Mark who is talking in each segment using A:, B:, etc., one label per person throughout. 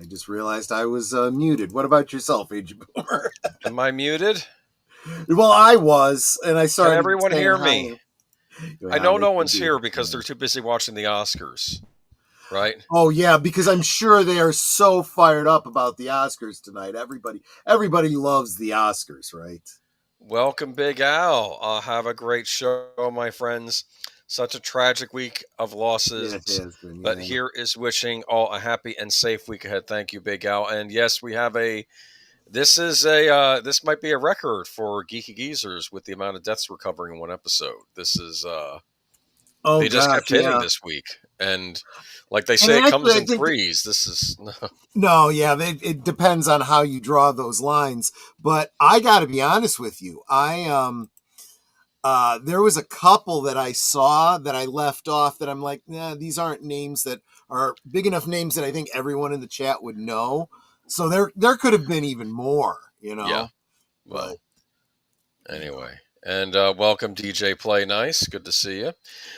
A: just realized I was muted. What about yourself, Agent Boomer?
B: Am I muted?
A: Well, I was, and I started.
B: Can everyone hear me? I know no one's here
A: it.
B: because they're too busy watching the Oscars, right?
A: Oh yeah, because I'm sure they are so fired up about the Oscars tonight. Everybody loves the Oscars, right?
B: Welcome, Big Al. Have a great show, my friends. Such a tragic week of losses,
A: It has been,
B: but here is wishing all a happy and safe week ahead. Thank you, Big Al. And yes, we have this might be a record for Geeky Geezers with the amount of deaths we're covering in one episode. This is they just kept hitting this week, and like they say, it comes in threes. This is
A: no, yeah. It depends on how you draw those lines, but I got to be honest with you. There was a couple that I saw that I left off that I'm like, nah, these aren't names that are big enough names that I think everyone in the chat would know. So there could have been even more,
B: Yeah. Well, anyway. And welcome, DJ Play Nice. Good to see you.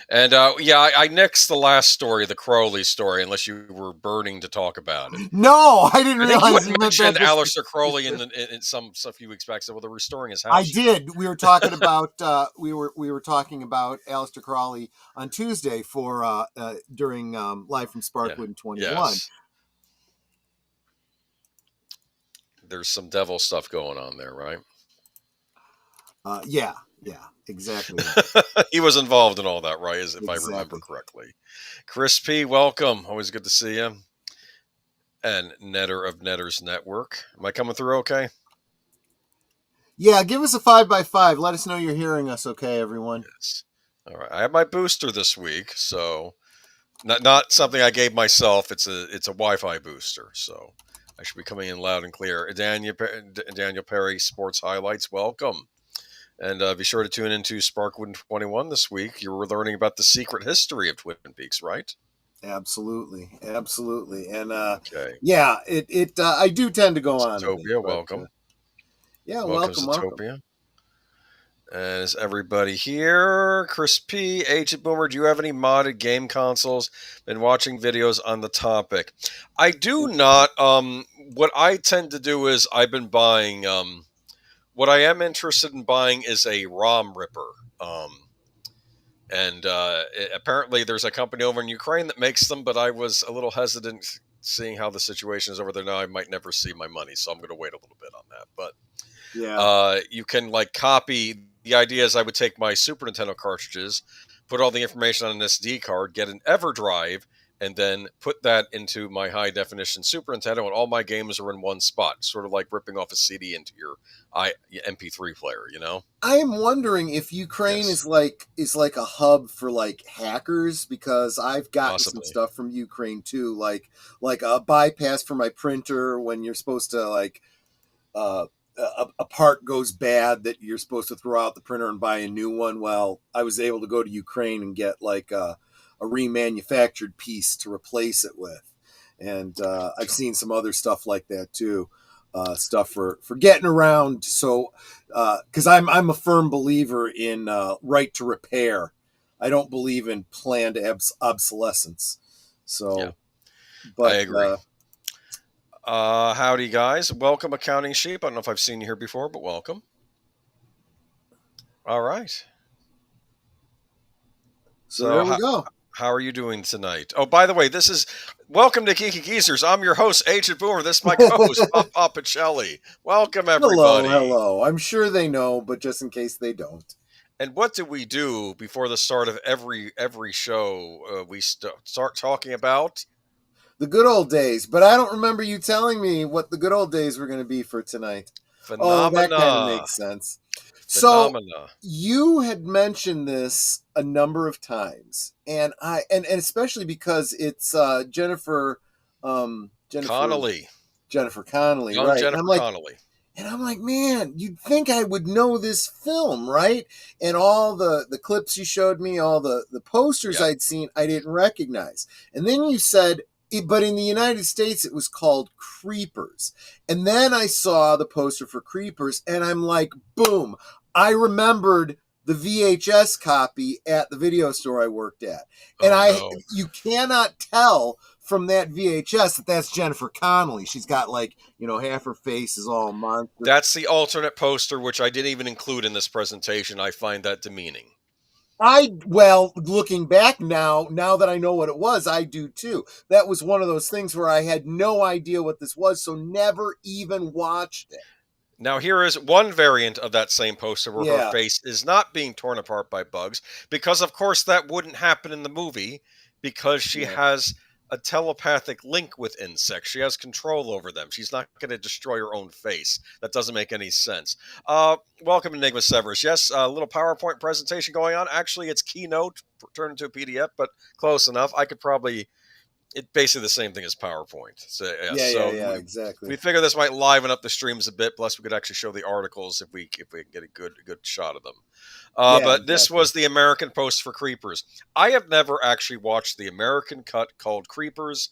B: And I nixed the last story, the Crowley story, unless you were burning to talk about it.
A: No, I didn't realize
B: you mentioned Aleister Crowley in some few weeks back. So, well, they're restoring his house.
A: I did. We were talking about we were talking about Aleister Crowley on Tuesday for during Live from Sparkwood 21. Yes.
B: There's some devil stuff going on there, right?
A: Yeah, exactly.
B: He was involved in all that, right? If I remember correctly. Chris P, welcome. Always good to see you. And Netter of Netters Network. Am I coming through okay?
A: Yeah, give us a 5x5. Let us know you're hearing us okay, everyone.
B: Yes. All right. I have my booster this week, so not something I gave myself. It's a Wi-Fi booster, so I should be coming in loud and clear. Daniel Perry Sports Highlights, welcome. And be sure to tune into Sparkwood 21 this week. You were learning about the secret history of Twin Peaks, right?
A: Absolutely. And yeah, it I do tend to go on.
B: Zootopia, welcome.
A: Welcome.
B: Zootopia. And is everybody here? Chris P, Agent Boomer, do you have any modded game consoles? Been watching videos on the topic. I do not. What I tend to do is I've been buying. What I am interested in buying is a ROM ripper. Apparently there's a company over in Ukraine that makes them, but I was a little hesitant seeing how the situation is over there now. I might never see my money, so I'm going to wait a little bit on that. But you can copy. The idea is I would take my Super Nintendo cartridges, put all the information on an SD card, get an EverDrive, and then put that into my high-definition Super Nintendo, and all my games are in one spot, sort of like ripping off a CD into your MP3 player,
A: I am wondering if Ukraine is like a hub for hackers, because I've gotten some stuff from Ukraine too, like a bypass for my printer when you're supposed to a part goes bad that you're supposed to throw out the printer and buy a new one. Well, I was able to go to Ukraine and get a remanufactured piece to replace it with. And I've seen some other stuff like that too. Stuff for getting around. So, because I'm a firm believer in right to repair. I don't believe in planned obsolescence. So, but
B: I agree. Howdy, guys. Welcome, Accounting Sheep. I don't know if I've seen you here before, but welcome. All right.
A: So there we go.
B: How are you doing tonight? Oh, by the way, welcome to Geeky Geezers. I'm your host, Agent Boomer. This is my co-host, Pacelli. Welcome, everybody.
A: Hello. I'm sure they know, but just in case they don't.
B: And what do we do before the start of every show? We start talking about
A: the good old days. But I don't remember you telling me what the good old days were going to be for tonight.
B: Phenomena.
A: Oh, that kind of makes sense. Phenomena. So you had mentioned this a number of times, and especially because it's Jennifer
B: Connelly.
A: Jennifer Connelly,
B: young
A: right?
B: Jennifer Connelly.
A: And I'm like, man, you'd think I would know this film, right? And all the clips you showed me, all the posters I'd seen, I didn't recognize. And then you said, but in the United States, it was called Creepers. And then I saw the poster for Creepers, and I'm like, boom, I remembered the VHS copy at the video store I worked at. And you cannot tell from that VHS that's Jennifer Connelly. She's got like, you know, half her face is all monster.
B: That's the alternate poster, which I didn't even include in this presentation. I find that demeaning.
A: Well, looking back now that I know what it was, I do too. That was one of those things where I had no idea what this was, so never even watched it.
B: Now, here is one variant of that same poster where her face is not being torn apart by bugs, because, of course, that wouldn't happen in the movie, because she has a telepathic link with insects. She has control over them. She's not going to destroy her own face. That doesn't make any sense. Welcome, Enigma Severus. Yes, a little PowerPoint presentation going on. Actually, it's Keynote turned into a PDF, but close enough. I could probably... It's basically the same thing as PowerPoint. So,
A: yeah, exactly.
B: We figure this might liven up the streams a bit. Plus, we could actually show the articles if we can get a good shot of them. But this was the American post for Creepers. I have never actually watched the American cut called Creepers.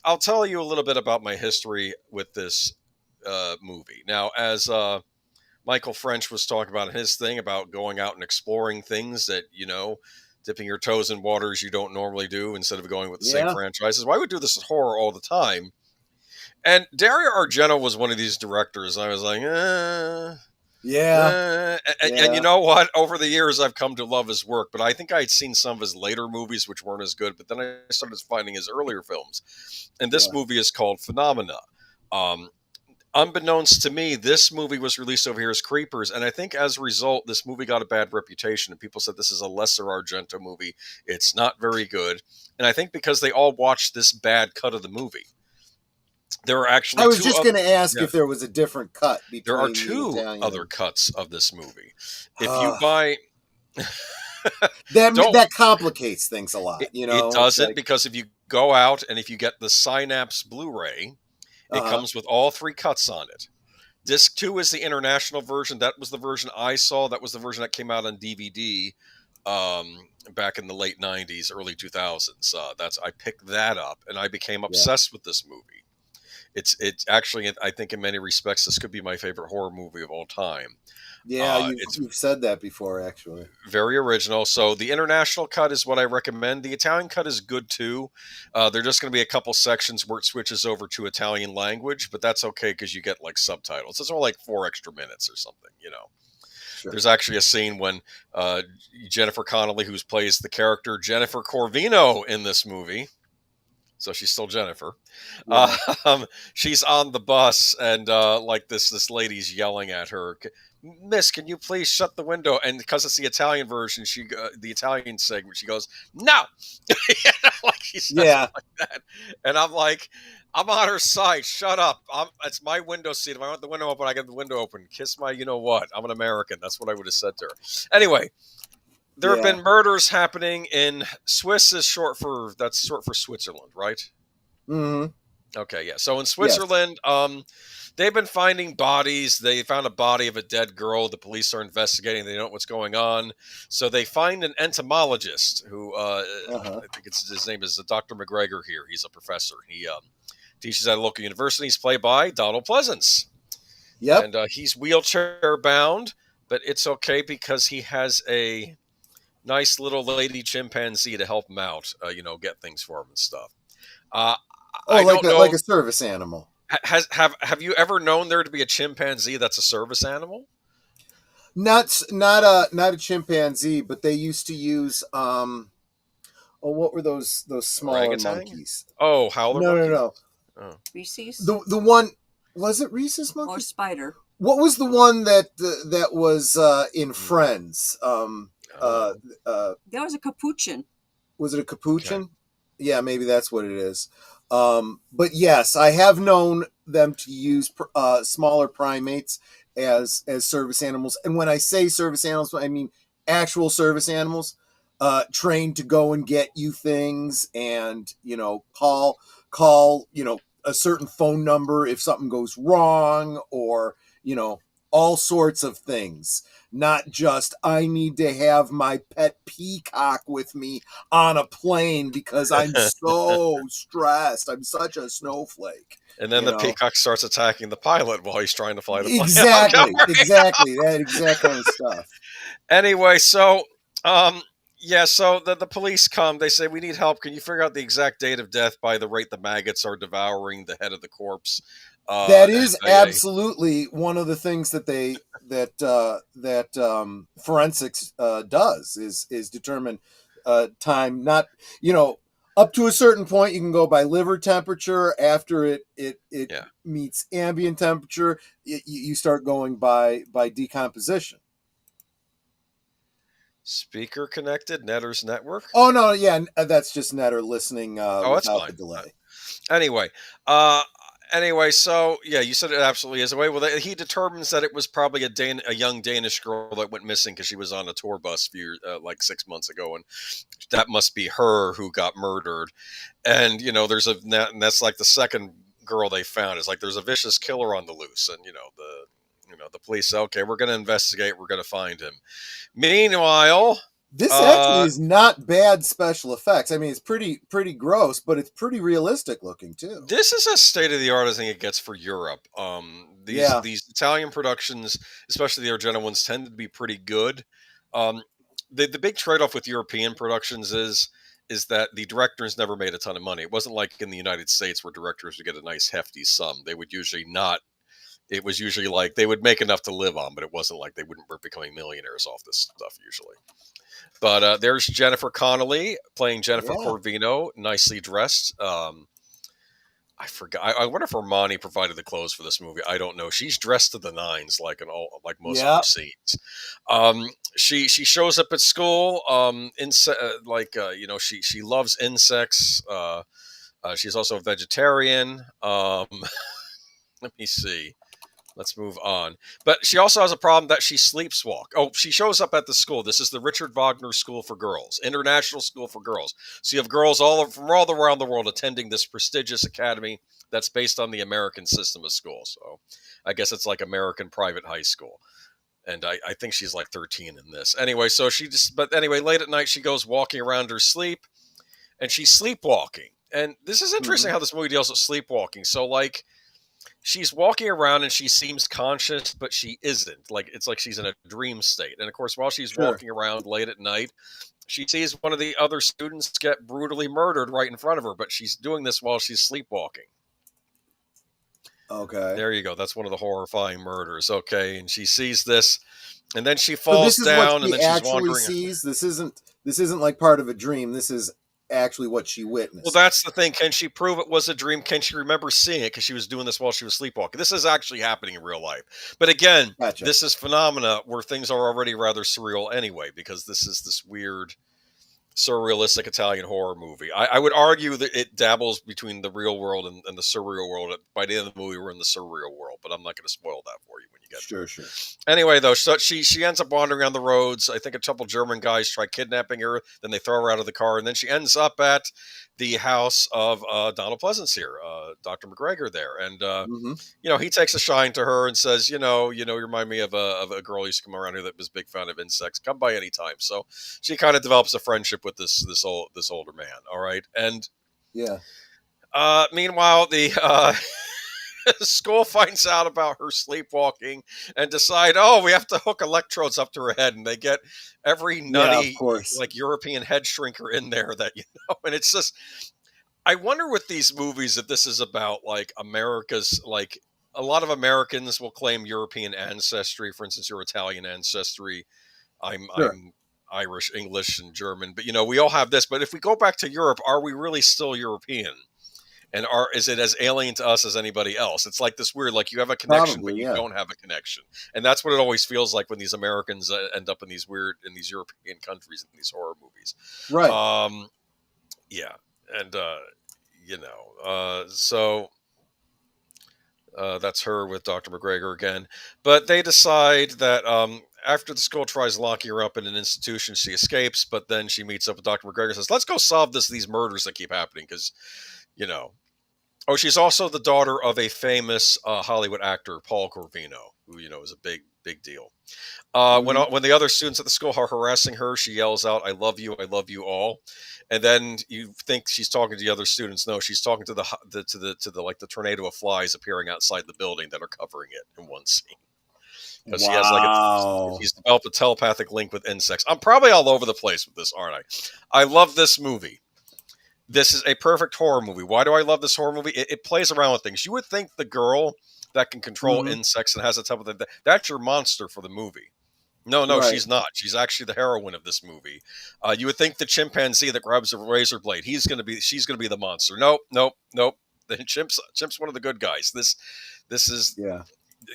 B: I'll tell you a little bit about my history with this movie. Now, as Michael French was talking about in his thing about going out and exploring things that, you know, dipping your toes in waters you don't normally do instead of going with the same franchises. Well, I would do this with horror all the time. And Dario Argento was one of these directors. And I was like, And you know what? Over the years, I've come to love his work. But I think I'd seen some of his later movies, which weren't as good. But then I started finding his earlier films. And this movie is called Phenomena. Unbeknownst to me, this movie was released over here as Creepers, and I think as a result, this movie got a bad reputation, and people said this is a lesser Argento movie. It's not very good, and I think because they all watched this bad cut of the movie. There are actually
A: I was just going to ask if there was a different cut between
B: there are two other cuts of this movie. If you buy...
A: that complicates things a lot. You know,
B: it doesn't, because if you go out and if you get the Synapse Blu-ray, it comes with all three cuts on it. Disc 2 is the international version. That was the version I saw. That was the version that came out on DVD back in the late 90s, early 2000s. I picked that up, and I became obsessed with this movie. It's actually, I think in many respects, this could be my favorite horror movie of all time.
A: Yeah, you've said that before, actually.
B: Very original. So the international cut is what I recommend. The Italian cut is good, too. There are just going to be a couple sections where it switches over to Italian language, but that's okay because you get, like, subtitles. It's only like 4 extra minutes or something, you know. Sure. There's actually a scene when Jennifer Connelly, who plays the character Jennifer Corvino in this movie, so she's still Jennifer. Yeah. She's on the bus, and like this lady's yelling at her, "Miss, can you please shut the window?" And because it's the Italian version, the Italian segment, she goes, "No!" Like she says like that. And I'm like, I'm on her side. Shut up. It's my window seat. If I want the window open, I get the window open. Kiss my, you know what? I'm an American. That's what I would have said to her. Anyway. There have been murders happening in Swiss is short for Switzerland, right?
A: Mm-hmm.
B: Okay, yeah. So in Switzerland, they've been finding bodies. They found a body of a dead girl. The police are investigating. They don't know what's going on. So they find an entomologist who, I think his name is Dr. McGregor here. He's a professor. He teaches at a local university. He's played by Donald Pleasance.
A: Yep.
B: And he's wheelchair bound, but it's okay because he has a nice little lady chimpanzee to help him out, get things for him and stuff.
A: Like a service animal.
B: Have you ever known there to be a chimpanzee that's a service animal?
A: Not a chimpanzee, but they used to use what were those smaller monkeys?
B: Oh, howler monkey?
A: No.
C: Oh. Rhesus?
A: The one, was it Rhesus monkey?
C: Or spider.
A: What was the one that was in Friends?
C: That was a capuchin.
A: Was it a capuchin? Okay. Yeah, maybe that's what it is. But yes, I have known them to use smaller primates as service animals. And when I say service animals, I mean actual service animals, trained to go and get you things and, call, a certain phone number if something goes wrong or, all sorts of things. Not just, I need to have my pet peacock with me on a plane because I'm so stressed. I'm such a snowflake.
B: And then the peacock starts attacking the pilot while he's trying to fly the plane.
A: Exactly. That exact kind of stuff.
B: Anyway, so Yeah, so the police come. They say, we need help. Can you figure out the exact date of death by the rate the maggots are devouring the head of the corpse?
A: That is absolutely one of the things that forensics does is determine time. Not, up to a certain point you can go by liver temperature. After it meets ambient temperature, you start going by decomposition.
B: Speaker connected, Netter's network.
A: Oh no, yeah, that's just Netter listening without the delay.
B: Anyway, so yeah, you said it absolutely is. Well, he determines that it was probably a young Danish girl that went missing because she was on a tour bus like 6 months ago, and that must be her who got murdered. And and that's like the second girl they found. Is like there's a vicious killer on the loose, and the police say, okay, we're going to investigate, we're going to find him. Meanwhile,
A: this actually is not bad special effects. I mean, it's pretty gross, but it's pretty realistic looking too.
B: This is as state of the art as I think it gets for Europe. These Italian productions, especially the Argento ones, tend to be pretty good. The big trade off with European productions is that the directors never made a ton of money. It wasn't like in the United States where directors would get a nice hefty sum. They would usually not. It was usually like they would make enough to live on, but it wasn't like they were becoming millionaires off this stuff usually. But there's Jennifer Connelly playing Jennifer Corvino, nicely dressed. I forgot. I wonder if Armani provided the clothes for this movie. I don't know. She's dressed to the nines, like most of her scenes. She shows up at school. She loves insects. She's also a vegetarian. Let me see. Let's move on. But she also has a problem that she sleepwalks. Oh, she shows up at the school. This is the Richard Wagner School for Girls, International School for Girls. So you have girls from all around the world attending this prestigious academy that's based on the American system of school. So I guess it's like American private high school. And I think she's like 13 in this. Anyway, late at night, she goes walking around her sleep, and she's sleepwalking. And this is interesting how this movie deals with sleepwalking. So, like, she's walking around and she seems conscious, but she isn't. Like, it's like she's in a dream state. And of course, while she's walking around late at night, she sees one of the other students get brutally murdered right in front of her, but she's doing this while she's sleepwalking.
A: Okay.
B: There you go. That's one of the horrifying murders. Okay. And she sees this, and then she falls down, and then she's wandering.
A: Sees this isn't like part of a dream. This is actually what she witnessed.
B: Well, that's the thing. Can she prove it was a dream? Can she remember seeing it? Because she was doing this while she was sleepwalking. This is actually happening in real life. But again, This is phenomena where things are already rather surreal anyway, because this is this weird, surrealistic Italian horror movie. I would argue that it dabbles between the real world and the surreal world. By the end of the movie, we're in the surreal world, but I'm not going to spoil that for you when you get there.
A: Sure.
B: Anyway, though, so she ends up wandering around the roads. I think a couple German guys try kidnapping her. Then they throw her out of the car, and then she ends up at the house of Donald Pleasance here, Dr. McGregor there, and he takes a shine to her and says, you remind me of a girl who used to come around here that was a big fan of insects. Come by anytime. So she kind of develops a friendship with this older man. All right, and meanwhile, the school finds out about her sleepwalking and decide, we have to hook electrodes up to her head, and they get every nutty like European head shrinker in there and it's just, I wonder with these movies if this is about like America's, like a lot of Americans will claim European ancestry. For instance, your Italian ancestry. I'm Irish, English, and German, but we all have this. But if we go back to Europe, are we really still European? And is it as alien to us as anybody else? It's like this weird, like you have a connection, but you don't have a connection. And that's what it always feels like when these Americans end up in these European countries in these horror movies.
A: Right.
B: Yeah. And, so that's her with Dr. McGregor again. But they decide that after the school tries locking her up in an institution, she escapes, but then she meets up with Dr. McGregor and says, let's go solve these murders that keep happening, because she's also the daughter of a famous Hollywood actor, Paul Corvino, who, is a big deal. When the other students at the school are harassing her, she yells out, I love you all. And then you think she's talking to the other students. No, she's talking to the tornado of flies appearing outside the building that are covering it in one scene. because she's developed a telepathic link with insects. I'm probably all over the place with this, aren't I? I love this movie. This is a perfect horror movie. Why do I love this horror movie? It plays around with things. You would think the girl that can control insects and has a telepathy, that's your monster for the movie. No, right. She's not. She's actually the heroine of this movie. You would think the chimpanzee that grabs a razor blade, she's going to be the monster. Nope. The chimp's one of the good guys. This is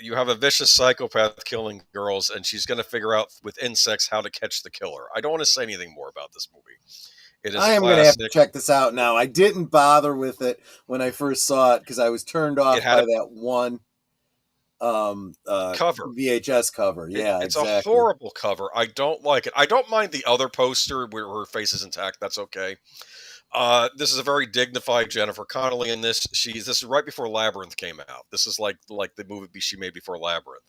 B: you have a vicious psychopath killing girls, and she's going to figure out with insects how to catch the killer. I don't want to say anything more about this movie. It is I am going to
A: have to check this out now. I didn't bother with it when I first saw it because I was turned off by that one
B: cover,
A: VHS cover. Yeah,
B: it's exactly. A horrible cover. I don't like it. I don't mind the other poster where her face is intact. That's okay. This is a very dignified Jennifer Connelly in this. This is right before Labyrinth came out. This is like the movie she made before Labyrinth.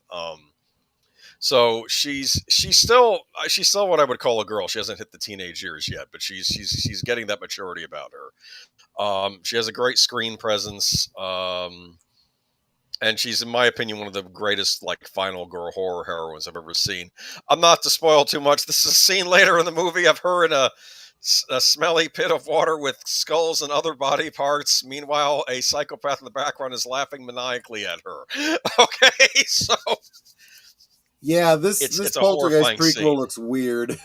B: So she's still what I would call a girl. She hasn't hit the teenage years yet, but she's getting that maturity about her. She has a great screen presence. And she's, in my opinion, one of the greatest final girl horror heroines I've ever seen. I'm not to spoil too much. This is a scene later in the movie of her in a smelly pit of water with skulls and other body parts. Meanwhile, a psychopath in the background is laughing maniacally at her. Okay, so
A: yeah, this Poltergeist prequel scene. Looks weird.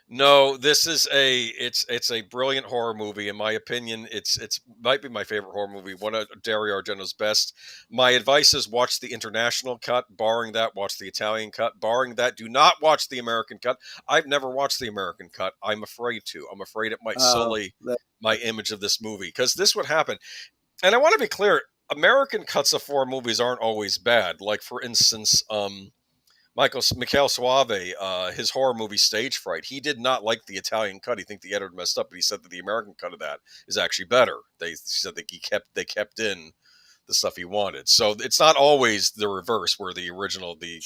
B: No, this is it's a brilliant horror movie. In my opinion, it's might be my favorite horror movie. One of Dario Argento's best. My advice is watch the international cut. Barring that, watch the Italian cut. Barring that, do not watch the American cut. I've never watched the American cut. I'm afraid to. I'm afraid it might sully my image of this movie, because this would happen. And I want to be clear: American cuts of horror movies aren't always bad. Like, for instance, Michael Suave, his horror movie Stage Fright, he did not like the Italian cut. He think the editor messed up, but he said that the American cut of that is actually better. They said that they kept in the stuff he wanted. So it's not always the reverse, where the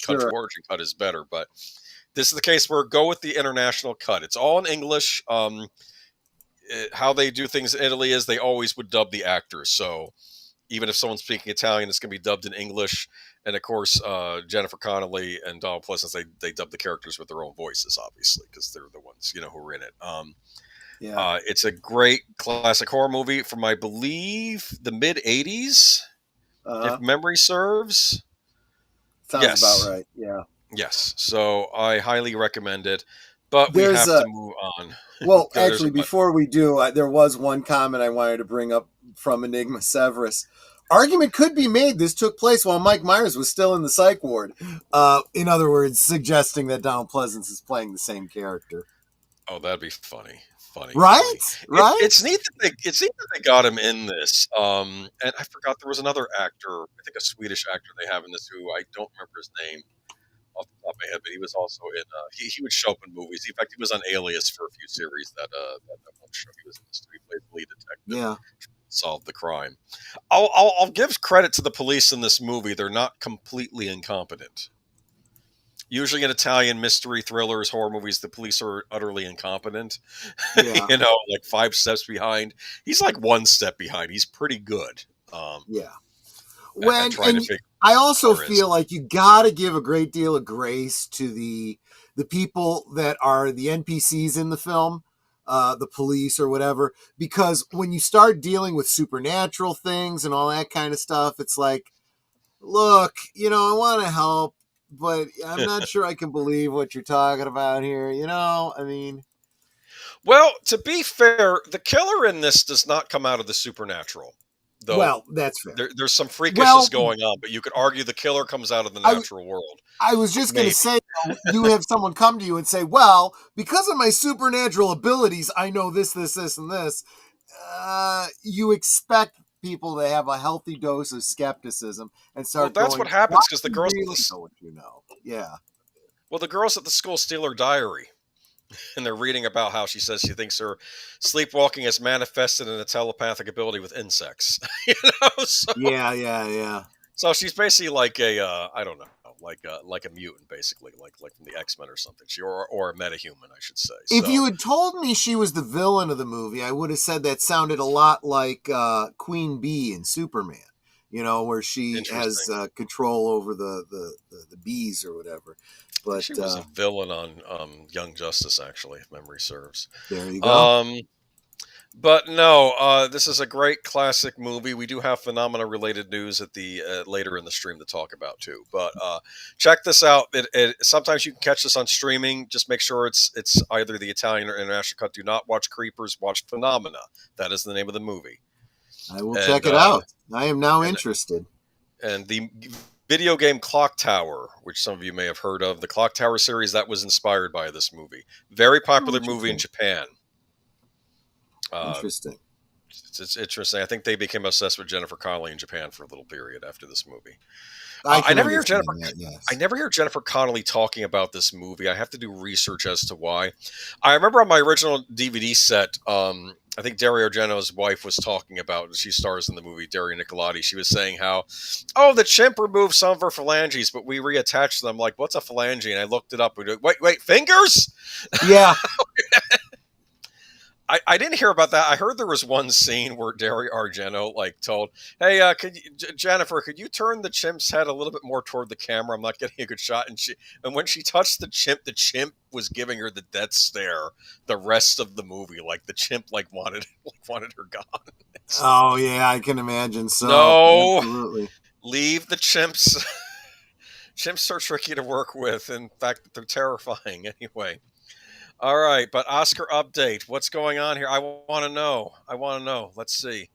B: country origin cut is better. But this is the case where go with the international cut. It's all in English. How they do things in Italy is they always would dub the actors. So even if someone's speaking Italian, it's going to be dubbed in English. And of course, Jennifer Connelly and Donald Pleasence, they dub the characters with their own voices, obviously, because they're the ones who are in it. It's a great classic horror movie from, I believe, the mid '80s, if memory serves.
A: Sounds about right. Yeah.
B: Yes. So I highly recommend it. But we have to move on.
A: Well, actually, before we do, there was one comment I wanted to bring up from Enigma Severus. Argument could be made this took place while Mike Myers was still in the psych ward. In other words, suggesting that Donald Pleasence is playing the same character.
B: Oh, that'd be funny.
A: Right? Right?
B: It's neat that they got him in this. And I forgot there was another actor, I think a Swedish actor they have in this, who I don't remember his name off the top of my head, but he was also in he would show up in movies. In fact, he was on Alias for a few series that one show he was in. He played the lead detective.
A: Yeah.
B: Solved the crime. I'll give credit to the police in this movie. They're not completely incompetent. Usually in Italian mystery thrillers, horror movies, the police are utterly incompetent.
A: Yeah.
B: Like 5 steps behind. He's like 1 step behind. He's pretty good.
A: Yeah. I also feel like you got to give a great deal of grace to the people that are the NPCs in the film. The police or whatever, because when you start dealing with supernatural things and all that kind of stuff, it's like, look, I want to help, but I'm not sure I can believe what you're talking about here. I mean,
B: well, to be fair, the killer in this does not come out of the supernatural. Though,
A: well, that's fair.
B: There's some freakishness going on, but you could argue the killer comes out of the natural world.
A: I was just going to say, you have someone come to you and say, well, because of my supernatural abilities, I know this, and this. You expect people to have a healthy dose of skepticism and start
B: Well, that's what happens, because the girls
A: really know what you know. Yeah.
B: Well, the girls at the school steal her diary. And they're reading about how she says she thinks her sleepwalking is manifested in a telepathic ability with insects. So,
A: yeah.
B: So she's basically like a, I don't know, like a mutant, basically, like from the X-Men or something. Or a metahuman, I should say.
A: If you had told me she was the villain of the movie, I would have said that sounded a lot like Queen Bee in Superman. where she has control over the bees or whatever. But
B: she was a villain on Young Justice, actually, if memory serves.
A: There you go.
B: But no, this is a great classic movie. We do have phenomena-related news at the later in the stream to talk about too. But check this out. Sometimes you can catch this on streaming. Just make sure it's either the Italian or international cut. Do not watch Creepers. Watch Phenomena. That is the name of the movie.
A: I will check it out. I am now interested.
B: And the video game Clock Tower, which some of you may have heard of, the Clock Tower series that was inspired by this movie. Very popular movie in Japan.
A: Interesting.
B: It's interesting. I think they became obsessed with Jennifer Connelly in Japan for a little period after this movie. I never hear Jennifer. Yes. I never hear Jennifer Connelly talking about this movie. I have to do research as to why. I remember on my original DVD set, I think Dario Argento's wife was talking about. She stars in the movie. Dario Nicolati. She was saying how, the chimp removed some of her phalanges, but we reattached them. Like, what's a phalange? And I looked it up. Wait, fingers?
A: Yeah.
B: I didn't hear about that. I heard there was one scene where Dario Argento told, "Hey, Jennifer, could you turn the chimp's head a little bit more toward the camera? I'm not getting a good shot." And when she touched the chimp was giving her the death stare. The rest of the movie, the chimp wanted her gone.
A: Oh yeah, I can imagine. So
B: no,
A: absolutely.
B: Leave the chimps. Chimps are tricky to work with. In fact, they're terrifying anyway. All right, but Oscar update. What's going on here? I want to know. Let's see.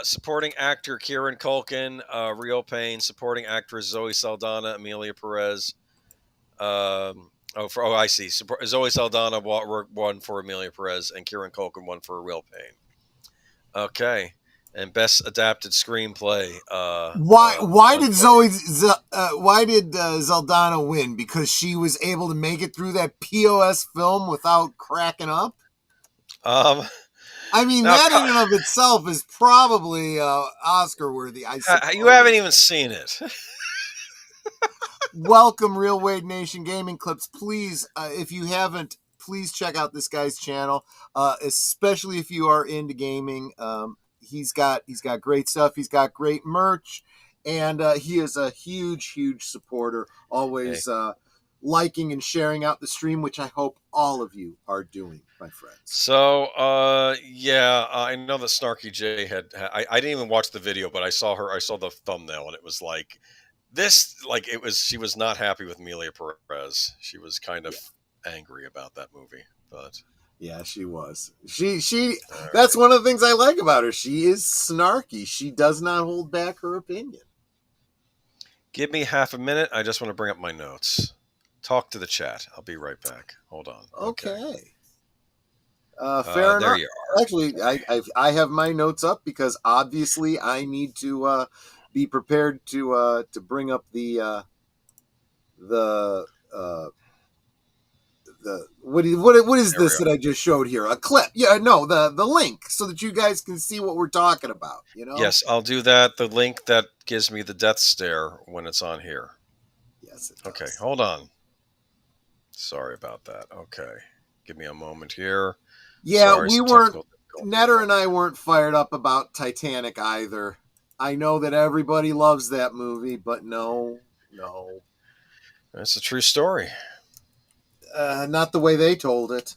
B: Supporting actor Kieran Culkin, Real Pain. Supporting actress Zoe Saldana, Amelia Perez. I see. Zoe Saldana won for Amelia Perez, and Kieran Culkin won for Real Pain. Okay. And best adapted screenplay.
A: Why did Zaldana win? Because she was able to make it through that POS film without cracking up. I mean, that in and of itself is probably Oscar worthy.
B: You haven't even seen it.
A: Welcome, Real Wade Nation Gaming Clips. Please, if you haven't, please check out this guy's channel, especially if you are into gaming. He's got great stuff. He's got great merch, and he is a huge supporter. Always liking and sharing out the stream, which I hope all of you are doing, my friends.
B: So, I know that Snarky J had. I didn't even watch the video, but I saw the thumbnail, and it was like this. She was not happy with Amelia Perez. She was kind of angry about that movie, but.
A: Yeah, she was. She that's one of the things I like about her. She is snarky. She does not hold back her opinion.
B: Give me half a minute. I just want to bring up my notes. Talk to the chat. I'll be right back. Hold on.
A: Okay. Fair enough.
B: There you are.
A: Actually, I have my notes up because obviously I need to be prepared to bring up the what is this that I just showed here? A clip? Yeah, no, the link so that you guys can see what we're talking about.
B: Yes, I'll do that. The link that gives me the death stare when it's on here.
A: Yes. It does.
B: Okay, hold on. Sorry about that. Okay, give me a moment here.
A: Yeah, we weren't. Netter and I weren't fired up about Titanic either. I know that everybody loves that movie, but no.
B: That's a true story.
A: Not the way they told it.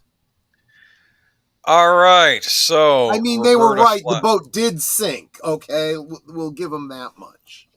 B: All right, so
A: I mean, they were right. The boat did sink. Okay, we'll give them that much.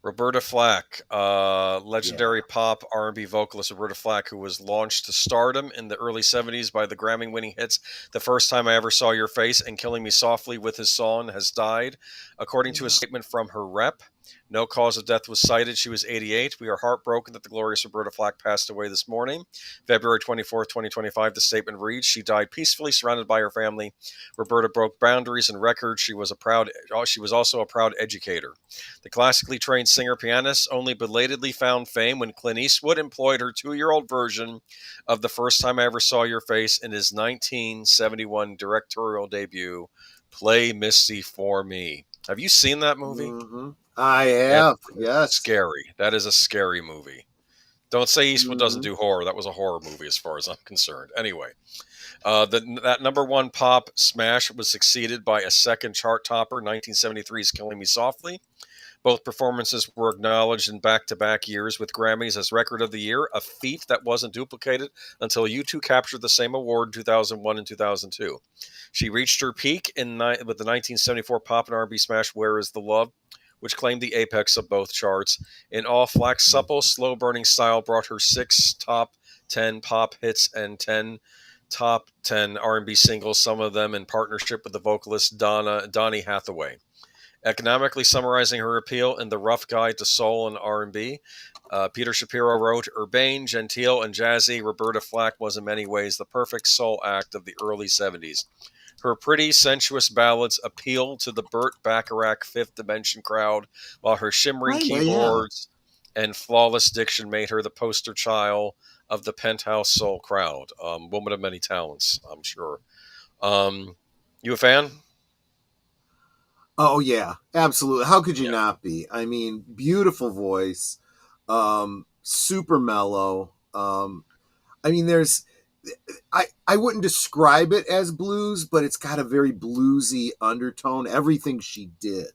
B: Roberta Flack, legendary pop R&B vocalist Roberta Flack, who was launched to stardom in the early 70s by the Grammy-winning hits The First Time I Ever Saw Your Face and Killing Me Softly with His Song, has died. According to a statement from her rep, no cause of death was cited. She was 88. We are heartbroken that the glorious Roberta Flack passed away this morning. February 24th, 2025, the statement reads, she died peacefully surrounded by her family. Roberta broke boundaries and records. She was also a proud educator. The classically trained singer-pianist only belatedly found fame when Clint Eastwood employed her 2-year-old version of The First Time I Ever Saw Your Face in his 1971 directorial debut, Play Misty for Me. Have you seen that movie?
A: Mm-hmm. I have, yes.
B: Scary. That is a scary movie. Don't say Eastwood doesn't do horror. That was a horror movie as far as I'm concerned. Anyway, that number one pop smash was succeeded by a second chart topper, 1973's Killing Me Softly. Both performances were acknowledged in back-to-back years with Grammys as Record of the Year, a feat that wasn't duplicated until U2 captured the same award in 2001 and 2002. She reached her peak with the 1974 pop and R&B smash Where Is the Love, which claimed the apex of both charts. In all, Flack's supple, slow-burning style brought her 6 top 10 pop hits and 10 top 10 R&B singles, some of them in partnership with the vocalist Donny Hathaway. Economically summarizing her appeal in The Rough Guide to Soul and R&B, Peter Shapiro wrote, urbane, genteel, and jazzy, Roberta Flack was in many ways the perfect soul act of the early 70s. Her pretty, sensuous ballads appealed to the Burt Bacharach Fifth Dimension crowd, while her shimmering keyboards and flawless diction made her the poster child of the penthouse soul crowd. Woman of many talents, I'm sure. You a fan?
A: Oh yeah, absolutely. How could you not be? I mean, beautiful voice, super mellow. I mean, I wouldn't describe it as blues, but it's got a very bluesy undertone. Everything she did,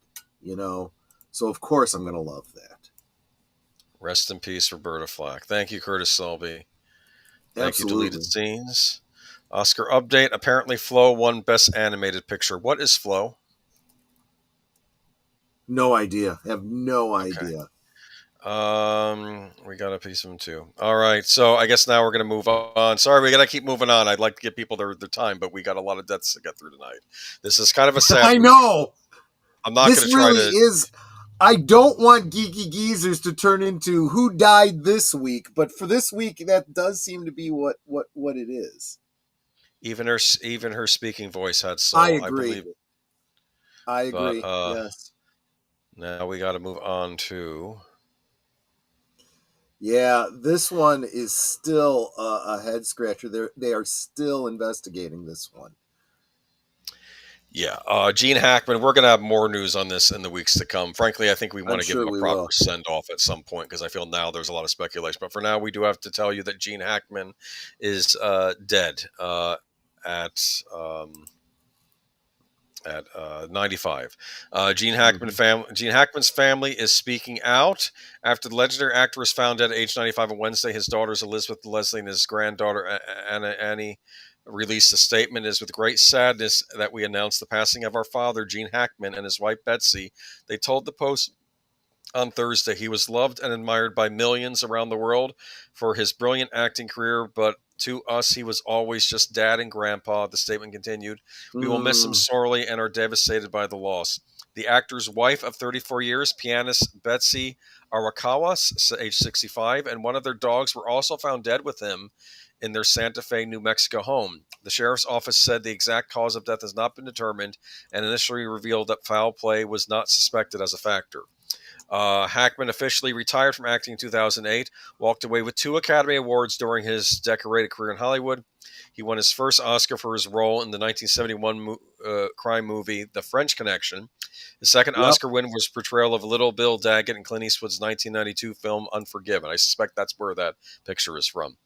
A: So of course I'm gonna love that.
B: Rest in peace, Roberta Flack. Thank you, Curtis Selby. Thank
A: Absolutely.
B: you, Deleted Scenes. Oscar update. Apparently, Flo won Best Animated Picture. What is Flo?
A: No idea. I have no idea.
B: We got a piece of them too. All right, so I guess now we're going to move on. Sorry, we got to keep moving on. I'd like to give people their time, but we got a lot of deaths to get through tonight. This is kind of a sad
A: I know.
B: I'm not going to try
A: to... is... I don't want Geeky Geezers to turn into who died this week, but for this week, that does seem to be what it is.
B: Even her speaking voice had soul.
A: I agree.
B: I believe it.
A: I agree. Yes.
B: Now we got to move on to.
A: Yeah, this one is still a head scratcher. They are still investigating this one.
B: Yeah, Gene Hackman. We're going to have more news on this in the weeks to come. Frankly, I think we want to give him a proper send-off at some point because I feel now there's a lot of speculation. But for now, we do have to tell you that Gene Hackman is dead at 95. Gene Hackman's family is speaking out after the legendary actor was found dead at age 95 on Wednesday. His daughters Elizabeth Leslie and his granddaughter Annie released a statement. It is with great sadness that we announce the passing of our father, Gene Hackman, and his wife, Betsy. They told the Post on Thursday he was loved and admired by millions around the world for his brilliant acting career, but to us, he was always just dad and grandpa, the statement continued. We will miss him sorely and are devastated by the loss. The actor's wife of 34 years, pianist Betsy Arakawa, age 65, and one of their dogs were also found dead with him in their Santa Fe, New Mexico home. The sheriff's office said the exact cause of death has not been determined and initially revealed that foul play was not suspected as a factor. Hackman officially retired from acting in 2008, walked away with 2 Academy Awards during his decorated career in Hollywood. He won his first Oscar for his role in the 1971 crime movie The French Connection. His second Oscar win was portrayal of Little Bill Daggett in Clint Eastwood's 1992 film Unforgiven. I suspect that's where that picture is from.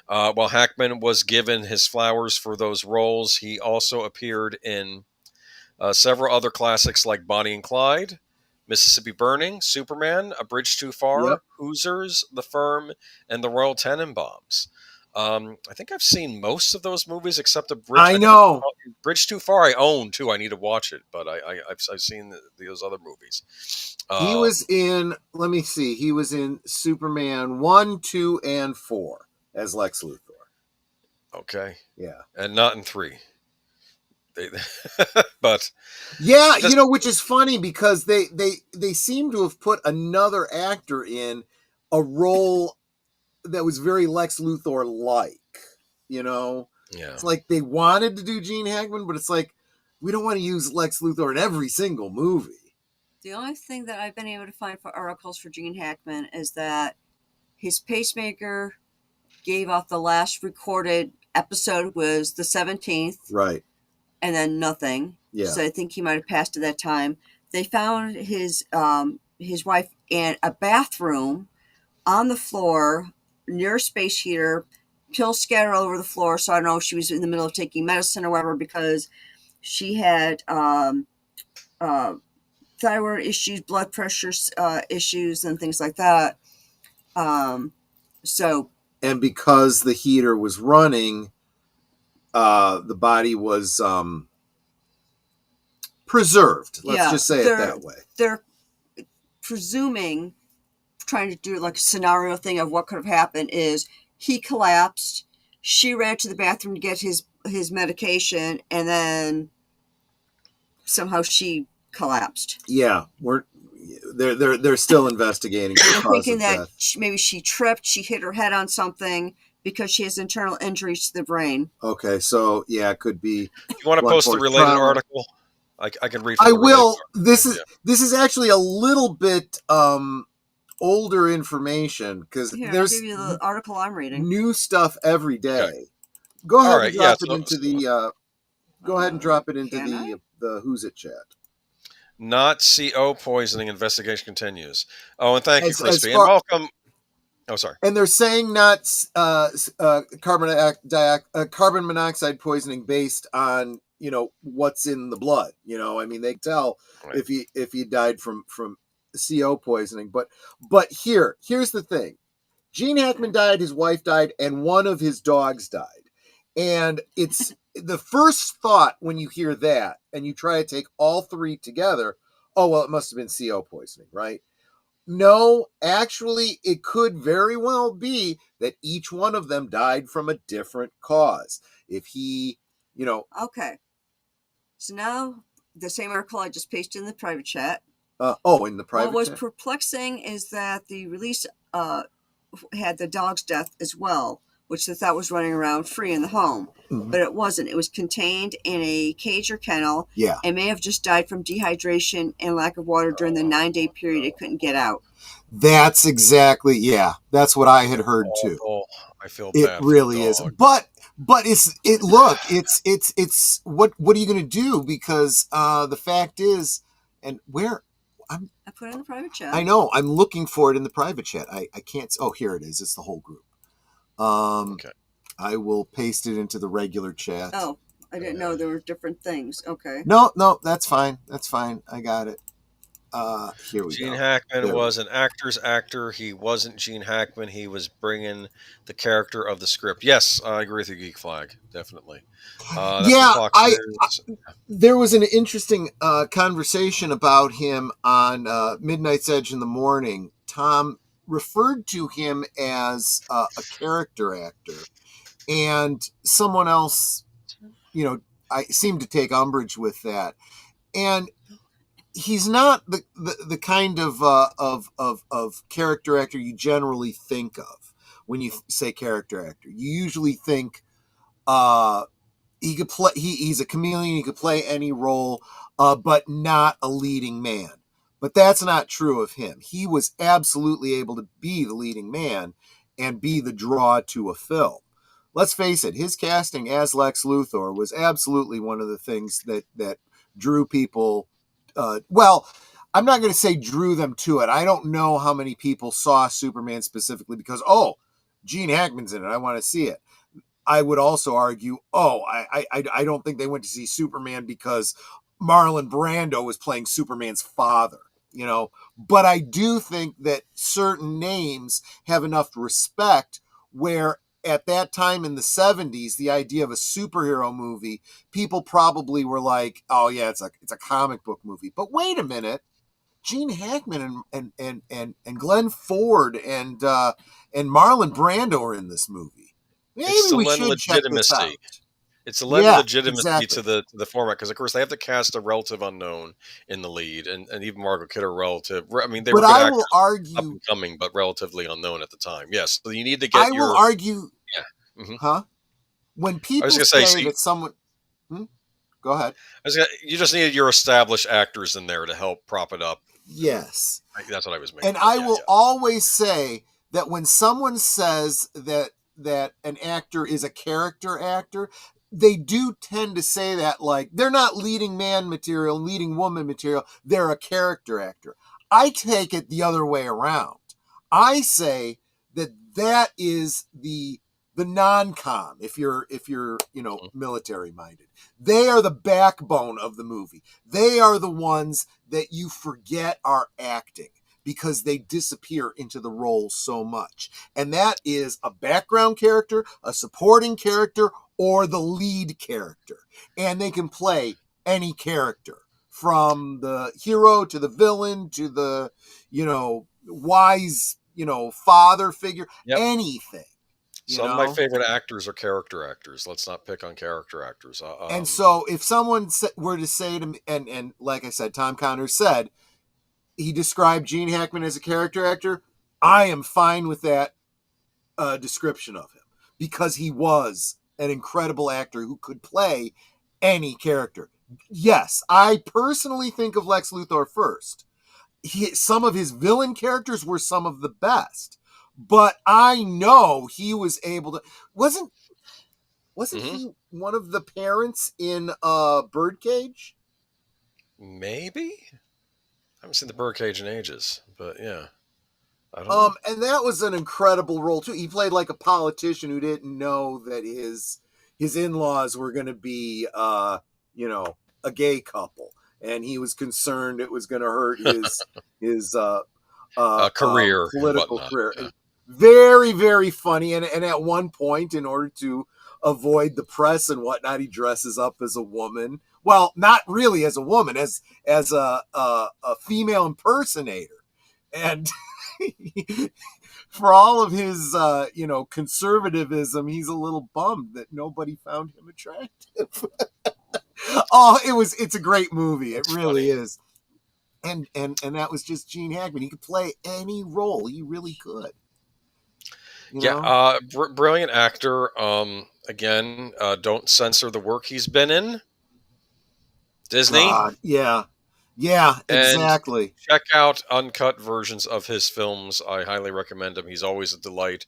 B: While Hackman was given his flowers for those roles, he also appeared in several other classics like Bonnie and Clyde, Mississippi Burning, Superman, A Bridge Too Far, Hoosiers, The Firm, and The Royal Tenenbaums. I think I've seen most of those movies except A Bridge.
A: I know.
B: Bridge Too Far I own too. I need to watch it, but I've seen those other movies.
A: He was in, let me see, he was in Superman 1, 2, and 4 as Lex Luthor.
B: Okay.
A: Yeah.
B: And not in 3. But
A: yeah, which is funny because they seem to have put another actor in a role that was very Lex Luthor like, Yeah. It's like they wanted to do Gene Hackman, but it's like we don't want to use Lex Luthor in every single movie.
C: The only thing that I've been able to find for articles for Gene Hackman is that his pacemaker gave off the last recorded episode was the 17th.
A: Right.
C: And then nothing.
A: Yeah.
C: So I think he might have passed at that time. They found his wife in a bathroom on the floor near a space heater, pills scattered all over the floor. So I don't know if she was in the middle of taking medicine or whatever, because she had thyroid issues, blood pressure issues, and things like that. So,
A: and because the heater was running, the body was preserved. Let's just say it that way.
C: They're presuming, trying to do like a scenario thing of what could have happened, is he collapsed, she ran to the bathroom to get his medication, and then somehow she collapsed.
A: Yeah, they're still investigating the cause
C: thinking
A: of
C: that
A: death.
C: Maybe she tripped, she hit her head on something, because she has internal injuries to the brain.
A: Okay, so yeah, it could be.
B: You want to post the related article? I can read.
A: I will. This is actually a little bit older information, because there's
C: I'll give you the article I'm reading.
A: New stuff every day. Okay. Go ahead and drop it into the. Go ahead and drop it into the Who's It chat.
B: Not CO poisoning investigation continues. Oh, and thank you, Crispy, and welcome. Oh, sorry.
A: And they're saying not carbon monoxide poisoning based on what's in the blood. I mean, they tell if he died from CO poisoning, but here's the thing: Gene Hackman died, his wife died, and one of his dogs died. And it's the first thought when you hear that and you try to take all three together. Oh, well, it must have been CO poisoning, right? No, actually, it could very well be that each one of them died from a different cause. If he,
C: Okay. So now the same article I just pasted in the private chat.
A: In the private chat?
C: What was perplexing is that the release had the dog's death as well, which they thought was running around free in the home. Mm-hmm. But it wasn't. It was contained in a cage or kennel.
A: Yeah.
C: And may have just died from dehydration and lack of water during the 9-day period it couldn't get out.
A: That's exactly, that's what I had heard too.
B: I feel bad.
A: It really is. But it's what are you going to do? Because the fact is, and where
C: I put it in the private chat.
A: I know. I'm looking for it in the private chat. I can't. Oh, here it is. It's the whole group. Okay. I will paste it into the regular chat.
C: Oh, I didn't know there were different things. Okay.
A: No, that's fine. That's fine. I got it. Here we go.
B: Gene Hackman was an actor's actor. He wasn't Gene Hackman. He was bringing the character of the script. Yes, I agree with you, Geek Flag. Definitely.
A: There was an interesting conversation about him on Midnight's Edge in the Morning. Tom referred to him as a character actor, and someone else, I seem to take umbrage with that. And he's not the kind of character actor you generally think of when you say character actor. You usually think he could play. He's a chameleon. He could play any role, but not a leading man. But that's not true of him. He was absolutely able to be the leading man and be the draw to a film. Let's face it, his casting as Lex Luthor was absolutely one of the things that drew people. Well, I'm not going to say drew them to it. I don't know how many people saw Superman specifically because, Gene Hackman's in it. I want to see it. I would also argue, I don't think they went to see Superman because Marlon Brando was playing Superman's father, But I do think that certain names have enough respect where at that time in the 70s, the idea of a superhero movie, people probably were like, oh yeah, it's a comic book movie. But wait a minute, Gene Hackman and Glenn Ford and Marlon Brando are in this movie. Maybe we should check this out.
B: It's a legitimacy to the format because, of course, they have to cast a relative unknown in the lead, and even Margot Kidder relative. I mean, they were good actors, up and coming, but relatively unknown at the time. Yes, so you need to get.
A: I will argue.
B: Yeah. Mm-hmm.
A: Huh? When people say that someone. Go ahead.
B: You just needed your established actors in there to help prop it up.
A: Yes,
B: that's what I was making.
A: And I will always say that when someone says that an actor is a character actor, they do tend to say that like they're not leading man material, leading woman material. They're a character actor. I take it the other way around. I say that that is the non-com, if you're military minded. They are the backbone of the movie. They are the ones that you forget are acting because they disappear into the role so much. And that is a background character, a supporting character, or the lead character. And they can play any character, from the hero to the villain to the, wise, father figure, anything.
B: Some of my favorite actors are character actors. Let's not pick on character actors.
A: And so if someone were to say to me, and like I said, Tom Connors said, he described Gene Hackman as a character actor, I am fine with that description of him, because he was an incredible actor who could play any character. Yes, I personally think of Lex Luthor first. Some of his villain characters were some of the best, but I know he was able to. Wasn't he one of the parents in Birdcage?
B: Maybe. I haven't seen the Birdcage in ages, but yeah. I don't know.
A: And that was an incredible role too. He played like a politician who didn't know that his in-laws were going to be, a gay couple, and he was concerned it was going to hurt his
B: career,
A: political career.
B: Yeah.
A: Very, very funny. And at one point, in order to avoid the press and whatnot, he dresses up as a woman. Well, not really as a woman, as a female impersonator. And for all of his, conservatism, he's a little bummed that nobody found him attractive. It's a great movie. It really is. And that was just Gene Hackman. He could play any role. He really could.
B: Brilliant actor. Again, don't censor the work he's been in. Disney.
A: Yeah, exactly.
B: And check out uncut versions of his films. I highly recommend him. He's always a delight.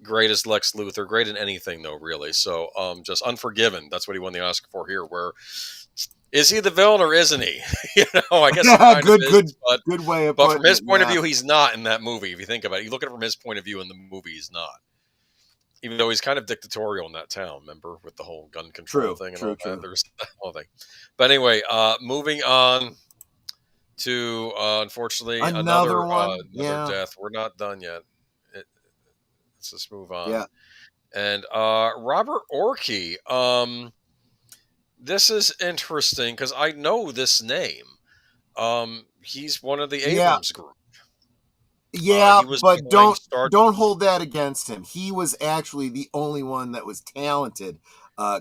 B: Great as Lex Luthor. Great in anything, though, really. So, just Unforgiven. That's what he won the Oscar for here. Where is he the villain or isn't he? I guess
A: good way of putting it.
B: But from his point of view, he's not in that movie. If you think about it, you look at it from his point of view in the movie, he's not. Even though he's kind of dictatorial in that town, remember, with the whole gun control thing and all that. There's the whole thing. But anyway, moving on to unfortunately another death. We're not done yet. Let's just move on.
A: Yeah.
B: And Robert Orci. This is interesting because I know this name. He's one of the Abrams group.
A: Yeah, but don't hold that against him. He was actually the only one that was talented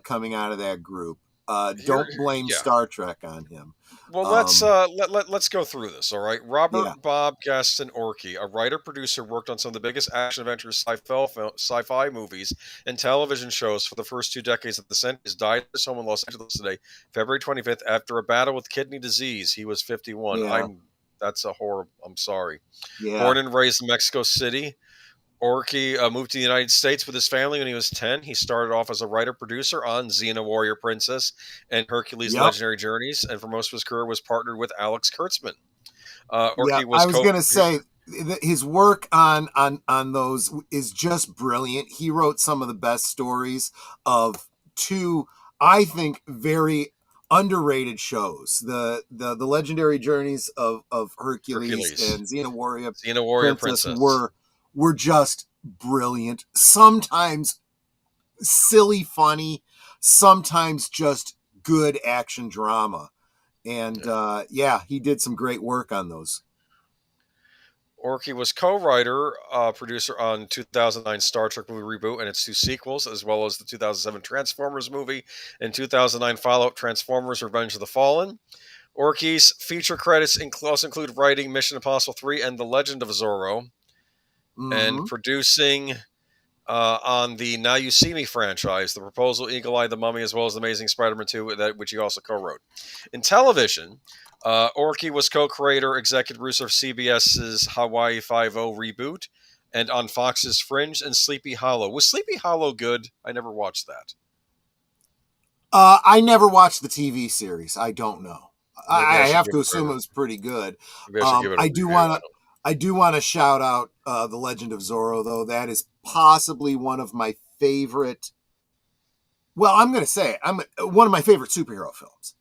A: coming out of that group. Don't blame Star Trek on him.
B: Well, let's go through this. All right, Robert Bob Gaston Orci, a writer producer, worked on some of the biggest action adventure sci-fi movies and television shows for the first 2 decades of the century. He died at his home in Los Angeles today, February 25th, after a battle with kidney disease. He was 51.
A: Yeah.
B: That's a horror. I'm sorry.
A: Yeah.
B: Born and raised in Mexico City, Orci moved to the United States with his family when he was 10. He started off as a writer-producer on Xena Warrior Princess and Hercules Legendary Journeys, and for most of his career was partnered with Alex Kurtzman.
A: I was going to say, his work on those is just brilliant. He wrote some of the best stories of 2, I think, very underrated shows. The Legendary Journeys of Hercules and Xena Warrior Princess were just brilliant. Sometimes silly funny, sometimes just good action drama. And he did some great work on those.
B: Orci was co-writer, producer on 2009 Star Trek movie reboot and its 2 sequels, as well as the 2007 Transformers movie and 2009 follow-up Transformers Revenge of the Fallen. Orci's feature credits also include writing Mission Impossible 3 and The Legend of Zorro, and producing on the Now You See Me franchise, The Proposal, Eagle Eye, The Mummy, as well as The Amazing Spider-Man 2, which he also co-wrote. In television, Orci was co-creator, executive producer of CBS's Hawaii Five-0 reboot, and on Fox's Fringe and Sleepy Hollow. Was Sleepy Hollow good? I never watched that.
A: I never watched the TV series. I don't know. I have to assume it was pretty good. I do want to shout out The Legend of Zorro, though. That is possibly one of my favorite. Well, I'm going to say one of my favorite superhero films.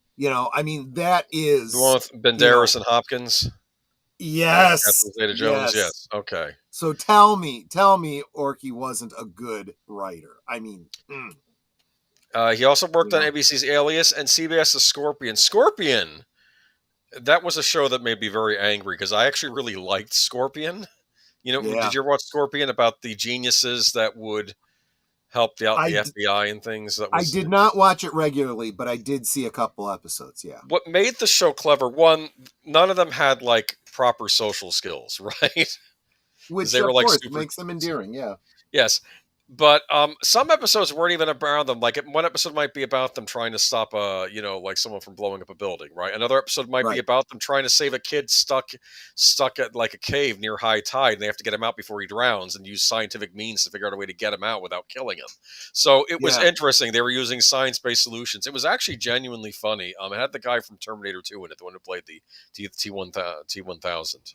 A: I mean, that is
B: the one with Banderas and Hopkins.
A: Yes.
B: Zeta-Jones. Yes. Okay.
A: So tell me, Orci wasn't a good writer. I mean,
B: he also worked on ABC's Alias and CBS's Scorpion. Scorpion. That was a show that made me very angry because I actually really liked Scorpion. Did you ever watch Scorpion about the geniuses that would help out the FBI and things?
A: I did not watch it regularly, but I did see a couple episodes, yeah.
B: What made the show clever, one, none of them had, like, proper social skills, right?
A: Which, they were, of course, makes them endearing, yeah.
B: Yes. But some episodes weren't even about them. Like, one episode might be about them trying to stop like someone from blowing up a building, right? Another episode might be about them trying to save a kid stuck at like a cave near high tide, and they have to get him out before he drowns and use scientific means to figure out a way to get him out without killing him. So it was interesting. They were using science-based solutions. It was actually genuinely funny. It had the guy from Terminator 2 in it, the one who played the T-1000.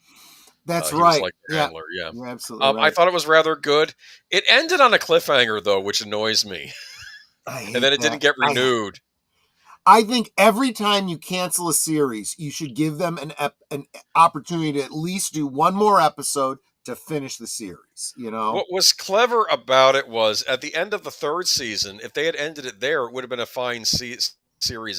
A: That's right.
B: Like handler. Yeah.
A: You're absolutely right.
B: I thought it was rather good. It ended on a cliffhanger, though, which annoys me. And then it didn't get renewed.
A: I think every time you cancel a series, you should give them an opportunity to at least do one more episode to finish the series.
B: What was clever about it was at the end of the third season, if they had ended it there, it would have been a fine series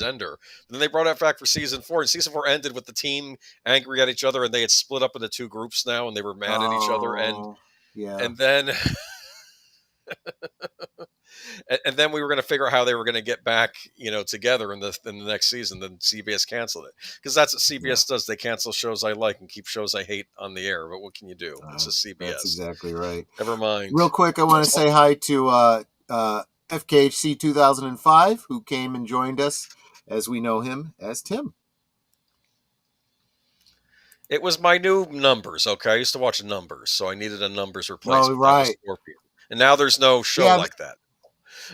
B: ender. But then they brought it back for season 4, and season 4 ended with the team angry at each other, and they had split up into two groups now, and they were mad at each other, and then and then we were going to figure out how they were going to get back, together in the next season. Then CBS canceled it because that's what CBS does. They cancel shows I like and keep shows I hate on the air. But what can you do? It's just CBS.
A: That's exactly right.
B: Never mind.
A: Real quick, I want to say hi to FKHC 2005, who came and joined us, as we know him as Tim.
B: It was my new Numbers. Okay, I used to watch Numbers, so I needed a Numbers replacement.
A: Oh, right.
B: And now there's no show like that.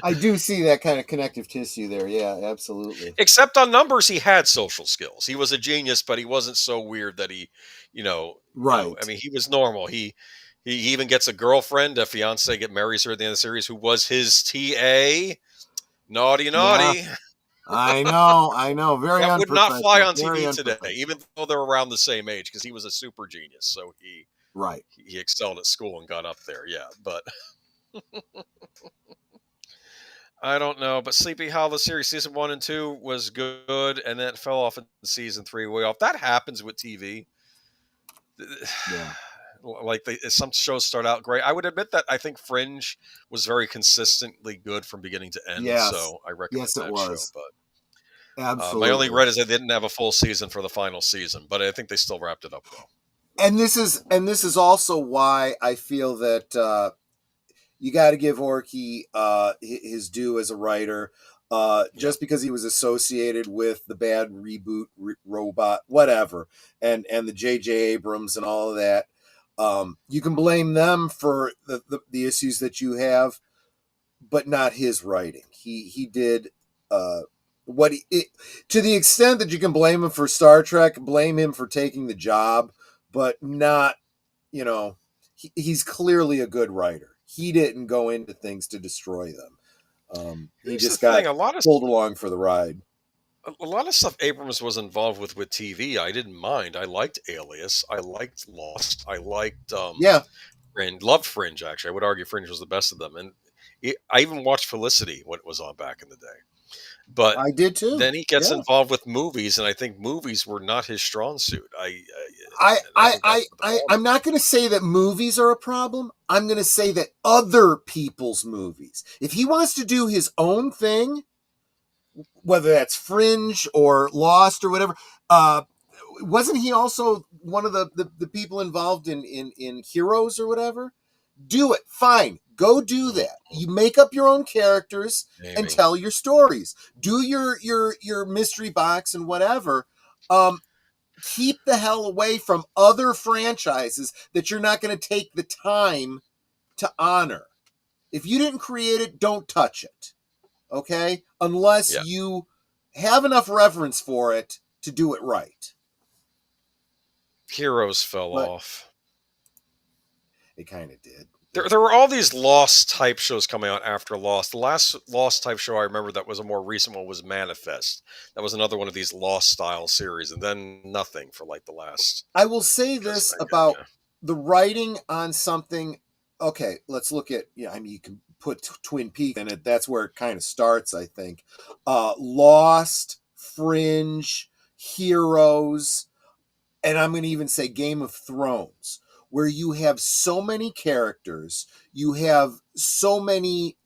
A: I do see that kind of connective tissue there. Yeah, absolutely.
B: Except on Numbers, he had social skills. He was a genius, but he wasn't so weird that he,
A: right.
B: I mean, he was normal. He even gets a girlfriend, a fiance, marries her at the end of the series, who was his TA. Naughty. Yeah.
A: I know. Very
B: that would not fly on TV today, even though they're around the same age, because he was a super genius. So he excelled at school and got up there. Yeah, but I don't know. But Sleepy Hollow series season 1 and 2 was good, and then it fell off in season 3 way off. That happens with TV.
A: Yeah.
B: Like some shows start out great. I would admit that I think Fringe was very consistently good from beginning to end.
A: Yes.
B: So I recommend that show. But
A: absolutely,
B: my only regret is they didn't have a full season for the final season, but I think they still wrapped it up well.
A: And this is also why I feel that you got to give Orci his due as a writer. Just because he was associated with the bad reboot robot, whatever, and the J.J. Abrams and all of that. You can blame them for the issues that you have, but not his writing. He did to the extent that you can blame him for Star Trek, blame him for taking the job, but not, he's clearly a good writer. He didn't go into things to destroy them. He just got pulled along for the ride.
B: A lot of stuff Abrams was involved with TV, I didn't mind. I liked Alias. I liked Lost. I liked Fringe. Loved Fringe, actually. I would argue Fringe was the best of them. And I even watched Felicity when it was on back in the day. But
A: I did too.
B: Then he gets involved with movies, and I think movies were not his strong suit.
A: I'm not going to say that movies are a problem. I'm going to say that other people's movies. If he wants to do his own thing, whether that's Fringe or Lost or whatever, wasn't he also one of the people involved in Heroes or whatever? Do it. Fine. Go do that. You make up your own characters and tell your stories. Do your mystery box and whatever. Keep the hell away from other franchises that you're not going to take the time to honor. If you didn't create it, don't touch it. Okay? Unless you have enough reverence for it to do it right.
B: Heroes fell off.
A: It kind of did.
B: There were all these Lost type shows coming out after Lost. The last Lost type show I remember that was a more recent one was Manifest. That was another one of these Lost style series, and then nothing for like the last.
A: I will say this about the writing on something. Okay, let's look at, I mean, you can put Twin Peaks in it. That's where it kind of starts, I think. Lost, Fringe, Heroes, and I'm going to even say Game of Thrones, where you have so many characters, you have so many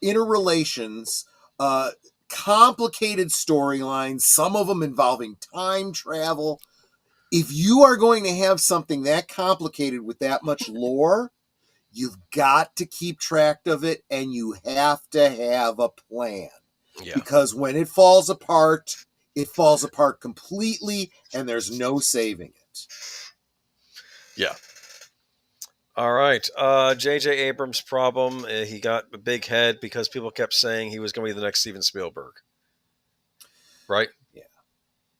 A: interrelations, complicated storylines, some of them involving time travel. If you are going to have something that complicated with that much lore, you've got to keep track of it, and you have to have a plan. Yeah. Because when it falls apart completely, and there's no saving it.
B: Yeah. All right. J.J. Abrams' problem, he got a big head because people kept saying he was going to be the next Steven Spielberg. Right?
A: Yeah.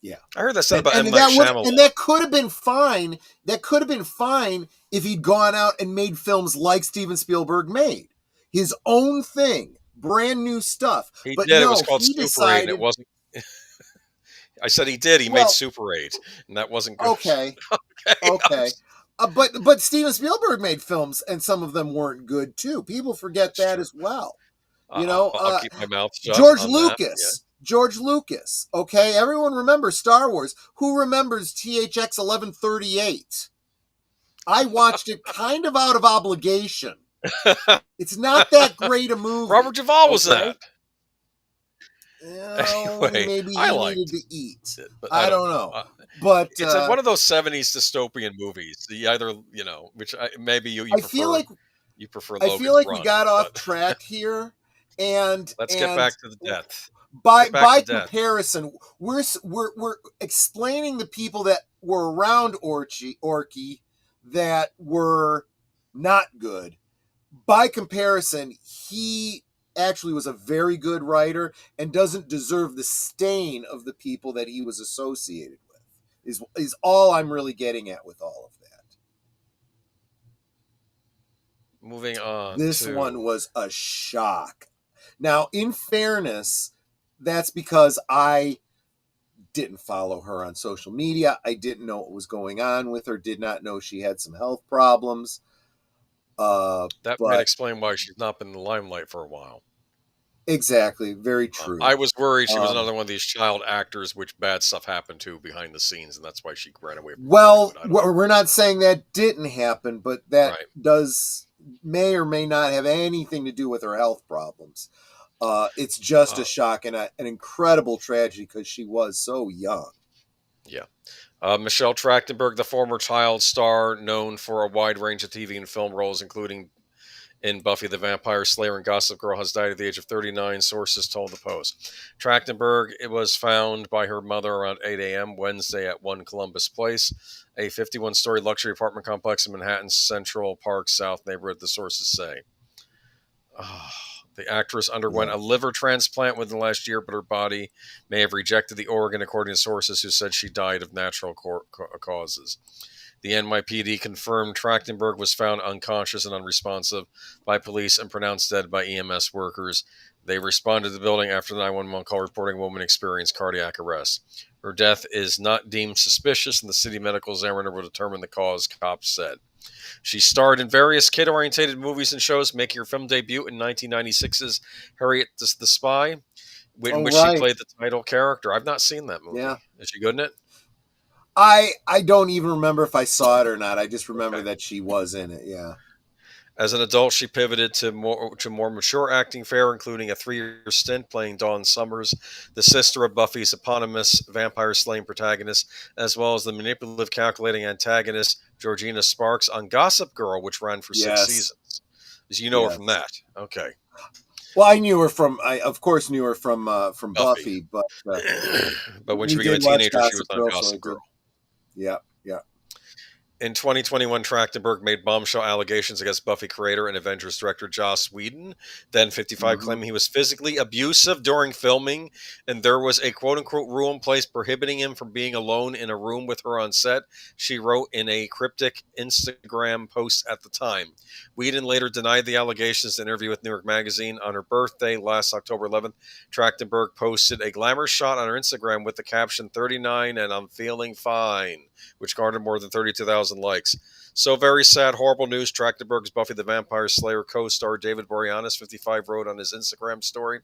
A: Yeah.
B: I heard that said about M. Night Shyamalan.
A: And that could have been fine. That could have been fine if he'd gone out and made films like Steven Spielberg made. His own thing. Brand new stuff.
B: He did. It was called Super 8. It wasn't... I said he did. He made Super 8. And that wasn't good.
A: Okay. Okay. But Steven Spielberg made films, and some of them weren't good too. People forget that as well. You know,
B: I'll keep my mouth shut.
A: George Lucas. Yeah. George Lucas. Okay, everyone remembers Star Wars. Who remembers THX 1138? I watched it kind of out of obligation. It's not that great a movie.
B: Robert Duvall was that.
A: Anyway, maybe he needed to eat. I don't know. But
B: it's one of those 70s dystopian movies. Either, which maybe you prefer. You prefer Logan's
A: I feel like
B: Run,
A: we got off track here, and
B: let's get back to the death.
A: By comparison, we're explaining the people that were around Orci that were not good. By comparison, he actually was a very good writer and doesn't deserve the stain of the people that he was associated with. Is all I'm really getting at with all of that.
B: Moving on.
A: This one was a shock. Now, in fairness, that's because I didn't follow her on social media. I didn't know what was going on with her. Did not know she had some health problems.
B: That might explain why she's not been in the limelight for a while.
A: Exactly. Very true.
B: I was worried she was another one of these child actors which bad stuff happened to behind the scenes, and that's why she ran away from
A: we're not saying that didn't happen, but that may or may not have anything to do with her health problems. It's just a shock and an incredible tragedy because she was so young.
B: Yeah. Michelle Trachtenberg, the former child star known for a wide range of TV and film roles, including in Buffy the Vampire Slayer and Gossip Girl, has died at the age of 39, sources told the Post. Trachtenberg was found by her mother around 8 a.m. Wednesday at 1 Columbus Place, a 51-story luxury apartment complex in Manhattan's Central Park South neighborhood, the sources say. The actress underwent a liver transplant within the last year, but her body may have rejected the organ, according to sources who said she died of natural causes. The NYPD confirmed Trachtenberg was found unconscious and unresponsive by police and pronounced dead by EMS workers. They responded to the building after the 911 call reporting a woman experienced cardiac arrest. Her death is not deemed suspicious, and the city medical examiner will determine the cause, cops said. She starred in various kid-oriented movies and shows, making her film debut in 1996's Harriet the Spy, in which she played the title character. I've not seen that movie. Yeah. Is she good in it?
A: I don't even remember if I saw it or not. I just remember that she was in it, yeah.
B: As an adult, she pivoted to more mature acting fare, including a 3-year stint playing Dawn Summers, the sister of Buffy's eponymous vampire-slaying protagonist, as well as the manipulative, calculating antagonist Georgina Sparks on Gossip Girl, which ran for 6 seasons. As you know her from that. Okay.
A: Well, I knew her from Buffy, but
B: when she became a teenager, she was on Gossip Girl.
A: Yeah, yeah.
B: In 2021, Trachtenberg made bombshell allegations against Buffy creator and Avengers director Joss Whedon, then 55, claiming he was physically abusive during filming, and there was a quote-unquote rule in place prohibiting him from being alone in a room with her on set, she wrote in a cryptic Instagram post at the time. Whedon later denied the allegations in an interview with New York Magazine. On her birthday, last October 11th, Trachtenberg posted a glamorous shot on her Instagram with the caption 39 and I'm feeling fine, which garnered more than 32,000 likes. So very sad, horrible news. Trachtenberg's Buffy the Vampire Slayer co-star David Boreanaz, 55, wrote on his Instagram story,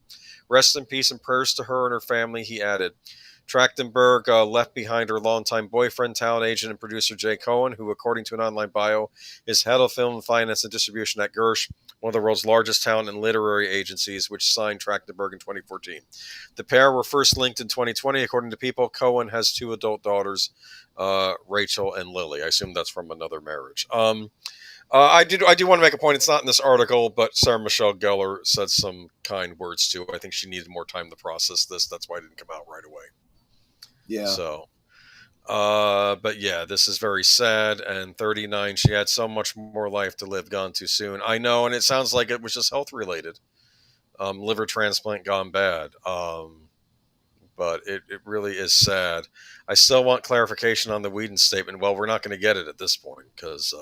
B: "Rest in peace and prayers to her and her family," he added. Trachtenberg left behind her longtime boyfriend, talent agent, and producer Jay Cohen, who, according to an online bio, is head of film, finance, and distribution at Gersh, one of the world's largest talent and literary agencies, which signed Trachtenberg in 2014. The pair were first linked in 2020, according to People. Cohen has 2 adult daughters, Rachel and Lily. I assume that's from another marriage. I do want to make a point. It's not in this article, but Sarah Michelle Gellar said some kind words too. I think she needed more time to process this. That's why it didn't come out right away.
A: Yeah.
B: So, but yeah, this is very sad. And 39, she had so much more life to live, gone too soon. I know, and it sounds like it was just health related. Liver transplant gone bad. But it really is sad. I still want clarification on the Whedon statement. Well, we're not going to get it at this point because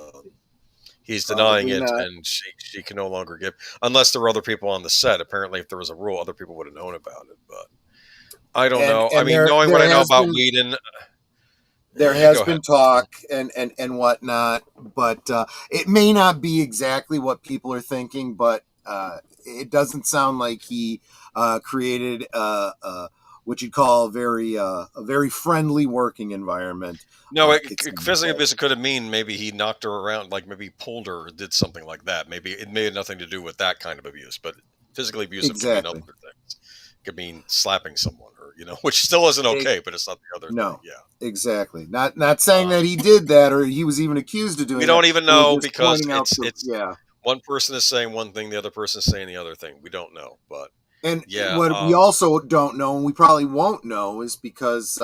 B: he's denying it, and she can no longer give, unless there were other people on the set. Apparently, if there was a rule, other people would have known about it. But I don't know. I mean, knowing what I know about Whedon,
A: there has been talk and whatnot, but it may not be exactly what people are thinking. But it doesn't sound like he created what you'd call a very friendly working environment.
B: No, physical abuse could have mean maybe he knocked her around, like maybe pulled her or did something like that. Maybe it may have nothing to do with that kind of abuse, but physically abusive could mean other things. It could mean slapping someone, or which still isn't okay, but it's not the other thing. Yeah,
A: exactly. Not saying that he did that or he was even accused of doing.
B: We don't even know because it's one person is saying one thing, the other person is saying the other thing. We don't know, but.
A: And what we also don't know, and we probably won't know, is because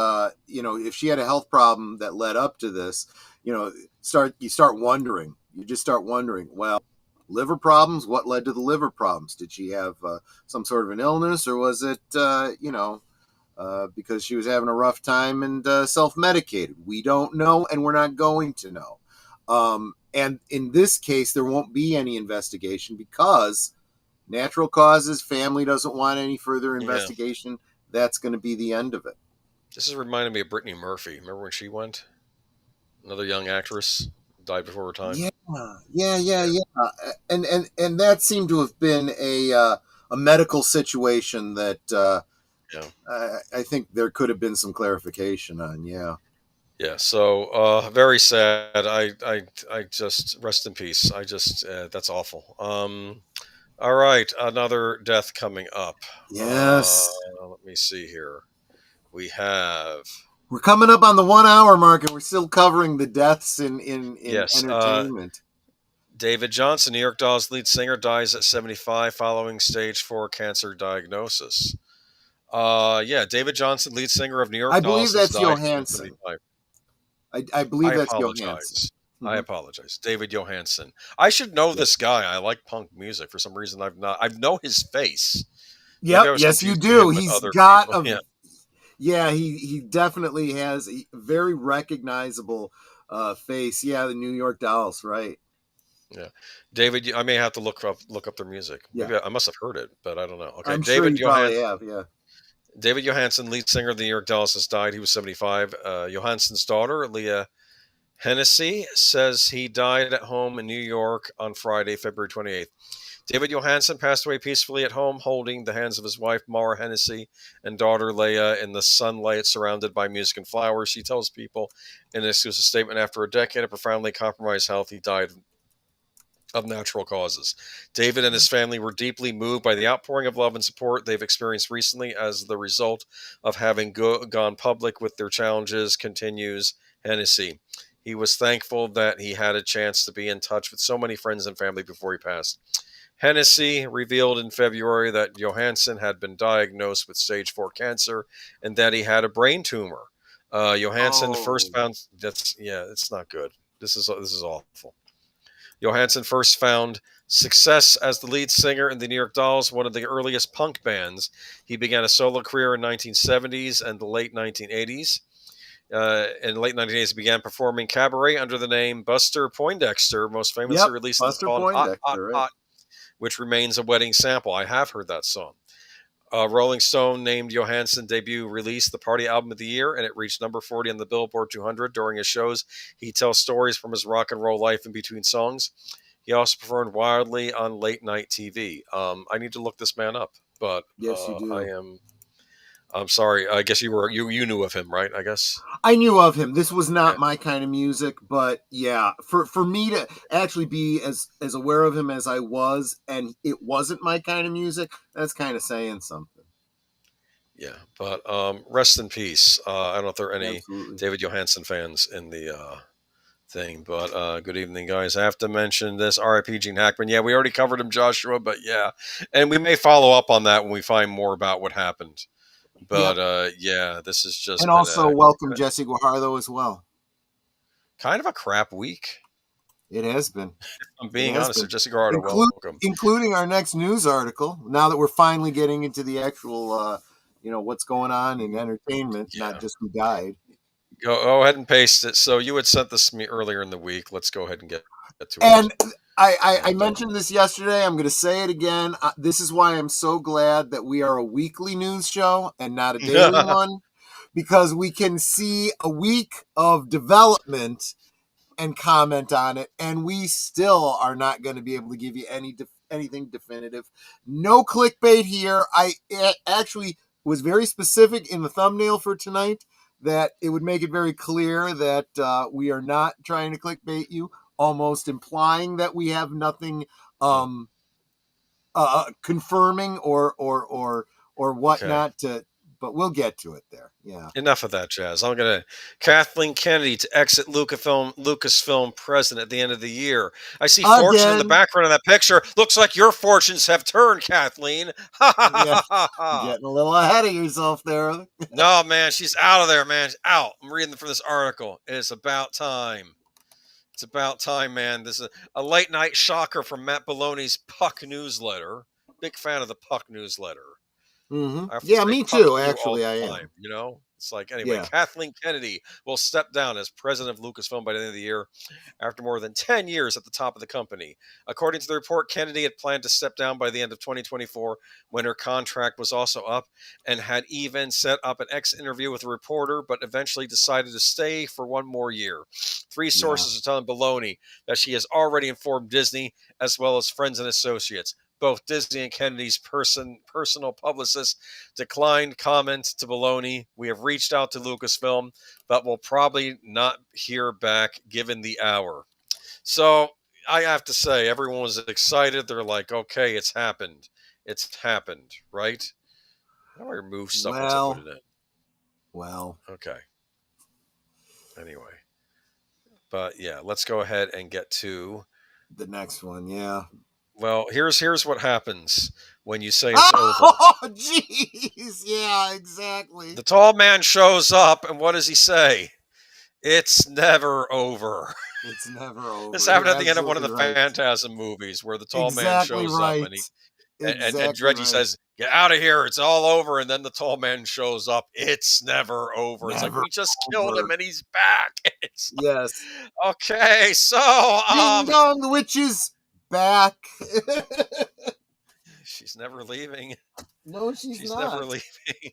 A: if she had a health problem that led up to this, you start wondering. You just start wondering. Well, liver problems. What led to the liver problems? Did she have some sort of an illness, or was it because she was having a rough time and self-medicated? We don't know, and we're not going to know. And in this case, there won't be any investigation because. Natural causes, family doesn't want any further investigation. That's going to be the end of it.
B: This is reminding me of Brittany Murphy. Remember when she went? Another young actress died before her time.
A: Yeah. And that seemed to have been a medical situation that I think there could have been some clarification on. Yeah.
B: Yeah. So very sad. I just rest in peace. That's awful. All right, another death coming up.
A: Yes.
B: Let me see here. We're
A: coming up on the 1 hour mark, and we're still covering the deaths in entertainment.
B: David Johansen, New York Dolls lead singer, dies at 75 following stage 4 cancer diagnosis. David Johansen, lead singer of New York Dolls.
A: I believe that's Johansen. I believe that's Johansen.
B: I apologize. David Johansen. I should know this guy. I like punk music. For some reason, I know his face.
A: Yep. Yes, you do. He's got he definitely has a very recognizable face. Yeah, the New York Dolls, right?
B: Yeah. David, I may have to look up their music.
A: Yeah.
B: Maybe I must have heard it, but I don't know. Okay,
A: I'm David sure you probably have, yeah.
B: David Johansen, lead singer of the New York Dolls, has died. He was 75. Johansen's daughter, Leah Hennessy, says he died at home in New York on Friday, February 28th. David Johansen passed away peacefully at home, holding the hands of his wife, Mara Hennessy, and daughter, Leah, in the sunlight, surrounded by music and flowers. She tells People in an exclusive statement, after a decade of profoundly compromised health, he died of natural causes. David and his family were deeply moved by the outpouring of love and support they've experienced recently as the result of having gone public with their challenges, continues Hennessy. He was thankful that he had a chance to be in touch with so many friends and family before he passed. Hennessy revealed in February that Johansen had been diagnosed with stage 4 cancer and that he had a brain tumor. Johansen first found it's not good. This is awful. Johansen first found success as the lead singer in the New York Dolls, one of the earliest punk bands. He began a solo career in 1970s and the late 1980s. In the late 1980s, he began performing cabaret under the name Buster Poindexter, most famously released
A: Buster
B: called Hot, Hot,
A: right?
B: Hot, which remains a wedding sample. I have heard that song. Rolling Stone named Johansen's debut release the Party Album of the Year, and it reached number 40 on the Billboard 200. During his shows, he tells stories from his rock and roll life in between songs. He also performed wildly on late night TV. I need to look this man up, but
A: yes, you do.
B: I'm sorry. I guess you knew of him, right? I guess
A: I knew of him. This was not my kind of music, but yeah, for me to actually be as aware of him as I was, and it wasn't my kind of music, that's kind of saying something.
B: Yeah, but rest in peace. I don't know if there are any David Johansen fans in the thing, but good evening, guys. I have to mention this R.I.P. Gene Hackman. Yeah, we already covered him, Joshua, but yeah, and we may follow up on that when we find more about what happened. But yeah, this is just
A: and also welcome Jesse Guajardo as well.
B: Kind of a crap week.
A: It has been.
B: I'm being honest, Jesse Guajardo, welcome,
A: including our next news article. Now that we're finally getting into the actual, what's going on in entertainment, not just who died.
B: Go ahead and paste it. So you had sent this to me earlier in the week. Let's go ahead and get to it.
A: And I mentioned this yesterday. I'm going to say it again. This is why I'm so glad that we are a weekly news show and not a daily one, because we can see a week of development and comment on it, and we still are not going to be able to give you anything definitive. No clickbait here. I actually was very specific in the thumbnail for tonight that it would make it very clear that we are not trying to clickbait you, almost implying that we have nothing confirming or whatnot to. But we'll get to it there. Yeah.
B: Enough of that jazz. I'm going to Kathleen Kennedy to exit Lucasfilm president at the end of the year. I see fortune in the background of that picture. Looks like your fortunes have turned, Kathleen.
A: Yeah. Getting a little ahead of yourself there.
B: No, man, she's out of there, man. She's out. I'm reading from this article. It's about time. It's about time, man. This is a late night shocker from Matt Baloney's Puck newsletter. Big fan of the Puck newsletter.
A: Mm-hmm. Yeah, me too. Actually, I am.
B: You know, it's like anyway. Kathleen Kennedy will step down as president of Lucasfilm by the end of the year, after more than 10 years at the top of the company. According to the report, Kennedy had planned to step down by the end of 2024, when her contract was also up, and had even set up an interview with a reporter, but eventually decided to stay for one more year. 3 sources are telling Baloney that she has already informed Disney, as well as friends and associates. Both Disney and Kennedy's personal publicists declined comment to Baloney. We have reached out to Lucasfilm, but will probably not hear back given the hour. So I have to say, everyone was excited. They're like, okay, it's happened. It's happened, right? How do I remove stuff once I put it in?
A: Well.
B: Okay. Anyway. But yeah, let's go ahead and get to
A: the next one. Yeah.
B: Well, here's what happens when you say it's over.
A: Oh, jeez. Yeah, exactly.
B: The tall man shows up, and what does he say? It's never over.
A: It's never over.
B: This happened at the end of one of the Phantasm movies, where the tall man shows up, and Reggie says, "Get out of here! It's all over." And then the tall man shows up. It's never over. It's like, we just killed him, and he's back. It's like,
A: yes.
B: Okay, so
A: Ding dong, the witch is back.
B: She's never leaving.
A: No, she's not.
B: Never leaving.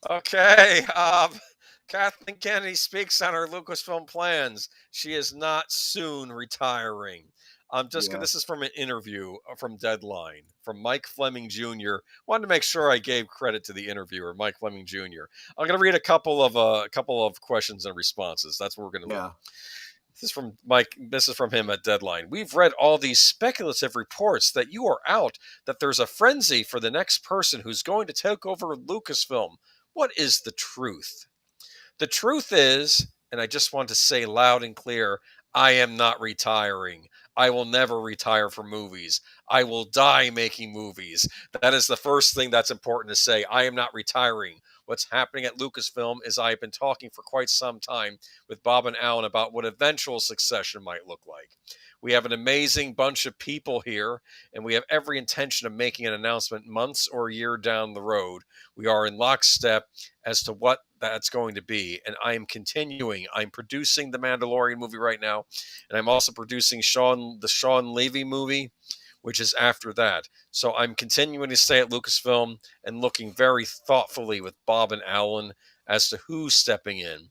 B: Okay. Kathleen Kennedy speaks on her Lucasfilm plans. She is not soon retiring. This is from an interview from Deadline from Mike Fleming Jr. Wanted to make sure I gave credit to the interviewer, Mike Fleming Jr. I'm going to read a couple of questions and responses. That's what we're going to do. This is from Mike. This is from him at Deadline. We've read all these speculative reports that you are out, that there's a frenzy for the next person who's going to take over Lucasfilm. What is the truth? The truth is, and I just want to say loud and clear, I am not retiring. I will never retire from movies. I will die making movies. That is the first thing that's important to say. I am not retiring. what's happening at Lucasfilm is I've been talking for quite some time with Bob and Alan about what eventual succession might look like. We have an amazing bunch of people here, and we have every intention of making an announcement months or a year down the road. We are in lockstep as to what that's going to be, and I am continuing. I'm producing the Mandalorian movie right now, and I'm also producing the Sean Levy movie, which is after that. So I'm continuing to stay at Lucasfilm and looking very thoughtfully with Bob and Alan as to who's stepping in.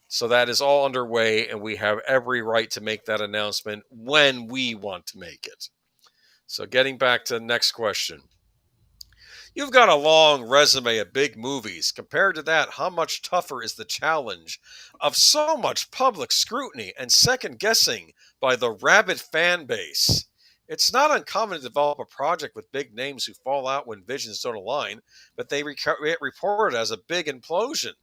B: So that is all underway, and we have every right to make that announcement when we want to make it. So getting back to the next question. You've got a long resume of big movies. Compared to that, how much tougher is the challenge of so much public scrutiny and second guessing by the rabid fan base? It's not uncommon to develop a project with big names who fall out when visions don't align, but they get reported as a big implosion.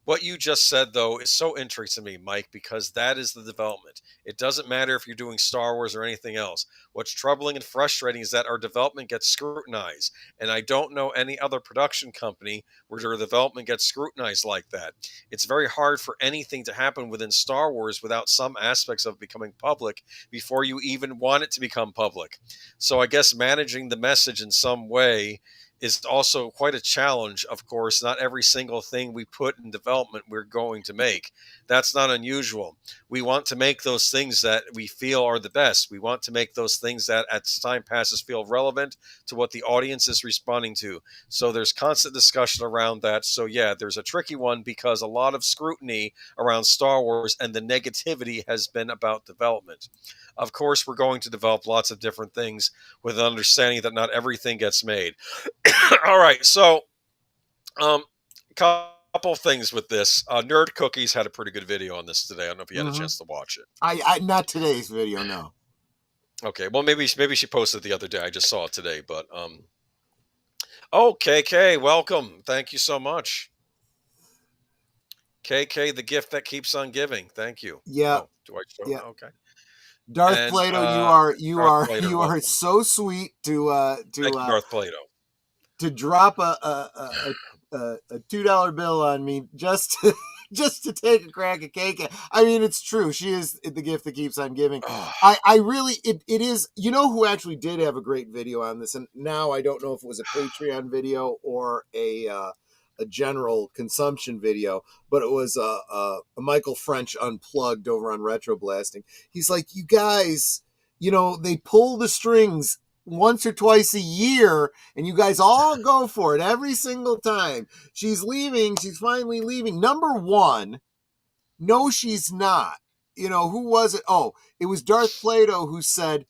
B: What you just said, though, is so interesting to me, Mike, because that is the development. It doesn't matter if you're doing Star Wars or anything else. What's troubling and frustrating is that our development gets scrutinized, and I don't know any other production company where their development gets scrutinized like that. It's very hard for anything to happen within Star Wars without some aspects of becoming public before you even want it to become public. So I guess managing the message in some way is also quite a challenge. Of course, not every single thing we put in development we're going to make. That's not unusual. We want to make those things that we feel are the best. We want to make those things that as time passes feel relevant to what the audience is responding to. So there's constant discussion around that. So yeah, there's a tricky one because a lot of scrutiny around Star Wars and the negativity has been about development. Of course, we're going to develop lots of different things with an understanding that not everything gets made. All right, so couple things with this. Nerd Cookies had a pretty good video on this today. I don't know if you had a chance to watch it.
D: I not today's video, no.
B: Okay, well maybe she posted it the other day. I just saw it today, but oh, KK, welcome. Thank you so much. KK, the gift that keeps on giving. Thank you.
D: Yeah.
B: Oh, do I show?
D: Yeah.
B: Okay.
D: Darth Plato, you are so sweet to
B: Thank you, Darth Plato,
D: to drop a $2 bill on me just to take a crack at cake. I mean, it's true. She is the gift that keeps on giving. I really, it is, you know who actually did have a great video on this, and now I don't know if it was a Patreon video or a general consumption video, but it was a Michael French Unplugged over on Retro Blasting. He's like, you guys, they pull the strings once or twice a year, and you guys all go for it every single time. She's leaving. She's finally leaving. Number one, no, she's not. Who was it? Oh, it was Darth Plato who said,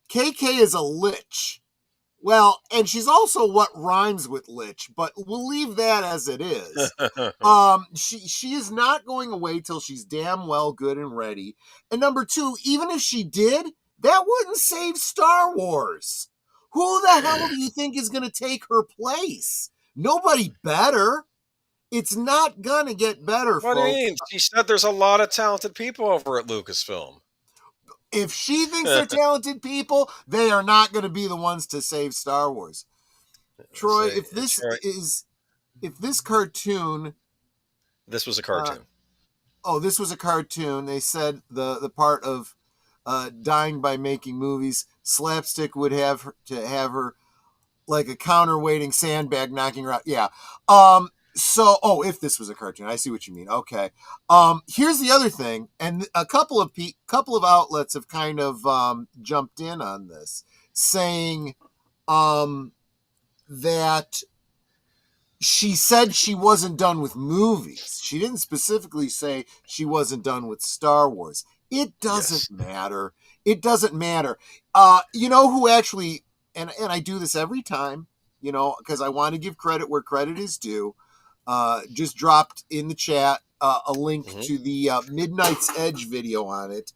D: KK is a lich. Well, and she's also what rhymes with lich, but we'll leave that as it is. She is not going away till she's damn well good and ready. And number two, even if she did, that wouldn't save Star Wars. Who the hell do you think is going to take her place? Nobody better. It's not going to get better,
B: folks. What do you mean? She said there's a lot of talented people over at Lucasfilm.
D: If she thinks they're talented people, they are not going to be the ones to save Star Wars. Troy, if this cartoon...
B: This was a cartoon.
D: This was a cartoon. They said the part of dying by making movies, Slapstick would have her like a counterweighting sandbag knocking her out. Yeah. If this was a cartoon, I see what you mean. Okay. Here's the other thing, and a couple of outlets have kind of jumped in on this, saying that she said she wasn't done with movies. She didn't specifically say she wasn't done with Star Wars. It doesn't matter. It doesn't matter. You know who actually, and I do this every time, because I want to give credit where credit is due. Just dropped in the chat a link to the Midnight's Edge video on it.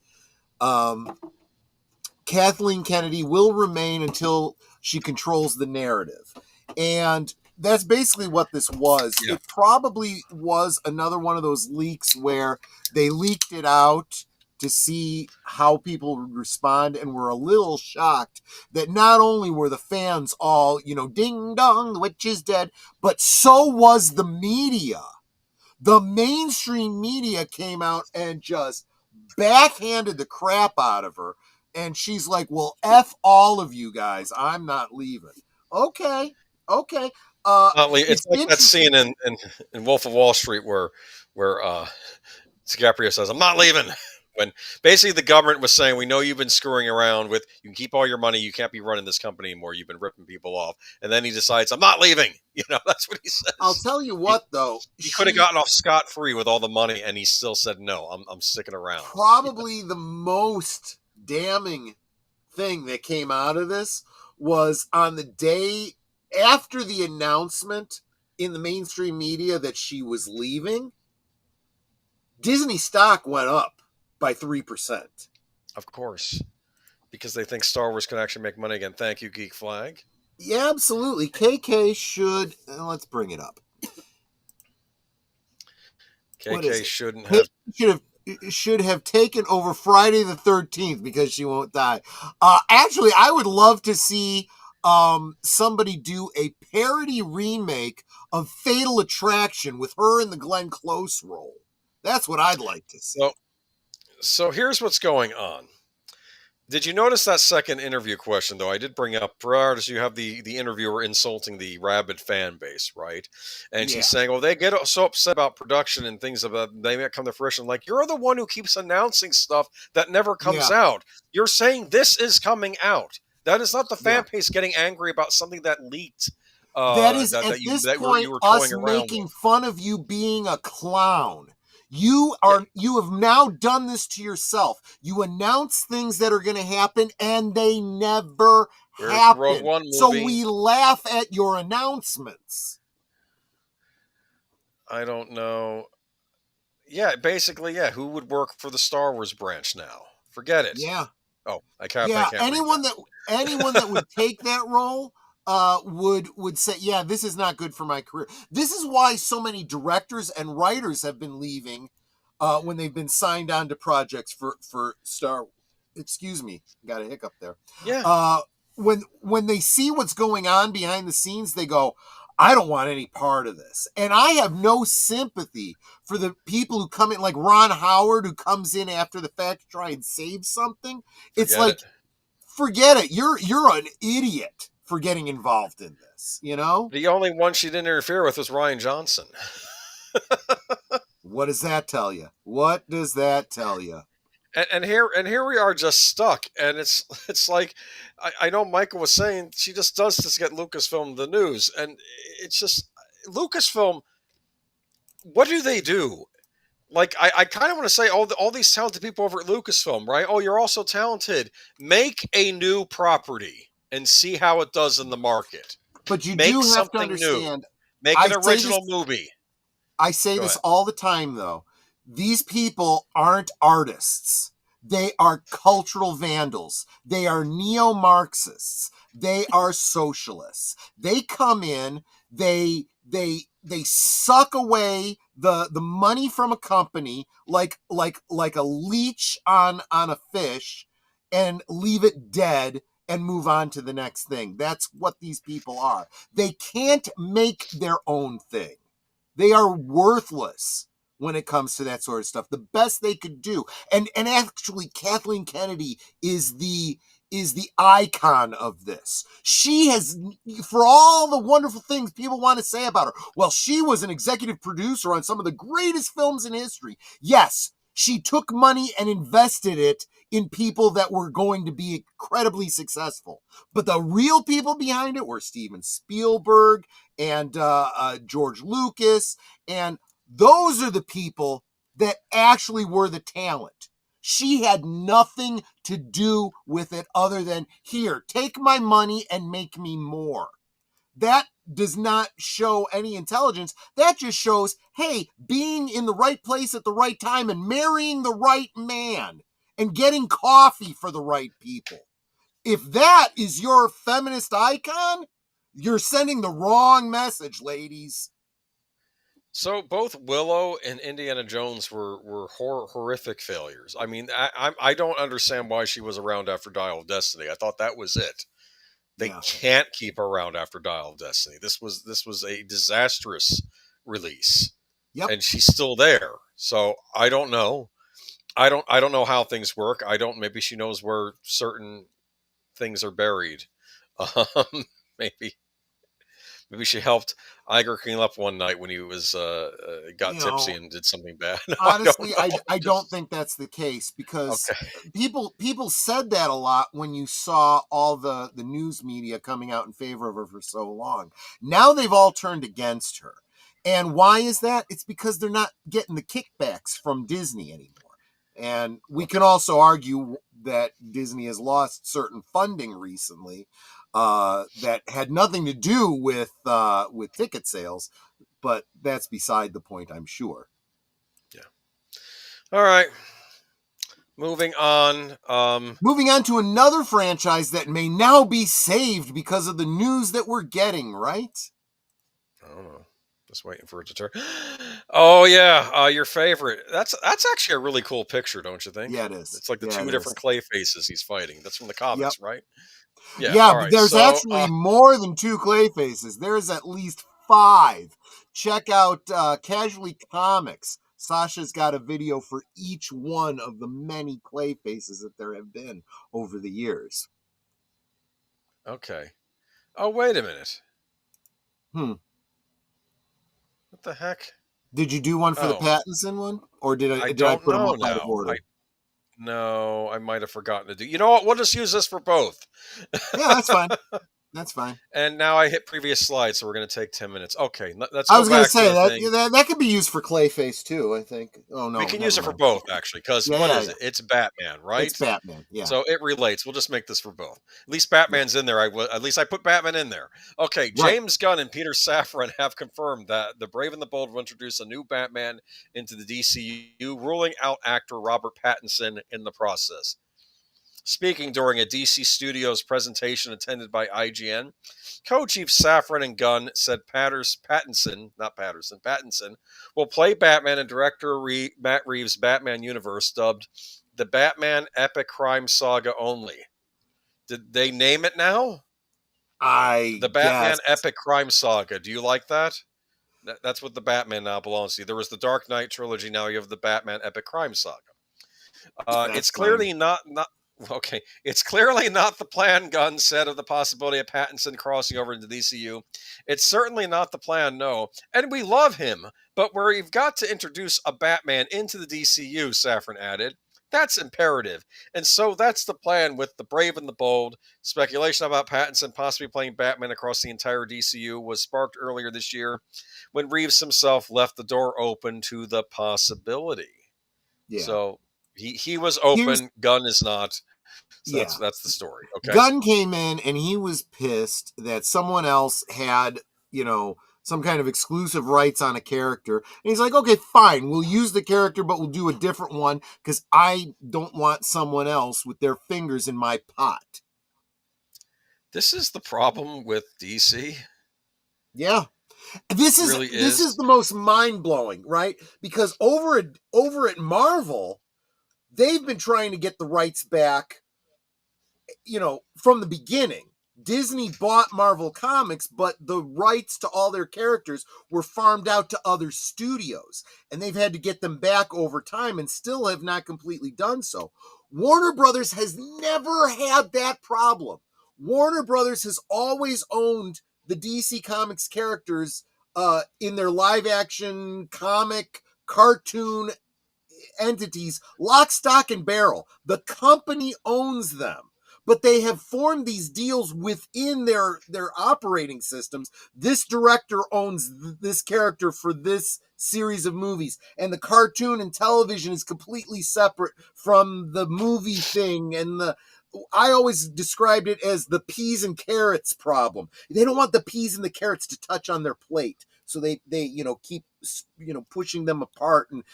D: Kathleen Kennedy will remain until she controls the narrative. And that's basically what this was. Yeah. It probably was another one of those leaks where they leaked it out to see how people would respond, and were a little shocked that not only were the fans all, ding dong, the witch is dead, but so was the media. The mainstream media came out and just backhanded the crap out of her. And she's like, well, F all of you guys. I'm not leaving. Okay.
B: It's like that scene in Wolf of Wall Street where DiCaprio says, I'm not leaving. When basically the government was saying, we know you've been screwing around with, you can keep all your money, you can't be running this company anymore, you've been ripping people off. And then he decides, I'm not leaving. That's what he says.
D: I'll tell you what, though.
B: He could have gotten off scot-free with all the money, and he still said, no, I'm sticking around.
D: Probably the most damning thing that came out of this was on the day after the announcement in the mainstream media that she was leaving, Disney stock went up by 3%.
B: Of course, because they think Star Wars can actually make money again. Thank you, Geek Flag.
D: Yeah, absolutely. KK should, let's bring it up.
B: KK should have taken over Friday the 13th because she won't die.
A: Actually, I would love to see somebody do a parody remake of Fatal Attraction with her in the Glenn Close role. That's what I'd like to see.
B: So here's what's going on. Did you notice that second interview question, though? I did bring up, for artists, you have the interviewer insulting the rabid fan base, right? And she's saying, they get so upset about production and things about they may come to fruition. Like, you're the one who keeps announcing stuff that never comes out. You're saying this is coming out. That is not the fan base getting angry about something that leaked.
A: That is, at this point, us making fun of you being a clown. You have now done this to yourself. You announce things that are going to happen and they never happen. So we laugh at your announcements.
B: I don't know. Yeah, basically, who would work for the Star Wars branch now? Forget it.
A: Yeah.
B: Oh, I can't.
A: Anyone that would take that role would say, this is not good for my career. This is why so many directors and writers have been leaving when they've been signed on to projects for Star. Excuse me, got a hiccup there.
B: Yeah.
A: When they see what's going on behind the scenes, they go, I don't want any part of this. And I have no sympathy for the people who come in, like Ron Howard, who comes in after the fact to try and save something. Forget it. You're an idiot for getting involved in this,
B: The only one she didn't interfere with was Rian Johnson.
A: What does that tell you? What does that tell you?
B: And here we are just stuck. And it's like, I know Michael was saying she just does this to get Lucasfilm the news. And it's just, Lucasfilm, what do they do? Like, I kind of want to say all these talented people over at Lucasfilm, right? Oh, you're also talented. Make a new property and see how it does in the market.
A: But you do have to understand.
B: Make an original movie.
A: I say this all the time, though. These people aren't artists. They are cultural vandals. They are neo-Marxists. They are socialists. They come in, they suck away the money from a company like a leech on a fish and leave it dead and move on to the next thing. That's what these people are. They can't make their own thing. They are worthless when it comes to that sort of stuff. The best they could do, and actually Kathleen Kennedy is the icon of this. She has, for all the wonderful things people want to say about her, well, she was an executive producer on some of the greatest films in history. Yes, she took money and invested it in people that were going to be incredibly successful. But the real people behind it were Steven Spielberg and George Lucas. And those are the people that actually were the talent. She had nothing to do with it other than, here, take my money and make me more. That does not show any intelligence. That just shows, hey, being in the right place at the right time and marrying the right man and getting coffee for the right people. If that is your feminist icon, you're sending the wrong message, ladies.
B: So both Willow and Indiana Jones were horrific failures. I mean, I don't understand why she was around after Dial of Destiny. I thought that was it. They can't keep her around after Dial of Destiny. This was a disastrous release, and she's still there. So I don't know. I don't know how things work. Maybe she knows where certain things are buried. Maybe she helped Iger clean up one night when he was got tipsy and did something bad. No,
D: honestly, I don't think that's the case, because people said that a lot when you saw all the news media coming out in favor of her for so long. Now they've all turned against her. And why is that? It's because they're not getting the kickbacks from Disney anymore. And we can also argue that Disney has lost certain funding recently that had nothing to do with ticket sales, but that's beside the point, I'm sure.
B: Yeah. All right. Moving on.
D: Moving on to another franchise that may now be saved because of the news that we're getting, right?
B: I don't know. Just waiting for it to turn. Oh yeah, your favorite. That's actually a really cool picture, don't you think?
D: Yeah, it is.
B: It's like the two different Clayfaces he's fighting. That's from the comics, right?
D: Yeah, but there's actually more than 2 Clayfaces. There's at least 5. Check out Casually Comics. Sasha's got a video for each one of the many Clayfaces that there have been over the years.
B: Okay. Oh, wait a minute. What the heck?
D: Did you do one for the Pattinson one, or did I put them all out of order?
B: No, I might have forgotten to do. You know what? We'll just use this for both.
D: Yeah, that's fine. That's fine.
B: And now I hit previous slide, so we're going to take 10 minutes. Okay, let's.
D: I was going to say that could be used for Clayface too, I think. Oh no,
B: we can use it for both actually, because what is it? It's Batman, right?
D: It's Batman. Yeah.
B: So it relates. We'll just make this for both. At least Batman's in there. At least I put Batman in there. Okay, James Gunn and Peter Safran have confirmed that the Brave and the Bold will introduce a new Batman into the DCU, ruling out actor Robert Pattinson in the process. Speaking during a DC Studios presentation attended by IGN, co-chief Safran and Gunn said Pattinson will play Batman in director Matt Reeves' Batman universe, dubbed the Batman Epic Crime Saga only. Did they name it now? The Batman Epic Crime Saga. Do you like that? That's what the Batman now belongs to. There was the Dark Knight trilogy. Now you have the Batman Epic Crime Saga. It's clearly not. Okay, it's clearly not the plan, Gunn said, of the possibility of Pattinson crossing over into DCU. It's certainly not the plan, no. And we love him, but where you've got to introduce a Batman into the DCU, Safran added, that's imperative. And so that's the plan with the Brave and the Bold. Speculation about Pattinson possibly playing Batman across the entire DCU was sparked earlier this year when Reeves himself left the door open to the possibility. Yeah. So he was open, Gunn is not. So that's the story. Okay.
D: Gunn came in and he was pissed that someone else had, some kind of exclusive rights on a character. And he's like, okay, fine, we'll use the character, but we'll do a different one because I don't want someone else with their fingers in my pot.
B: This is the problem with DC.
D: Yeah. This is the most mind-blowing, right? Because over at Marvel, they've been trying to get the rights back, from the beginning. Disney bought Marvel Comics, but the rights to all their characters were farmed out to other studios, and they've had to get them back over time and still have not completely done so. Warner Brothers has never had that problem. Warner Brothers has always owned the DC Comics characters in their live-action comic, cartoon entities, lock, stock, and barrel. The company owns them. But they have formed these deals within their operating systems. This director owns this character for this series of movies, and the cartoon and television is completely separate from the movie thing. And I always described it as the peas and carrots problem. They don't want the peas and the carrots to touch on their plate. So they keep pushing them apart, and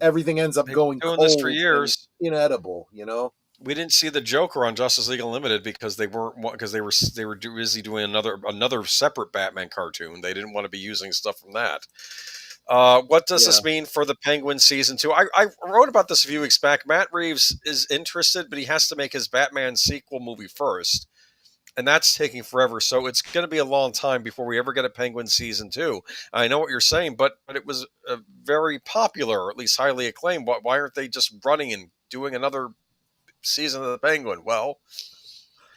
D: everything ends up going
B: doing
D: cold
B: this for years,
D: inedible.
B: We didn't see the Joker on Justice League Unlimited because they were busy doing another separate Batman cartoon. They didn't want to be using stuff from that. What does this mean for the Penguin season 2? I wrote about this a few weeks back. Matt Reeves is interested, but he has to make his Batman sequel movie first. And that's taking forever. So it's going to be a long time before we ever get a Penguin season 2. I know what you're saying, but it was very popular, or at least highly acclaimed. Why aren't they just running and doing another season of the Penguin? Well,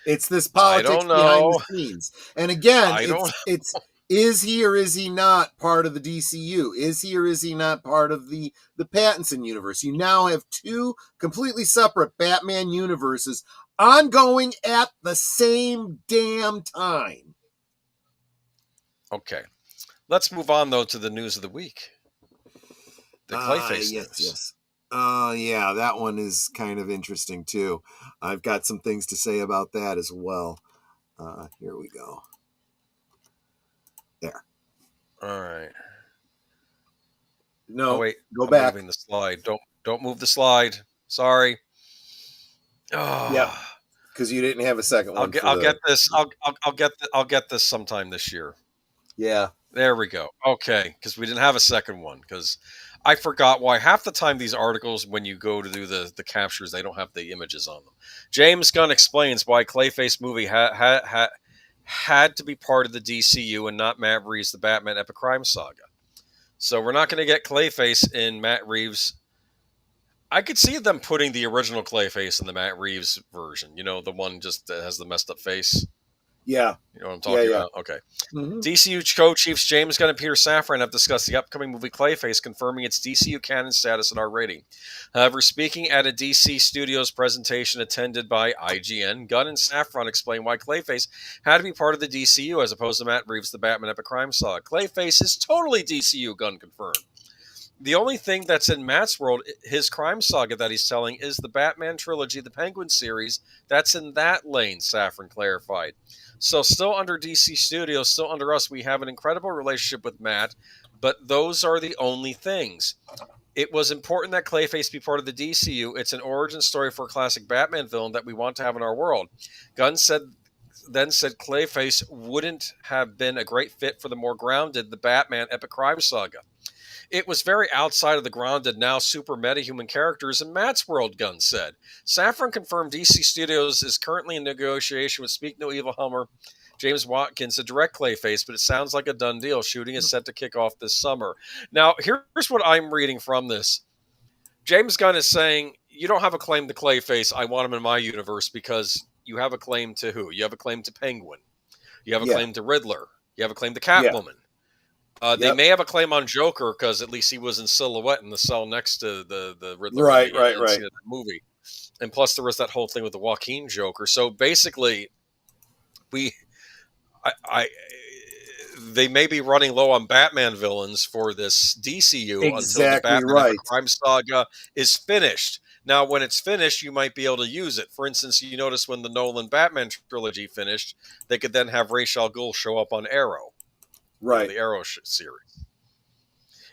A: it's this politics behind the scenes. And again, it's is he or is he not part of the DCU? Is he or is he not part of the Pattinson universe? You now have two completely separate Batman universes ongoing at the same damn time.
B: Okay. Let's move on, though, to the news of the week. The Clayface news.
A: Yes. Yeah, that one is kind of interesting, too. I've got some things to say about that as well. Here we go. There.
B: All right.
A: No,
B: wait.
A: Go back.
B: Moving the slide. Don't move the slide. Sorry.
A: Oh. Yeah, because you didn't have a second one.
B: I'll get this. I'll get this sometime this year.
A: Yeah.
B: There we go. Okay, because we didn't have a second one. Because I forgot why half the time these articles, when you go to do the captures, they don't have the images on them. James Gunn explains why Clayface movie had to be part of the DCU and not Matt Reeves' The Batman Epic Crime Saga. So we're not going to get Clayface in Matt Reeves'. I could see them putting the original Clayface in the Matt Reeves version. You know, the one just that has the messed up face.
A: Yeah.
B: You know what I'm talking about? Okay. Mm-hmm. DCU co-chiefs James Gunn and Peter Safran have discussed the upcoming movie Clayface, confirming its DCU canon status and R rating. However, speaking at a DC Studios presentation attended by IGN, Gunn and Safran explained why Clayface had to be part of the DCU as opposed to Matt Reeves' The Batman Epic Crime Saga. Clayface is totally DCU, Gunn confirmed. The only thing that's in Matt's world, his crime saga that he's telling, is the Batman trilogy, the Penguin series. That's in that lane, Safran clarified. So still under DC Studios, still under us, we have an incredible relationship with Matt, but those are the only things. It was important that Clayface be part of the DCU. It's an origin story for a classic Batman villain that we want to have in our world. Gunn then said Clayface wouldn't have been a great fit for the more grounded The Batman Epic Crime Saga. It was very outside of the grounded, now super meta-human characters in Matt's world, Gunn said. Safran confirmed DC Studios is currently in negotiation with Speak No Evil Hummer James Watkins to direct Clayface, but it sounds like a done deal. Shooting is set to kick off this summer. Now, here's what I'm reading from this. James Gunn is saying, you don't have a claim to Clayface. I want him in my universe because you have a claim to who? You have a claim to Penguin. You have a claim to Riddler. You have a claim to Catwoman. Yeah. They may have a claim on Joker because at least he was in silhouette in the cell next to the Riddler.
A: Right.
B: Movie. And plus there was that whole thing with the Joaquin Joker. So basically, they may be running low on Batman villains for this DCU until the Batman Crime Saga is finished. Now, when it's finished, you might be able to use it. For instance, you notice when the Nolan Batman trilogy finished, they could then have Ra's al Ghul show up on Arrow.
A: Right.
B: The Arrow series.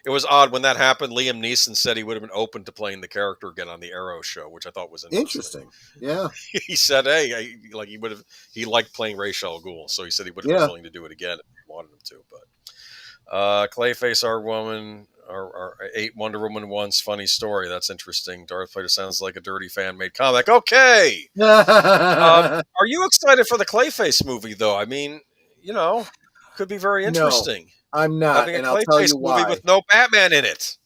B: It was odd when that happened. Liam Neeson said he would have been open to playing the character again on the Arrow show, which I thought was interesting.
A: Yeah.
B: He said, "Hey, he liked playing Ra's al Ghul, so he said he would have been willing to do it again if he wanted him to." But Clayface, our woman, our ate Wonder Woman once. Funny story. That's interesting. Darth Vader sounds like a dirty fan made comic. Okay. Are you excited for the Clayface movie though? I mean, could be very interesting.
A: No, I'm not,
B: and I'll tell you why. Movie with no Batman in it.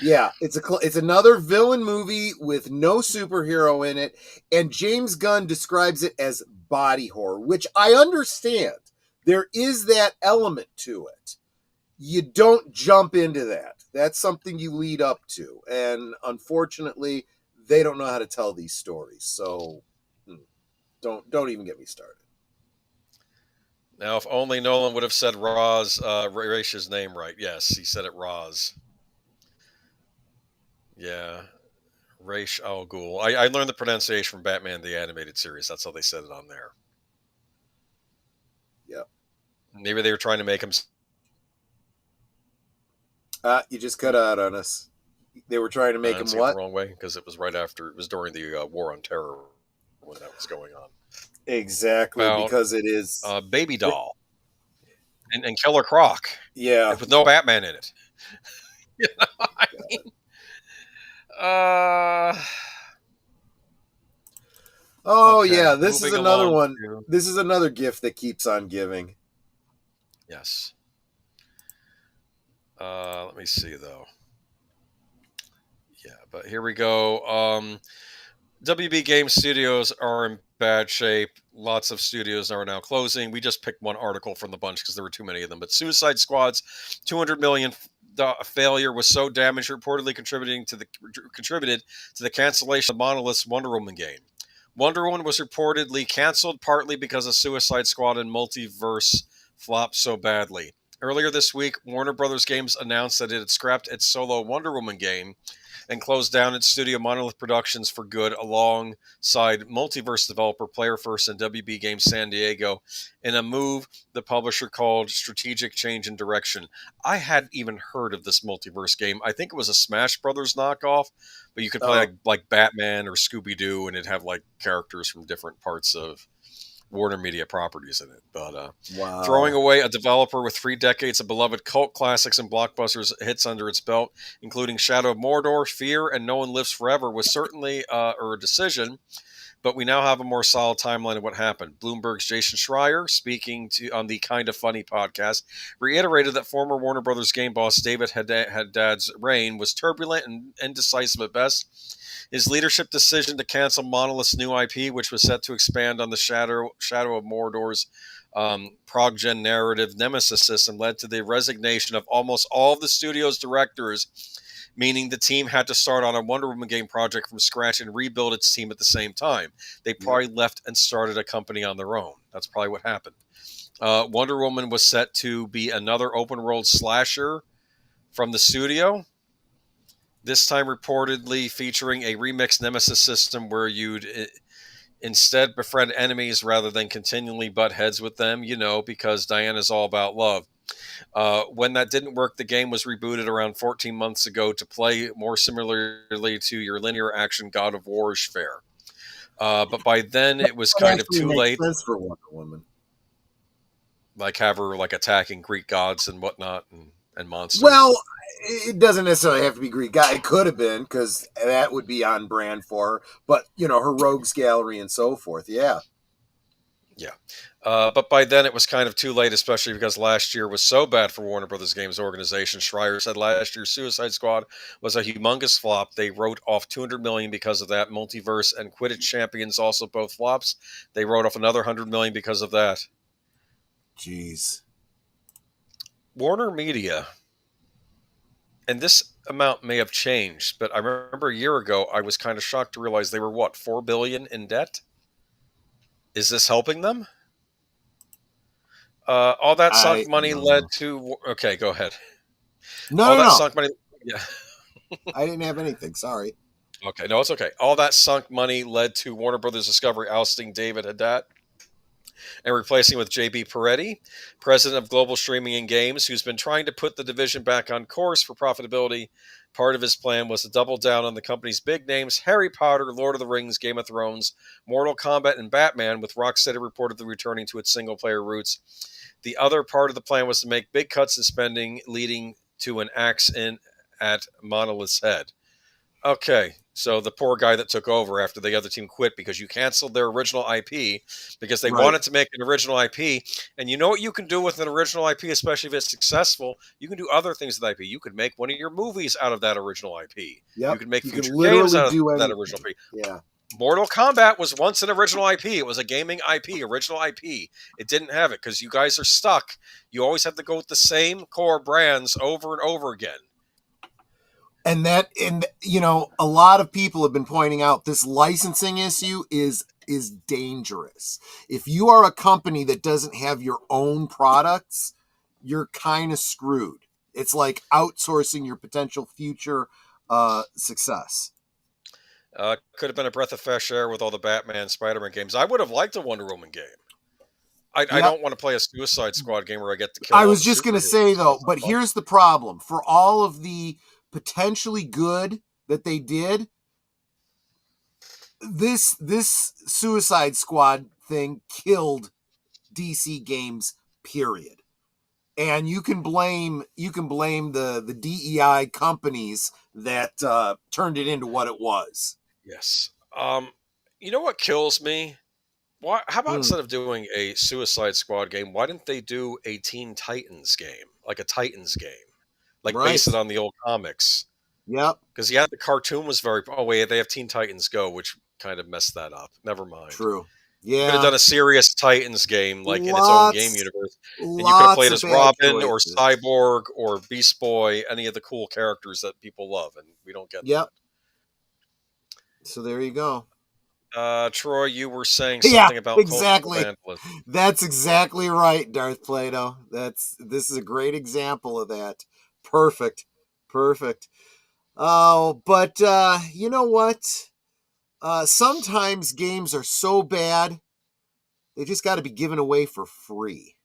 A: Yeah, it's another villain movie with no superhero in it, and James Gunn describes it as body horror, which I understand. There is that element to it. You don't jump into that. That's something you lead up to, and unfortunately, they don't know how to tell these stories. So, don't even get me started.
B: Now, if only Nolan would have said Raish's name right. Yes, he said it Ra's. Yeah. Ra's al Ghul. I learned the pronunciation from Batman the Animated Series. That's how they said it on there.
A: Yep.
B: Maybe they were trying to make him...
A: You just cut out on us. They were trying to make him what?
B: The wrong way, because it was during the War on Terror when that was going on.
A: Exactly, because it is
B: Baby Doll and Killer Croc.
A: Yeah,
B: with no Batman in it. You know, I mean,
A: oh
B: okay,
A: yeah, this is
B: moving
A: another
B: along
A: one.
B: to-
A: This is another gift that keeps on giving.
B: Yes. Let me see though. Yeah, but here we go. WB Game Studios are in bad shape. Lots of studios are now closing. We just picked one article from the bunch because there were too many of them. But Suicide Squad's $200 million failure was so damaged, reportedly contributed to the cancellation of Monolith's Wonder Woman game. Wonder Woman was reportedly canceled partly because of Suicide Squad and Multiverse flopped so badly. Earlier this week, Warner Brothers Games announced that it had scrapped its solo Wonder Woman game and closed down its studio Monolith Productions for good alongside multiverse developer Player First and WB Games San Diego in a move the publisher called strategic change in direction. I hadn't even heard of this multiverse game. I think it was a Smash Brothers knockoff, but you could play like Batman or Scooby-Doo and it'd have like characters from different parts of Warner Media properties in it. But
A: wow.
B: Throwing away a developer with 3 decades of beloved cult classics and blockbusters hits under its belt, including Shadow of Mordor, Fear, and No One Lives Forever, was certainly a decision. But we now have a more solid timeline of what happened. Bloomberg's Jason Schreier, speaking on the Kind of Funny podcast, reiterated that former Warner Brothers game boss David Haddad's reign was turbulent and indecisive at best. His leadership decision to cancel Monolith's new IP, which was set to expand on the Shadow of Mordor's prog-gen narrative Nemesis system, led to the resignation of almost all of the studio's directors, meaning the team had to start on a Wonder Woman game project from scratch and rebuild its team at the same time. They probably left and started a company on their own. That's probably what happened. Wonder Woman was set to be another open-world slasher from the studio, this time reportedly featuring a remixed Nemesis system where you'd instead befriend enemies rather than continually butt heads with them, because Diana's all about love. When that didn't work, the game was rebooted around 14 months ago to play more similarly to your linear action God of War fare. But by then, it was kind of too late.
A: Sense for Wonder Woman.
B: Like have her like attacking Greek gods and whatnot and monsters.
A: Well, it doesn't necessarily have to be Greek god. It could have been, because that would be on brand for her. But, her rogues gallery and so forth. Yeah.
B: Yeah. But by then it was kind of too late, especially because last year was so bad for Warner Brothers Games organization. Schreier said last year's Suicide Squad was a humongous flop. They wrote off $200 million because of that. Multiverse and Quidditch Champions also both flops. They wrote off another $100 million because of that.
A: Jeez.
B: Warner Media, and this amount may have changed, but I remember a year ago I was kind of shocked to realize they were $4 billion in debt. Is this helping them? All that sunk money led to... Okay, go ahead.
A: No.
B: Sunk money... Yeah.
A: I didn't have anything. Sorry.
B: Okay, no, it's okay. All that sunk money led to Warner Brothers Discovery ousting David Haddad and replacing with J.B. Peretti, president of Global Streaming and Games, who's been trying to put the division back on course for profitability. Part of his plan was to double down on the company's big names, Harry Potter, Lord of the Rings, Game of Thrones, Mortal Kombat, and Batman, with Rocksteady reportedly returning to its single-player roots. The other part of the plan was to make big cuts in spending, leading to an axe in at Monolith's head. Okay, so the poor guy that took over after the other team quit because you canceled their original IP because they wanted to make an original IP. And you know what you can do with an original IP, especially if it's successful? You can do other things with IP. You could make one of your movies out of that original IP.
A: Yep.
B: You can make future games out of that original IP.
A: Yeah.
B: Mortal Kombat was once an original IP. It was a gaming IP, original IP. It didn't have it because you guys are stuck. You always have to go with the same core brands over and over again.
A: And a lot of people have been pointing out this licensing issue is dangerous. If you are a company that doesn't have your own products, you're kind of screwed. It's like outsourcing your potential future success.
B: Could have been a breath of fresh air with all the Batman, Spider-Man games. I would have liked a Wonder Woman game. I don't want to play a Suicide Squad game where I get to kill.
A: I was just going to say, though, but here's the problem. For all of the potentially good that they did, this Suicide Squad thing killed DC games, period.
D: and you can blame the DEI companies that turned it into what it was.
B: Yes. You know what kills me? Why? How about instead of doing a Suicide Squad game, why didn't they do a Teen Titans game, like a Titans game, like base it on the old comics?
D: Yep.
B: Because yeah, the cartoon was very. Oh wait, they have Teen Titans Go, which kind of messed that up. Never mind.
D: True.
B: You could
D: Yeah.
B: have done a serious Titans game, like in its own game universe, and you could have played as Robin or Cyborg or Beast Boy, any of the cool characters that people love, and we don't get that.
D: So there you go.
B: Troy, you were saying something about
D: exactly.
B: vandalism.
D: That's exactly right, Darth Plato. This is a great example of that. Perfect. Oh, but you know what? Sometimes games are so bad, they just got to be given away for free.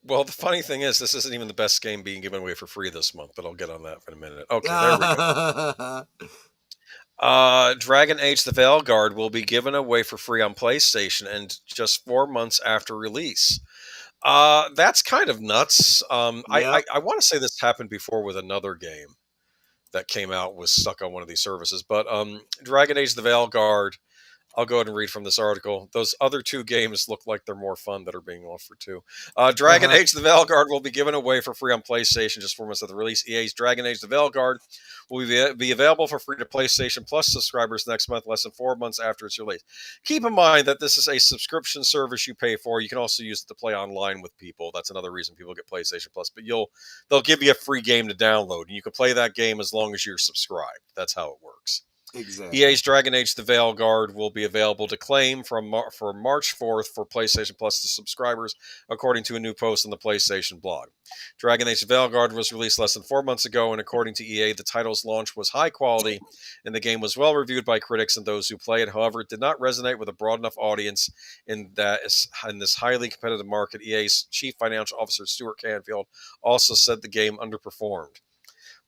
B: Well, the funny thing is, this isn't even the best game being given away for free this month, but I'll get on that in a minute. Okay, there we go. Dragon Age the Veilguard will be given away for free on PlayStation and just 4 months after release. That's kind of nuts. I want to say this happened before with another game that came out, was stuck on one of these services. But Dragon Age the Veilguard, I'll go ahead and read from this article. Those other two games look like they're more fun that are being offered too. Dragon Age the Veilguard will be given away for free on PlayStation just 4 months after the release. EA's Dragon Age the Veilguard will be available for free to PlayStation Plus subscribers next month, less than 4 months after its release. Keep in mind that this is a subscription service you pay for. You can also use it to play online with people. That's another reason people get PlayStation Plus. But they'll give you a free game to download, and you can play that game as long as you're subscribed. That's how it works.
D: Exactly.
B: EA's Dragon Age the Veilguard will be available to claim for March 4th for PlayStation Plus to subscribers, according to a new post on the PlayStation blog. Dragon Age the Veilguard was released less than 4 months ago, and according to EA, the title's launch was high quality, and the game was well reviewed by critics and those who play it. However, it did not resonate with a broad enough audience in this highly competitive market. EA's Chief Financial Officer Stuart Canfield also said the game underperformed.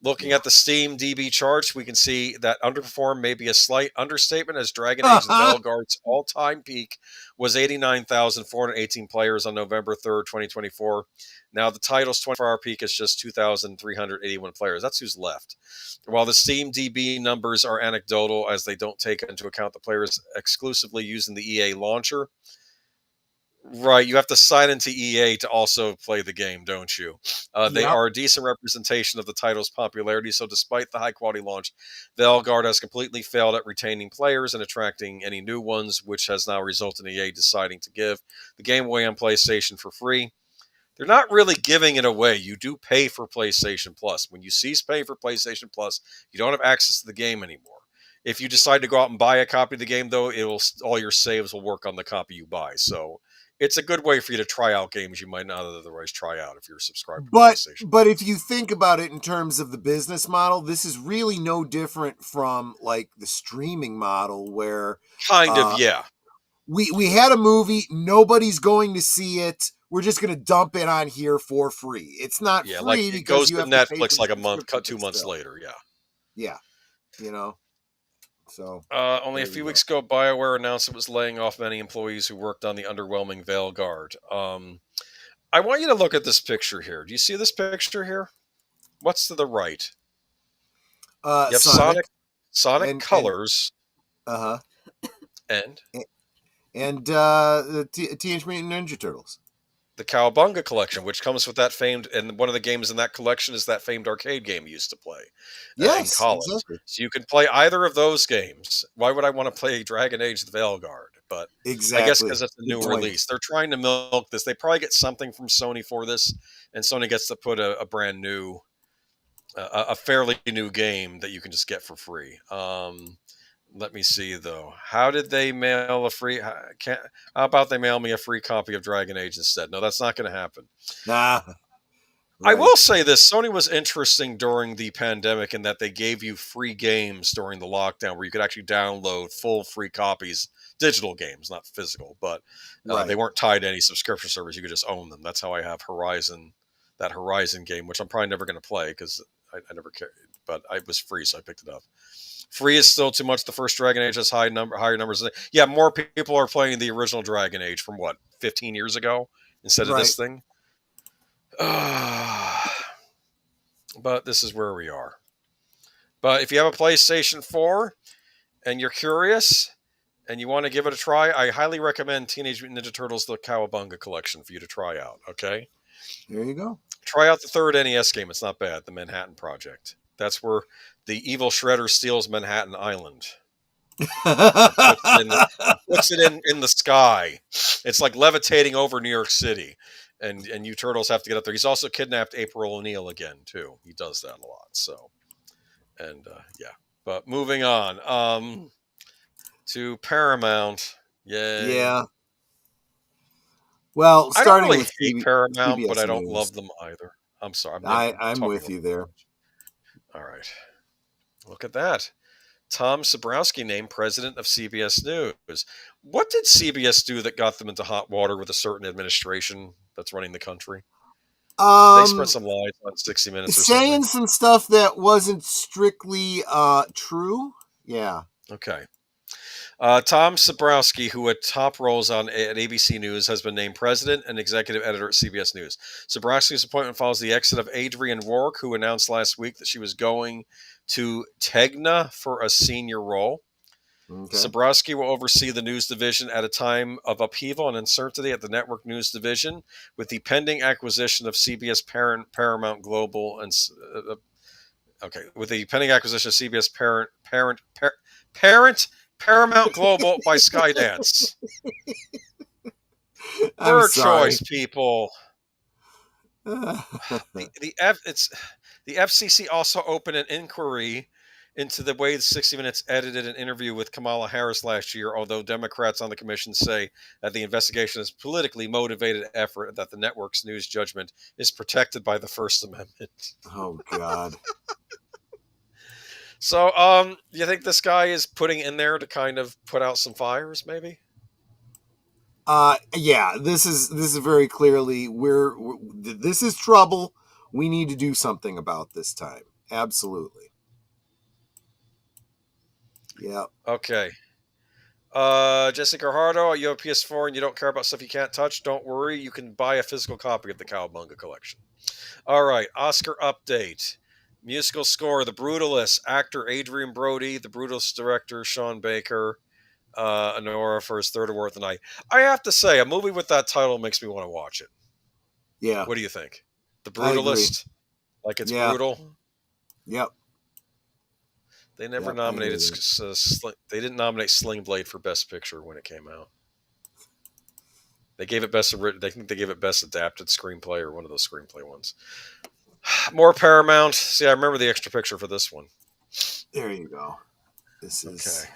B: Looking at the Steam DB charts, we can see that underperform may be a slight understatement, as Dragon Age the Veilguard's all-time peak was 89,418 players on November 3rd, 2024. Now the title's 24-hour peak is just 2,381 players. That's who's left. While the Steam DB numbers are anecdotal, as they don't take into account the players exclusively using the EA launcher. Right, you have to sign into EA to also play the game, don't you? They are a decent representation of the title's popularity, so despite the high-quality launch, Veilguard has completely failed at retaining players and attracting any new ones, which has now resulted in EA deciding to give the game away on PlayStation for free. They're not really giving it away. You do pay for PlayStation Plus. When you cease paying for PlayStation Plus, you don't have access to the game anymore. If you decide to go out and buy a copy of the game, though, all your saves will work on the copy you buy, so it's a good way for you to try out games you might not otherwise try out if you're subscribed to PlayStation.
D: But if you think about it in terms of the business model, this is really no different from like the streaming model where we had a movie, nobody's going to see it. We're just going to dump it on here for free. It's not free
B: like it
D: because
B: goes
D: you
B: to
D: have
B: Netflix
D: to pay
B: like a month, 2 months later.
D: Yeah, you know. So
B: only a few weeks ago, BioWare announced it was laying off many employees who worked on the underwhelming Veilguard. I want you to look at this picture here. Do you see this picture here? What's to the right? You have Sonic colors. And
D: the Teenage Mutant Ninja Turtles.
B: The Cowabunga collection, which comes with that famed, and one of the games in that collection is that famed arcade game you used to play in college. Exactly. So you can play either of those games. Why would I want to play Dragon Age the Veilguard? But I guess because it's a new release. They're trying to milk this. They probably get something from Sony for this, and Sony gets to put a brand new, a fairly new game that you can just get for free. Let me see, though. How did they mail a free... How about they mail me a free copy of Dragon Age instead? No, that's not going to happen.
D: Nah. Right.
B: I will say this. Sony was interesting during the pandemic in that they gave you free games during the lockdown where you could actually download full free copies, digital games, not physical, but they weren't tied to any subscription service. You could just own them. That's how I have that Horizon game, which I'm probably never going to play because I never cared. But it was free, so I picked it up. Free is still too much. The first Dragon Age has higher numbers. Yeah, more people are playing the original Dragon Age from 15 years ago instead of this thing. But this is where we are. But if you have a PlayStation 4 and you're curious and you want to give it a try, I highly recommend Teenage Mutant Ninja Turtles: The Cowabunga Collection for you to try out. Okay?
D: There you go.
B: Try out the third NES game. It's not bad. The Manhattan Project. That's where the evil Shredder steals Manhattan Island. Puts it in the sky. It's like levitating over New York City. And you turtles have to get up there. He's also kidnapped April O'Neil again, too. He does that a lot. So, and yeah. But moving on to Paramount. Yay.
D: Yeah. Well, starting
B: I don't really
D: with
B: hate Paramount,
D: CBS
B: but I don't
D: News.
B: love them either. I'm sorry.
D: I'm with you there.
B: All right. Look at that. Tom Sabrowski named president of CBS News. What did CBS do that got them into hot water with a certain administration that's running the country? Did they spread some lies on 60 Minutes or
D: saying
B: something?
D: some stuff that wasn't strictly true. Yeah.
B: Okay. Tom Sabrowski, who had top roles at ABC News, has been named president and executive editor at CBS News. Sabrowski's appointment follows the exit of Adrienne Rourke, who announced last week that she was going to Tegna for a senior role. Okay. Sabrowski will oversee the news division at a time of upheaval and uncertainty at the network news division, with the pending acquisition of CBS Paramount Global and with the pending acquisition of CBS Paramount Global by Skydance. Third choice, people. The FCC also opened an inquiry into the way the 60 Minutes edited an interview with Kamala Harris last year, although Democrats on the commission say that the investigation is politically motivated effort and that the network's news judgment is protected by the First Amendment.
D: Oh, God.
B: So, you think this guy is putting in there to kind of put out some fires, maybe?
D: Yeah, this is very clearly this is trouble. We need to do something about this time. Absolutely. Yeah.
B: Okay. Jessica Hardo, you have a PS4 and you don't care about stuff you can't touch, don't worry. You can buy a physical copy of the Cowabunga collection. All right. Oscar update. Musical score, The Brutalist. Actor Adrian Brody. The Brutalist director, Sean Baker. Honora for his third award of the night. I have to say, a movie with that title makes me want to watch it.
D: Yeah.
B: What do you think? The Brutalist? Like it's brutal?
D: Yep.
B: They never nominated. They didn't nominate Sling Blade for Best Picture when it came out. They gave it best. I think they gave it Best Adapted Screenplay or one of those screenplay ones. More Paramount. See, I remember the extra picture for this one.
D: There you go. This is. Okay.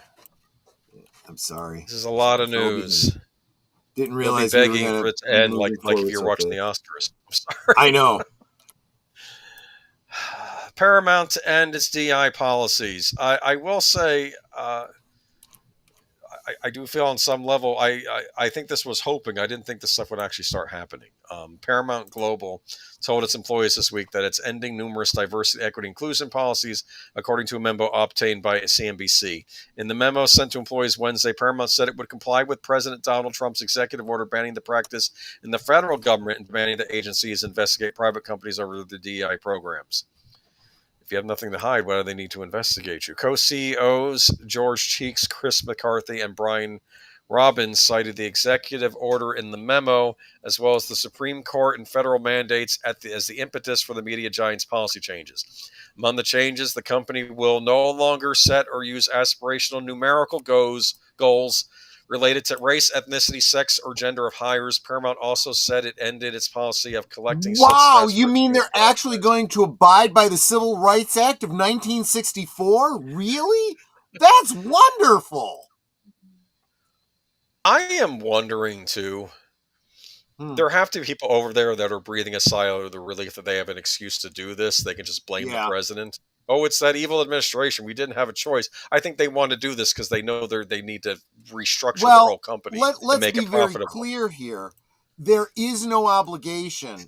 D: I'm sorry.
B: This is a lot of news.
D: Didn't realize
B: you'll be begging for it to end, like if you're watching the Oscars. I'm sorry.
D: I know.
B: Paramount to end its DI policies. I will say, I do feel on some level, I think this was hoping. I didn't think this stuff would actually start happening. Paramount Global told its employees this week that it's ending numerous diversity, equity, inclusion policies, according to a memo obtained by CNBC. In the memo sent to employees Wednesday, Paramount said it would comply with President Donald Trump's executive order banning the practice in the federal government and demanding that agencies investigate private companies over the DEI programs. If you have nothing to hide, why do they need to investigate you? Co-CEOs George Cheeks, Chris McCarthy, and Brian Robbins cited the executive order in the memo, as well as the Supreme Court and federal mandates as the impetus for the media giant's policy changes. Among the changes, the company will no longer set or use aspirational numerical goals related to race, ethnicity, sex, or gender of hires. Paramount also said it ended its policy of collecting.
D: Wow, you mean they're actually going to abide by the Civil Rights Act of 1964? Really? That's wonderful.
B: I am wondering, too. There have to be people over there that are breathing a sigh of the relief that they have an excuse to do this. They can just blame the president. Oh, it's that evil administration. We didn't have a choice. I think they want to do this because they know they need to restructure their whole company and make it profitable.
D: Let's be very clear here. There is no obligation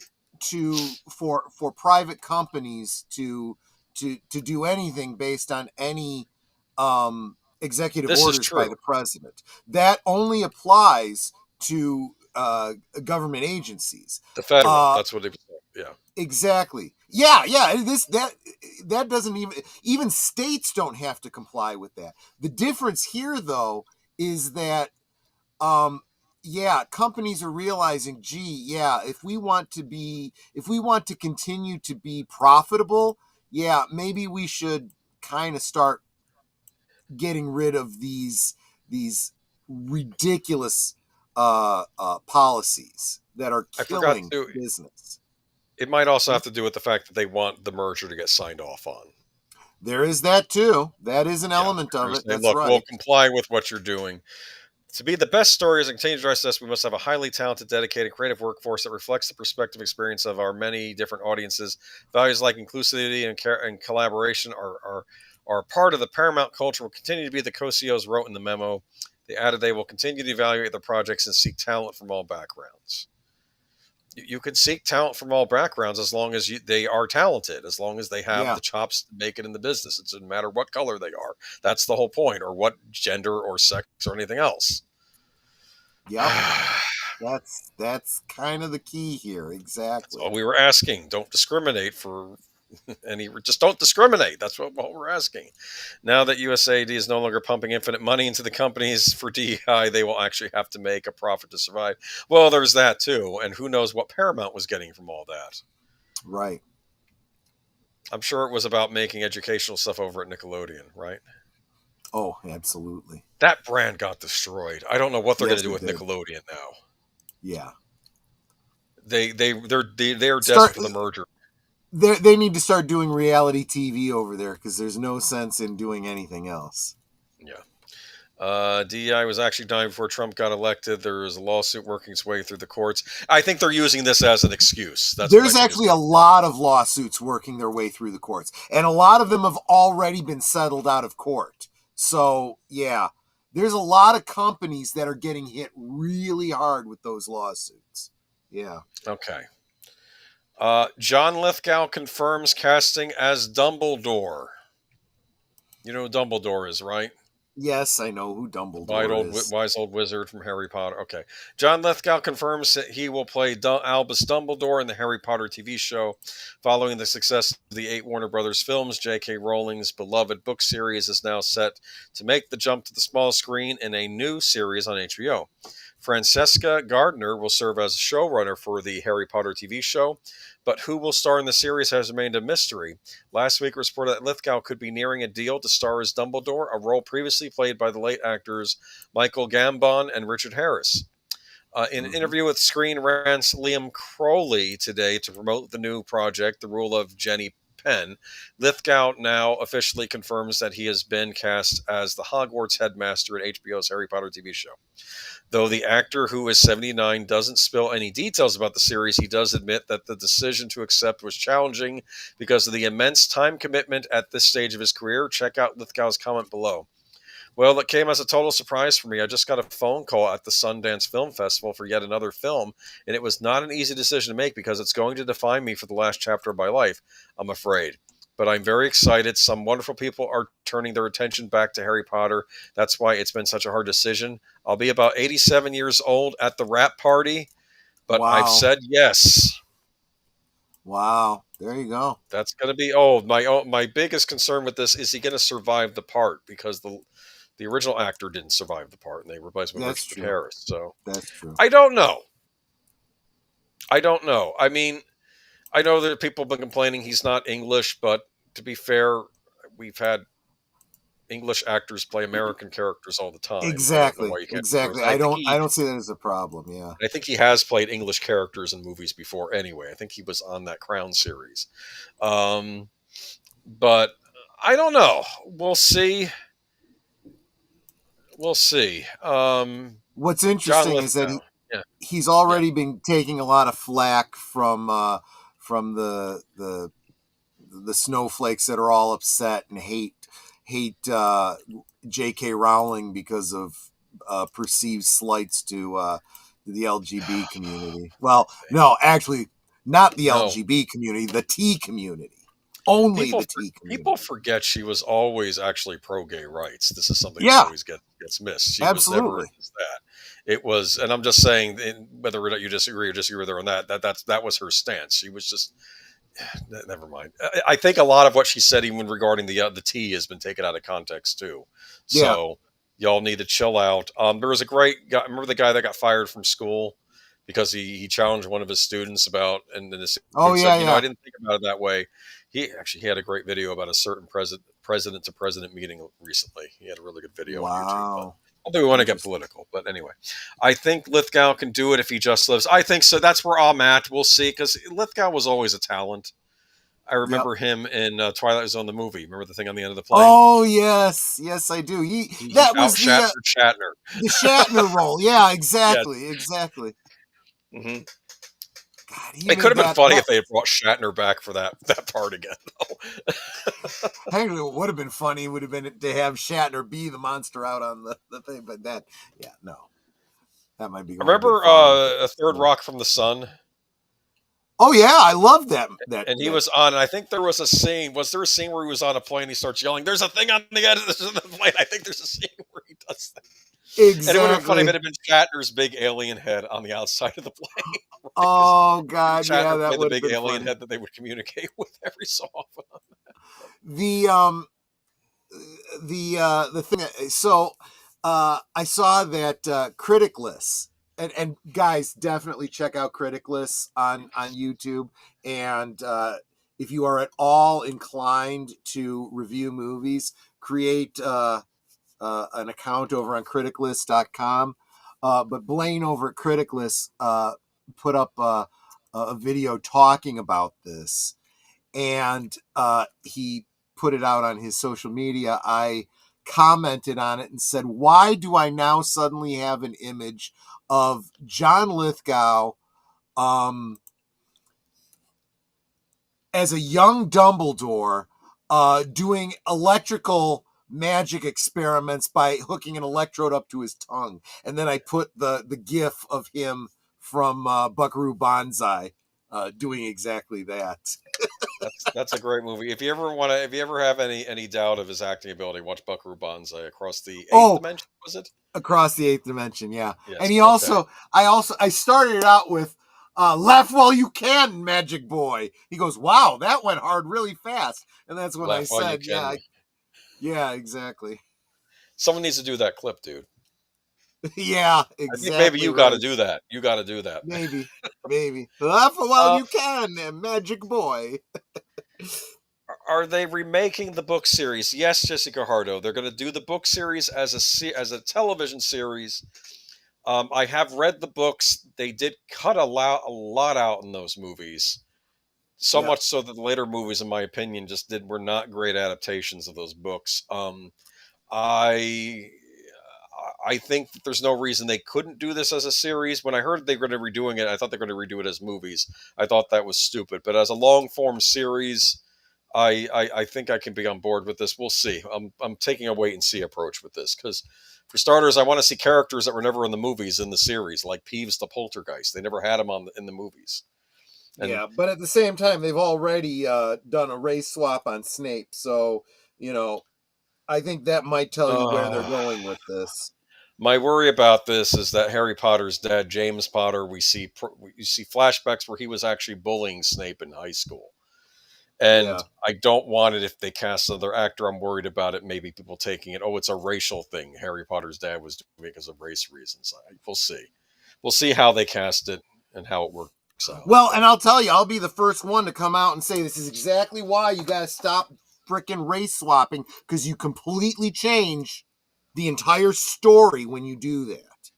D: for private companies to do anything based on any executive orders by the president. That only applies to government agencies.
B: The federal. That's what they say. Yeah.
D: Exactly. Yeah. That doesn't even states don't have to comply with that. The difference here, though, is that companies are realizing, if we want to continue to be profitable, maybe we should kind of start getting rid of these ridiculous policies that are
B: I forgot
D: killing
B: to.
D: business.
B: It might also have to do with the fact that they want the merger to get signed off on.
D: There is that too. That is an element of it.
B: Saying,
D: That's
B: look,
D: right.
B: we'll comply with what you're doing. To be the best stories and continue to drive us, we must have a highly talented, dedicated, creative workforce that reflects the perspective experience of our many different audiences. Values like inclusivity and collaboration are part of the Paramount culture. Will continue to be the co-CEOs wrote in the memo. They added they will continue to evaluate their projects and seek talent from all backgrounds. You can seek talent from all backgrounds as long as they are talented, as long as they have the chops to make it in the business. It doesn't matter what color they are. That's the whole point, or what gender or sex or anything else.
D: Yep. That's kind of the key here. Exactly.
B: That's all we were asking. Don't discriminate for any. Just don't discriminate. That's what we're asking. Now that USAID is no longer pumping infinite money into the companies for DEI, they will actually have to make a profit to survive. Well, there's that too, and who knows what Paramount was getting from all that.
D: Right.
B: I'm sure it was about making educational stuff over at Nickelodeon, right?
D: Oh, absolutely.
B: That brand got destroyed. I don't know what they're going to do with Nickelodeon now.
D: Yeah.
B: They're desperate for the merger.
D: They need to start doing reality TV over there because there's no sense in doing anything else.
B: Yeah. DEI was actually dying before Trump got elected. There is a lawsuit working its way through the courts. I think they're using this as an excuse.
D: There's actually a lot of lawsuits working their way through the courts, and a lot of them have already been settled out of court. So, yeah, there's a lot of companies that are getting hit really hard with those lawsuits. Yeah.
B: Okay. John Lithgow confirms casting as Dumbledore. You know who Dumbledore is, right?
D: Yes, I know who Dumbledore is.
B: Wise old wizard from Harry Potter. Okay. John Lithgow confirms that he will play Albus Dumbledore in the Harry Potter TV show. Following the success of the 8 Warner Brothers films, J.K. Rowling's beloved book series is now set to make the jump to the small screen in a new series on HBO. Francesca Gardner will serve as showrunner for the Harry Potter TV show, but who will star in the series has remained a mystery. Last week, reported that Lithgow could be nearing a deal to star as Dumbledore, a role previously played by the late actors Michael Gambon and Richard Harris. In an interview with Screen Rant's Liam Crowley today to promote the new project, The Rule of Jenny Penn, Lithgow now officially confirms that he has been cast as the Hogwarts headmaster at HBO's Harry Potter TV show. Though the actor, who is 79, doesn't spill any details about the series, he does admit that the decision to accept was challenging because of the immense time commitment at this stage of his career. Check out Lithgow's comment below. Well, it came as a total surprise for me. I just got a phone call at the Sundance Film Festival for yet another film, and it was not an easy decision to make because it's going to define me for the last chapter of my life, I'm afraid. But I'm very excited. Some wonderful people are turning their attention back to Harry Potter. That's why it's been such a hard decision. I'll be about 87 years old at the wrap party, but I've said yes.
D: Wow. There you go.
B: That's going to be old. My biggest concern with this is he going to survive the part, because the original actor didn't survive the part, and they replaced him with Richard Harris. So
D: that's true.
B: I don't know. I mean, I know that people have been complaining he's not English, but to be fair, we've had English actors play American characters all the time.
D: Exactly. I don't see that as a problem. Yeah.
B: I think he has played English characters in movies before anyway. I think he was on that Crown series. But I don't know. We'll see.
D: What's interesting is that he's already been taking a lot of flack from the snowflakes that are all upset and hate J.K. Rowling because of perceived slights to the LGBT community. Well, no, actually, not the LGBT community, the T community. Only the T community.
B: People forget she was always actually pro-gay rights. This is something that always gets missed. She was never against that. It was, and I'm just saying, whether or not you disagree with her on that was her stance. She was just, never mind. I think a lot of what she said, even regarding the tea, has been taken out of context too. So y'all need to chill out. There was a great guy. Remember the guy that got fired from school because he challenged one of his students about, and then the student said, I didn't think about it that way. He had a great video about a certain president to president meeting recently. He had a really good video on YouTube. But I don't think we want to get political, but anyway, I think Lithgow can do it if he just lives. I think so. That's where I'm at. We'll see, because Lithgow was always a talent. I remember him in Twilight Zone, the movie. Remember the thing on the end of the plane?
D: Oh, yes. Yes, I do. That was
B: Shatner.
D: The Shatner role. Yeah, exactly. Yes. Exactly.
B: Mm-hmm. God, it could have been funny if they had brought Shatner back for that part again, though.
D: Actually, what would have been funny would have been to have Shatner be the monster out on the thing, but that might be.
B: Remember A Third Rock from the Sun?
D: Oh yeah, I love that.
B: And he was on. I think there was a scene. Was there a scene where he was on a plane? He starts yelling, "There's a thing on the end of the plane." I think there's a scene where he does that. Exactly. And it would have been funny if it had been Shatner's big alien head on the outside of the plane.
D: Right? Oh God,
B: Shatner
D: that
B: would have been the big alien
D: funny.
B: head that they would communicate with every so often.
D: The thing. So I saw that Criticless. And guys, definitely check out Criticless on YouTube. And if you are at all inclined to review movies, create an account over on criticless.com. But Blaine over at Criticless put up a video talking about this. And he put it out on his social media. I commented on it and said, why do I now suddenly have an image of John Lithgow as a young Dumbledore doing electrical magic experiments by hooking an electrode up to his tongue? And then I put the gif of him from Buckaroo Banzai doing exactly that.
B: That's a great movie. If you ever have any doubt of his acting ability, watch Buckaroo Banzai. Across the eighth dimension, was it?
D: Across the eighth dimension, yeah. Yes, and I started it out with laugh while you can, Magic Boy. He goes, wow, that went hard really fast. And that's when I said, yeah, exactly.
B: Someone needs to do that clip, dude.
D: Yeah, exactly.
B: I think maybe you got to do that. You got to do that.
D: Maybe. Laugh while you can, Magic Boy.
B: Are they remaking the book series? Yes, Jessica Hardo. They're going to do the book series as a television series. I have read the books. They did cut a lot out in those movies. So much so that the later movies, in my opinion, were not great adaptations of those books. I think that there's no reason they couldn't do this as a series. When I heard they were going to be redoing it, I thought they were going to redo it as movies. I thought that was stupid. But as a long-form series, I think I can be on board with this. We'll see. I'm taking a wait-and-see approach with this. Because, for starters, I want to see characters that were never in the movies in the series, like Peeves the Poltergeist. They never had him in the movies.
D: And, but at the same time, they've already done a race swap on Snape. So, I think that might tell you where they're going with this.
B: My worry about this is that Harry Potter's dad, James Potter, you see flashbacks where he was actually bullying Snape in high school. And I don't want it if they cast another actor. I'm worried about it. Maybe people taking it, it's a racial thing. Harry Potter's dad was doing it because of race reasons. We'll see. We'll see how they cast it and how it works out.
D: Well, and I'll tell you, I'll be the first one to come out and say this is exactly why you got to stop freaking race swapping, because you completely change the entire story when you do that.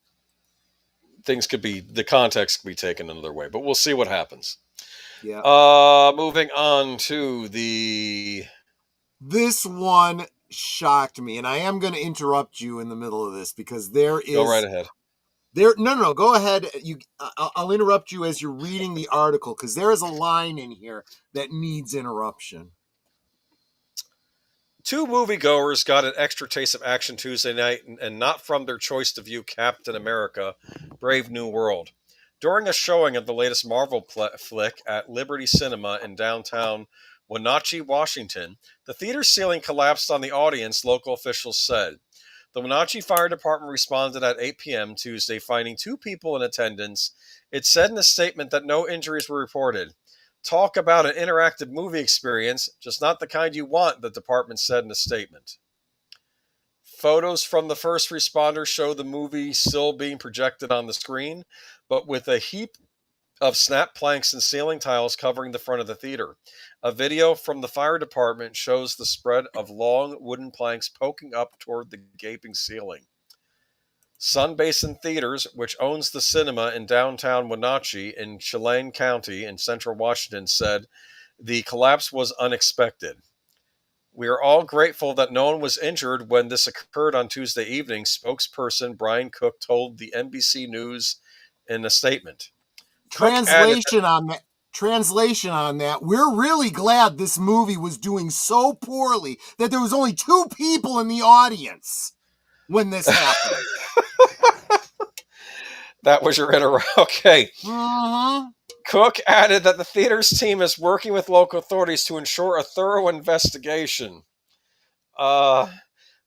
B: The context could be taken another way, but we'll see what happens.
D: Yeah.
B: Moving on to
D: this one shocked me, and I am going to interrupt you in the middle of this because there is.
B: Go right ahead.
D: No, go ahead. I'll interrupt you as you're reading the article because there is a line in here that needs interruption.
B: 2 moviegoers got an extra taste of action Tuesday night, and not from their choice to view Captain America: Brave New World. During a showing of the latest Marvel flick at Liberty Cinema in downtown Wenatchee, Washington, the theater ceiling collapsed on the audience, local officials said. The Wenatchee Fire Department responded at 8 p.m. Tuesday, finding 2 people in attendance. It said in a statement that no injuries were reported. Talk about an interactive movie experience, just not the kind you want, the department said in a statement. Photos from the first responders show the movie still being projected on the screen, but with a heap of snap planks and ceiling tiles covering the front of the theater. A video from the fire department shows the spread of long wooden planks poking up toward the gaping ceiling. Sun Basin Theaters, which owns the cinema in downtown Wenatchee in Chelan County in central Washington, said the collapse was unexpected. We are all grateful that no one was injured when this occurred on Tuesday evening, spokesperson Brian Cook told the NBC News in a statement.
D: Translation on that. We're really glad this movie was doing so poorly that there was only 2 people in the audience when this happened.
B: That was your okay.
D: Mm-hmm.
B: Cook added that the theater's team is working with local authorities to ensure a thorough investigation.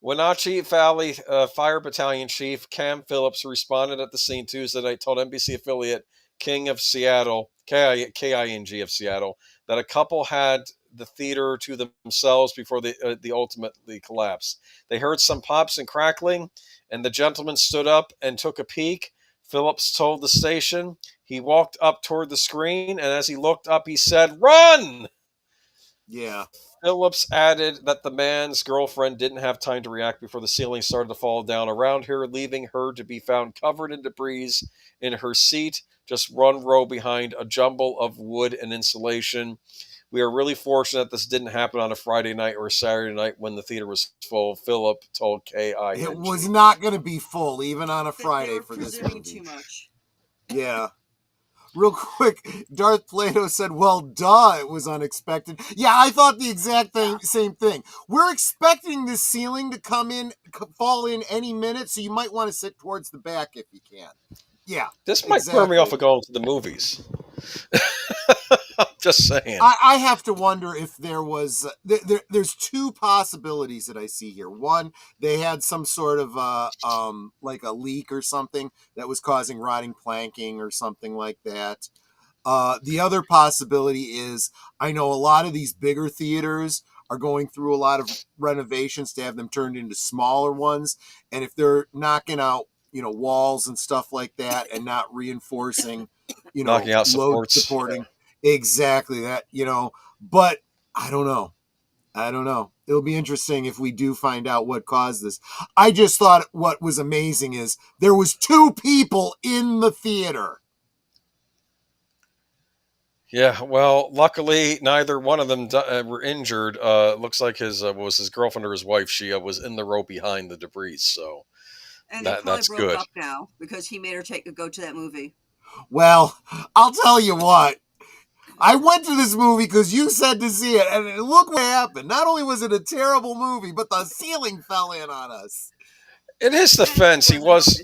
B: Wenatchee Valley Fire Battalion Chief Cam Phillips responded at the scene Tuesday night, told NBC affiliate King of Seattle, KING of Seattle, that a couple had the theater to themselves before the ultimately collapsed. They heard some pops and crackling, and the gentleman stood up and took a peek. Phillips told the station. He walked up toward the screen, and as he looked up, he said, "Run!"
D: Yeah.
B: Phillips added that the man's girlfriend didn't have time to react before the ceiling started to fall down around her, leaving her to be found covered in debris in her seat, just 1 row behind a jumble of wood and insulation. We are really fortunate this didn't happen on a Friday night or a Saturday night when the theater was full, Phillip told KING.
D: It was not going to be full, even on a Friday for this movie.
C: Too much.
D: Yeah. Real quick, Darth Plato said, well, duh, it was unexpected. Yeah, I thought the exact same thing. We're expecting this ceiling to fall in any minute, so you might want to sit towards the back if you can. Yeah.
B: This might turn me off of going to the movies. I'm just saying.
D: I have to wonder if there was... there's 2 possibilities that I see here. One, they had some sort of like a leak or something that was causing rotting planking or something like that. The other possibility is, I know a lot of these bigger theaters are going through a lot of renovations to have them turned into smaller ones. And if they're knocking out, walls and stuff like that and not reinforcing,
B: knocking out
D: load supporting. Yeah. Exactly that, but I don't know. It'll be interesting if we do find out what caused this. I just thought what was amazing is there was 2 people in the theater.
B: Yeah, well, luckily neither one of them were injured. Looks like his girlfriend or his wife. She was in the row behind the debris, so
C: and that's broke up now because he made her go to that movie.
D: Well, I'll tell you what. I went to this movie because you said to see it, and look what happened. Not only was it a terrible movie, but the ceiling fell in on us.
B: In his defense, he was...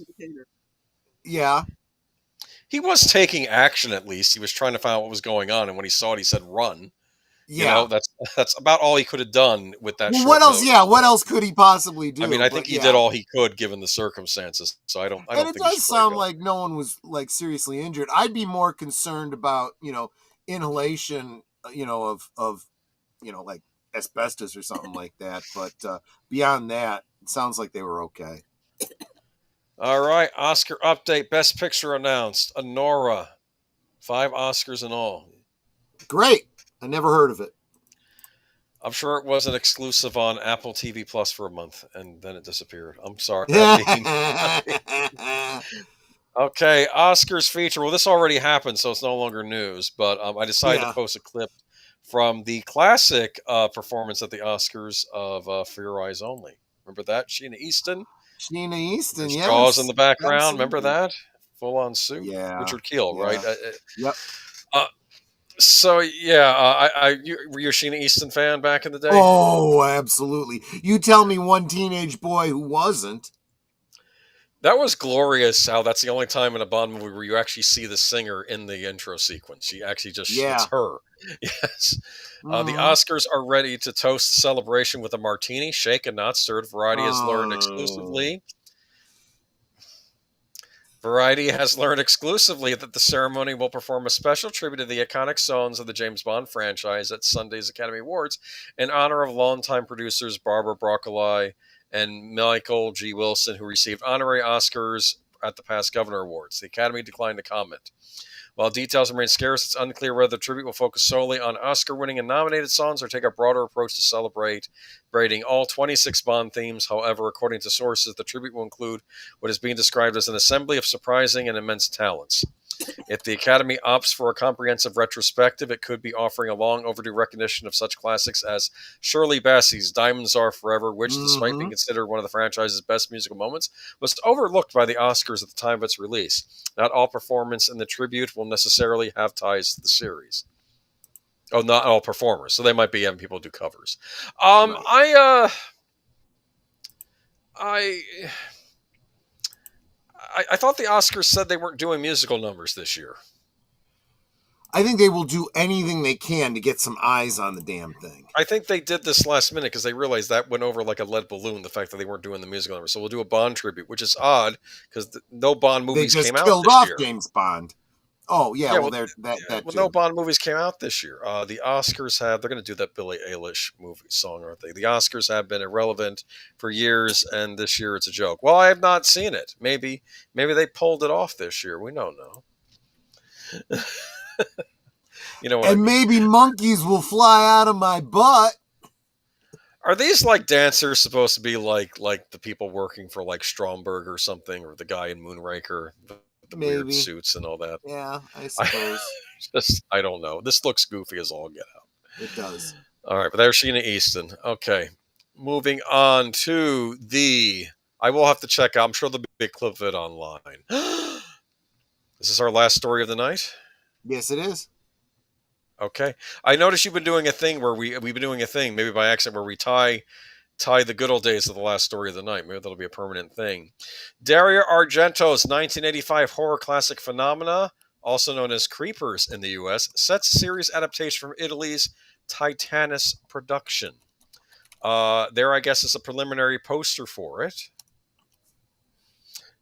D: Yeah.
B: He was taking action, at least. He was trying to find out what was going on, and when he saw it, he said, "Run."
D: Yeah.
B: That's about all he could have done with that.
D: Well, what else? Note. Yeah, what else could he possibly do?
B: I mean, I think he did all he could given the circumstances. So I don't.
D: And it does sound like no one was seriously injured. I'd be more concerned about inhalation, of like asbestos or something like that. But beyond that, it sounds like they were okay.
B: All right, Oscar update. Best Picture announced. Anora, 5 Oscars in all.
D: Great. I never heard of it.
B: I'm sure it wasn't exclusive on Apple TV Plus for a month, and then it disappeared. I'm sorry. Okay, Oscars feature. Well, this already happened, so it's no longer news. But I decided to post a clip from the classic performance at the Oscars of For Your Eyes Only. Remember that? Sheena Easton.
D: Yes.
B: Jaws in the background. Absolutely. Remember that? Full-on suit.
D: Yeah.
B: Richard Kiel, right?
D: Yep.
B: So yeah, were you a Sheena Easton fan back in the day?
D: Oh, absolutely. You tell me one teenage boy who wasn't.
B: That was glorious. How that's the only time in a Bond movie where you actually see the singer in the intro sequence. She actually just it's her. Yes. The Oscars are ready to toast the celebration with a martini, shaken, not stirred. Variety has learned exclusively that the ceremony will perform a special tribute to the iconic songs of the James Bond franchise at Sunday's Academy Awards in honor of longtime producers Barbara Broccoli and Michael G. Wilson, who received honorary Oscars at the past Governor Awards. The Academy declined to comment. While details remain scarce, it's unclear whether the tribute will focus solely on Oscar-winning and nominated songs or take a broader approach to celebrating all 26 Bond themes. However, according to sources, the tribute will include what is being described as an assembly of surprising and immense talents. If the Academy opts for a comprehensive retrospective, it could be offering a long overdue recognition of such classics as Shirley Bassey's Diamonds Are Forever, which, despite being considered one of the franchise's best musical moments, was overlooked by the Oscars at the time of its release. Not all performance in the tribute will necessarily have ties to the series. Oh, not all performers. So they might be having people do covers. I thought the Oscars said they weren't doing musical numbers this year.
D: I think they will do anything they can to get some eyes on the damn thing.
B: I think they did this last minute because they realized that went over like a lead balloon, the fact that they weren't doing the musical numbers. So we'll do a Bond tribute, which is odd because no Bond movies came out this year. They just killed off
D: James Bond. Oh, yeah,
B: no Bond movies came out this year. The Oscars they're going to do that Billie Eilish movie song, aren't they? The Oscars have been irrelevant for years, and this year it's a joke. Well, I have not seen it. Maybe they pulled it off this year. We don't know. You know what
D: and maybe monkeys will fly out of my butt.
B: Are these like dancers supposed to be like the people working for like Stromberg or something, or the guy in Moonraker? The weird suits and all that.
D: Yeah, I suppose.
B: I don't know. This looks goofy as all get out.
D: It does.
B: All right, but there's Sheena Easton. Okay. Moving on to I will have to check out. I'm sure there'll be a clip of it online. Is this our last story of the night?
D: Yes, it is.
B: Okay. I noticed you've been doing a thing where we've been doing a thing, maybe by accident, where we tie the good old days of the last story of the night. Maybe that'll be a permanent thing. Dario Argento's 1985 horror classic Phenomena, also known as Creepers in the U.S., sets a series adaptation from Italy's Titanus production. There, I guess, is a preliminary poster for it.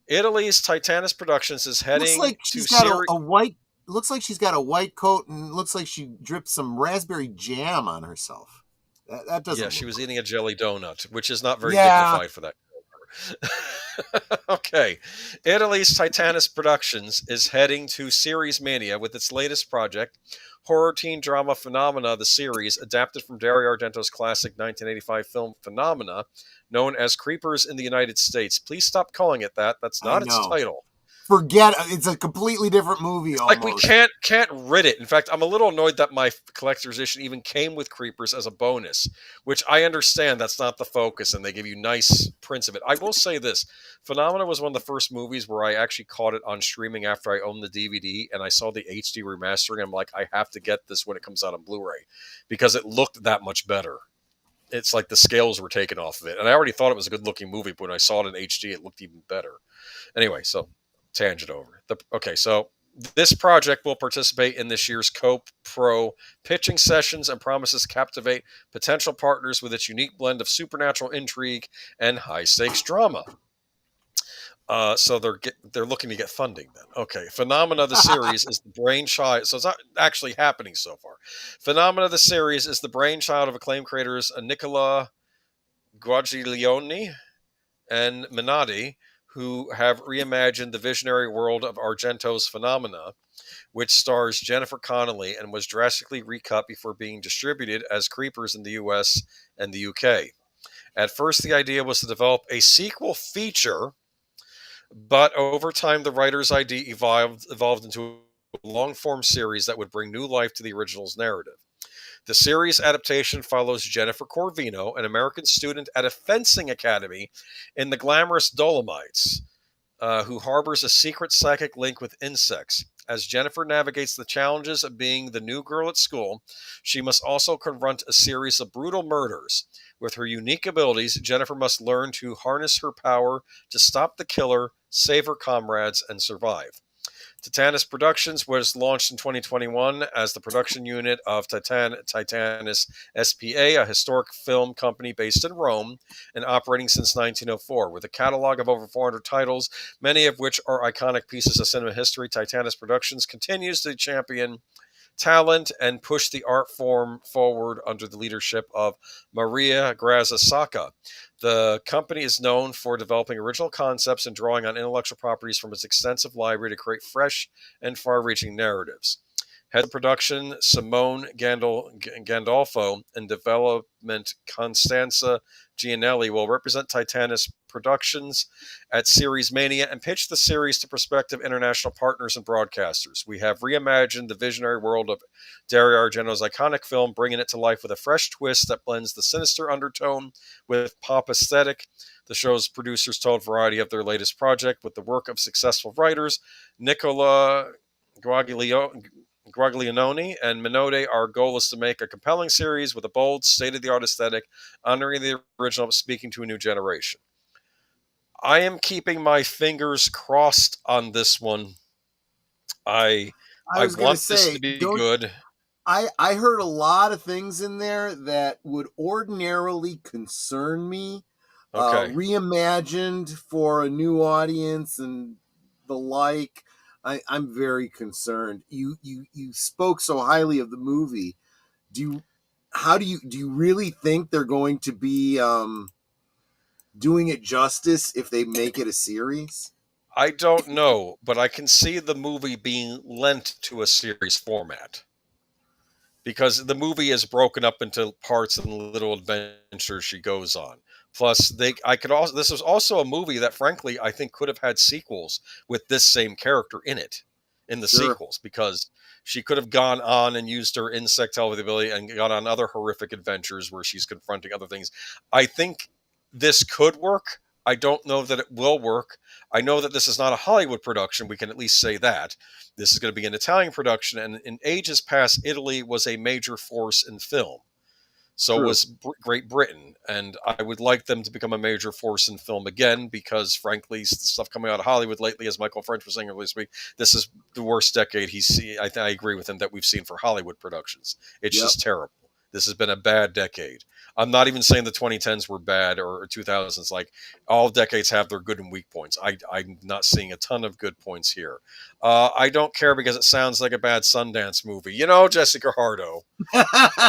B: Italy's Titanus Productions is heading
D: looks like she's got a white. Looks like she's got a white coat and looks like she dripped some raspberry jam on herself. That doesn't.
B: Yeah, she was eating a jelly donut, which is not very dignified for that. Okay. Italy's Titanus Productions is heading to Series Mania with its latest project, horror teen drama Phenomena, the series, adapted from Dario Argento's classic 1985 film Phenomena, known as Creepers in the United States. Please stop calling it that. That's not its title.
D: Forget it. It's a completely different movie. Almost.
B: Like we can't rid it. In fact, I'm a little annoyed that my collector's edition even came with Creepers as a bonus, which I understand that's not the focus, and they give you nice prints of it. I will say this: Phenomena was one of the first movies where I actually caught it on streaming after I owned the DVD, and I saw the HD remastering. I'm like, I have to get this when it comes out on Blu-ray because it looked that much better. It's like the scales were taken off of it, and I already thought it was a good-looking movie, but when I saw it in HD, it looked even better. Anyway, so. Tangent over. So this project will participate in this year's Cope Pro pitching sessions and promises to captivate potential partners with its unique blend of supernatural intrigue and high-stakes drama. So they're looking to get funding then. Okay, Phenomena the series is the brainchild. So it's not actually happening so far. Phenomena the series is the brainchild of acclaimed creators Nicola Guaglione and Minotti, who have reimagined the visionary world of Argento's Phenomena, which stars Jennifer Connelly and was drastically recut before being distributed as Creepers in the US and the UK. At first, the idea was to develop a sequel feature, but over time, the writer's idea evolved into a long-form series that would bring new life to the original's narrative. The series adaptation follows Jennifer Corvino, an American student at a fencing academy in the glamorous Dolomites, who harbors a secret psychic link with insects. As Jennifer navigates the challenges of being the new girl at school, she must also confront a series of brutal murders. With her unique abilities, Jennifer must learn to harness her power to stop the killer, save her comrades, and survive. Titanus Productions was launched in 2021 as the production unit of Titanus SPA, a historic film company based in Rome and operating since 1904. With a catalog of over 400 titles, many of which are iconic pieces of cinema history, Titanus Productions continues to champion talent and push the art form forward under the leadership of Maria Grazia Sacca. The company is known for developing original concepts and drawing on intellectual properties from its extensive library to create fresh and far-reaching narratives. Head of production Simone Gandolfo and development Constanza Gianelli will represent Titanus Productions at Series Mania and pitch the series to prospective international partners and broadcasters. We have reimagined the visionary world of Dario Argento's iconic film, bringing it to life with a fresh twist that blends the sinister undertone with pop aesthetic. The show's producers told Variety of their latest project with the work of successful writers Nicola Guaglianone and Minode. Our goal is to make a compelling series with a bold, state-of-the-art aesthetic, honoring the original, but speaking to a new generation. I am keeping my fingers crossed on this one. I want this to be good.
A: I heard a lot of things in there that would ordinarily concern me.
B: Okay.
A: Reimagined for a new audience and the like. I'm very concerned. You spoke so highly of the movie. Do you really think they're going to be doing it justice if they make it a series?
B: I don't know, but I can see the movie being lent to a series format. Because the movie is broken up into parts and little adventures she goes on. Plus, this was also a movie that, frankly, I think could have had sequels with this same character in it, in the sequels, because she could have gone on and used her insect telepathy and gone on other horrific adventures where she's confronting other things. I think this could work. I don't know that it will work. I know that this is not a Hollywood production. We can at least say that. This is going to be an Italian production, and in ages past, Italy was a major force in film. So was Great Britain, and I would like them to become a major force in film again because, frankly, the stuff coming out of Hollywood lately, as Michael French was saying earlier this week, this is the worst decade he's seen. I agree with him that we've seen for Hollywood productions. It's just terrible. This has been a bad decade. I'm not even saying the 2010s were bad or 2000s. Like, all decades have their good and weak points. I'm not seeing a ton of good points here. I don't care because it sounds like a bad Sundance movie. You know, Jessica Hardo.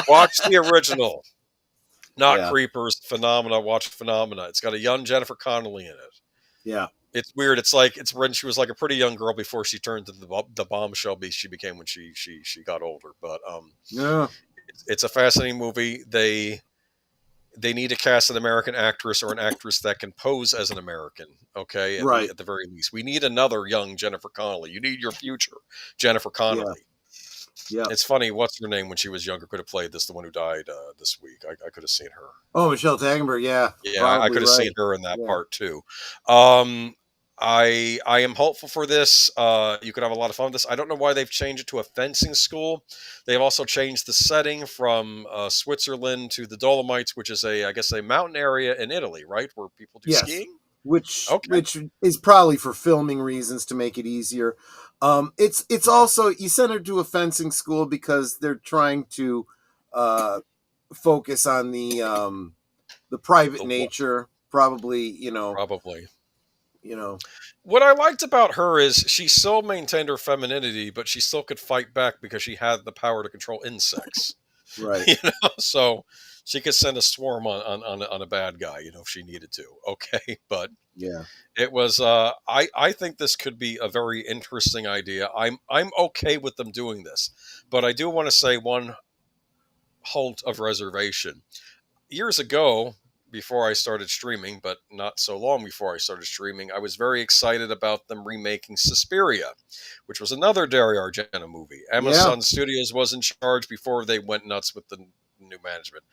B: Watch the original. Not Creepers, Phenomena. Watch Phenomena. It's got a young Jennifer Connelly in it.
A: Yeah.
B: It's weird. It's when she was like a pretty young girl before she turned to the bombshell beast she became when she got older. But it's a fascinating movie. They need to cast an American actress or an actress that can pose as an American, okay? At the very least. We need another young Jennifer Connelly. You need your future Jennifer Connelly. Yeah. It's funny, what's her name when she was younger could have played this, the one who died this week. I could have seen her.
A: Oh, Michelle Trachtenberg, yeah.
B: Yeah, I could have seen her in that part too. I am hopeful for this. You could have a lot of fun with this. I don't know why they've changed it to a fencing school. They've also changed the setting from Switzerland to the Dolomites, which is I guess a mountain area in Italy, right, where people do skiing.
A: Which is probably for filming reasons to make it easier. It's also, you send her to a fencing school because they're trying to focus on the private nature. Probably.
B: What I liked about her is she still maintained her femininity, but she still could fight back because she had the power to control insects.
A: Right.
B: So she could send a swarm on a bad guy, if she needed to. Okay. But it was, I think this could be a very interesting idea. I'm okay with them doing this, but I do want to say one halt of reservation. Years ago, before I started streaming, but not so long before I started streaming, I was very excited about them remaking Suspiria, which was another Dario Argento movie. Amazon Studios was in charge before they went nuts with the new management.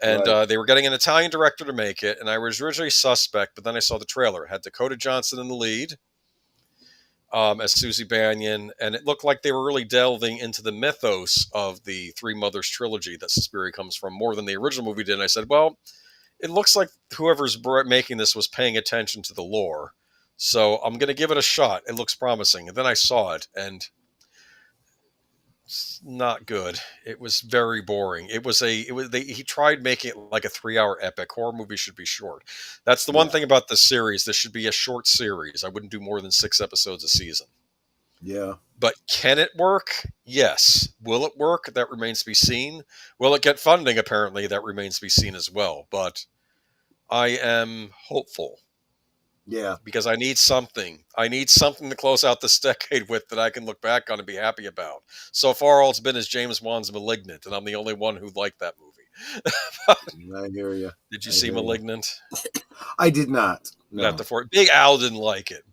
B: And they were getting an Italian director to make it, and I was originally suspect, but then I saw the trailer. It had Dakota Johnson in the lead as Susie Bannion, and it looked like they were really delving into the mythos of the Three Mothers trilogy that Suspiria comes from more than the original movie did. And I said, well, it looks like whoever's making this was paying attention to the lore. So I'm going to give it a shot. It looks promising. And then I saw it, and it's not good. It was very boring. He tried making it like a 3-hour epic. Horror movies should be short. That's the one thing about this series. This should be a short series. I wouldn't do more than 6 episodes a season.
A: Yeah.
B: But can it work? Yes. Will it work? That remains to be seen. Will it get funding? Apparently, that remains to be seen as well. But I am hopeful.
A: Yeah.
B: Because I need something. I need something to close out this decade with that I can look back on and be happy about. So far, all it's been is James Wan's Malignant, and I'm the only one who liked that movie.
A: I hear you.
B: Did you see Malignant?
A: I did not. No.
B: Big Al didn't like it.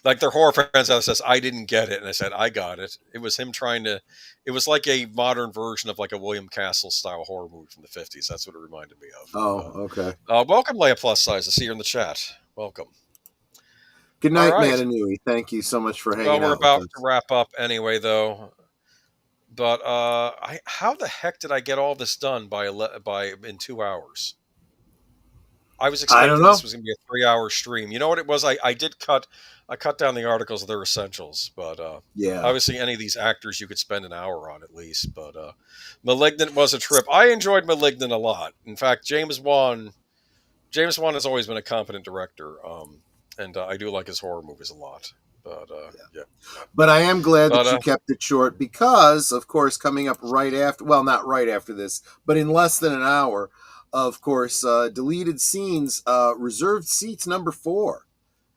B: Like their horror fans out says, I didn't get it. And I said, I got it. It was him it was like a modern version of like a William Castle style horror movie from the 50s. That's what it reminded me of.
A: Oh, okay.
B: Welcome, Leia Plus Size. I see you in the chat. Welcome.
A: Good night, Matanui. Thank you so much for hanging out.
B: We're about to wrap up anyway, though. But how the heck did I get all this done in 2 hours? I was expecting this was going to be a 3-hour stream. You know what it was? I cut down the articles of their essentials, but obviously any of these actors you could spend an hour on at least. But Malignant was a trip. I enjoyed Malignant a lot. In fact, James Wan has always been a competent director, and I do like his horror movies a lot. But
A: But I am glad that you kept it short because, of course, coming up right after, well, not right after this, but in less than an hour, of course, deleted scenes, reserved seats number 4.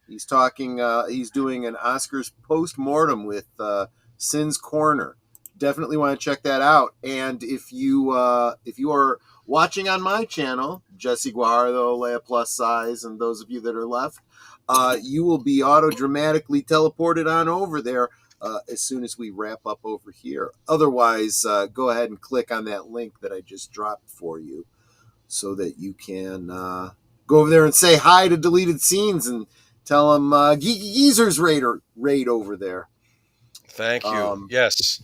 A: He's talking. He's doing an Oscars post-mortem with Sin's Corner. Definitely want to check that out. And if you are watching on my channel, Jesse Guajardo, Leia Plus Size, and those of you that are left, you will be auto-dramatically teleported on over there as soon as we wrap up over here. Otherwise, go ahead and click on that link that I just dropped for you so that you can go over there and say hi to Deleted Scenes and tell them Geeky Geezers raid over there.
B: Thank you. Yes.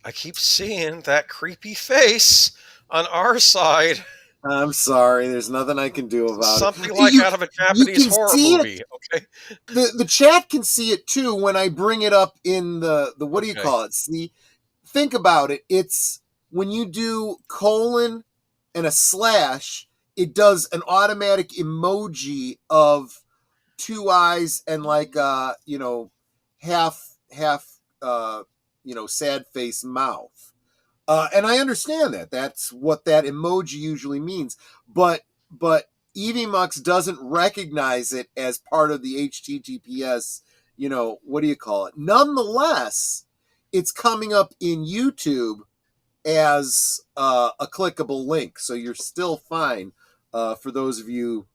B: I keep seeing that creepy face on our side.
A: I'm sorry. There's nothing I can do about
B: Something like out of a Japanese horror movie. Okay.
A: The chat can see it too when I bring it up in the what do you call it? See, think about it. It's when you do colon and a slash, it does an automatic emoji of 2 eyes and like half sad face mouth. And I understand that. That's what that emoji usually means. But EVMux doesn't recognize it as part of the HTTPS, what do you call it? Nonetheless, it's coming up in YouTube as a clickable link. So you're still fine for those of you,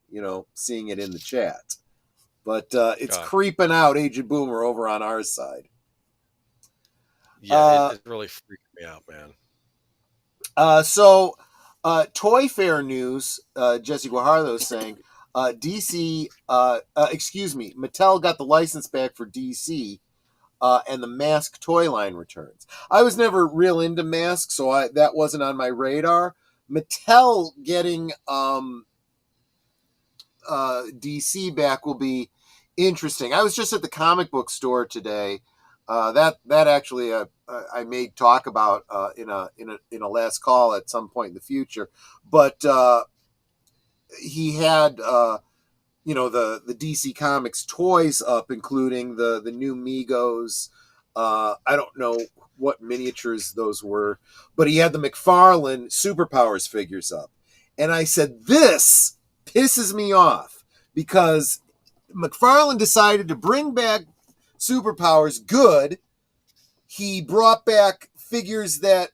A: seeing it in the chat. But it's creeping out Agent Boomer over on our side.
B: Yeah, it really freaked me out, man.
A: So Toy Fair news, Jesse Guajardo is saying, Mattel got the license back for DC, and the Mask toy line returns. I was never real into masks, so that wasn't on my radar. Mattel getting DC back will be interesting. I was just at the comic book store today. That actually I may talk about in a last call at some point in the future. But he had the DC Comics toys up, including the new Migos. I don't know what miniatures those were, but he had the McFarlane Superpowers figures up, and I said, this pisses me off because McFarlane decided to bring back Superpowers. Good. He brought back figures that,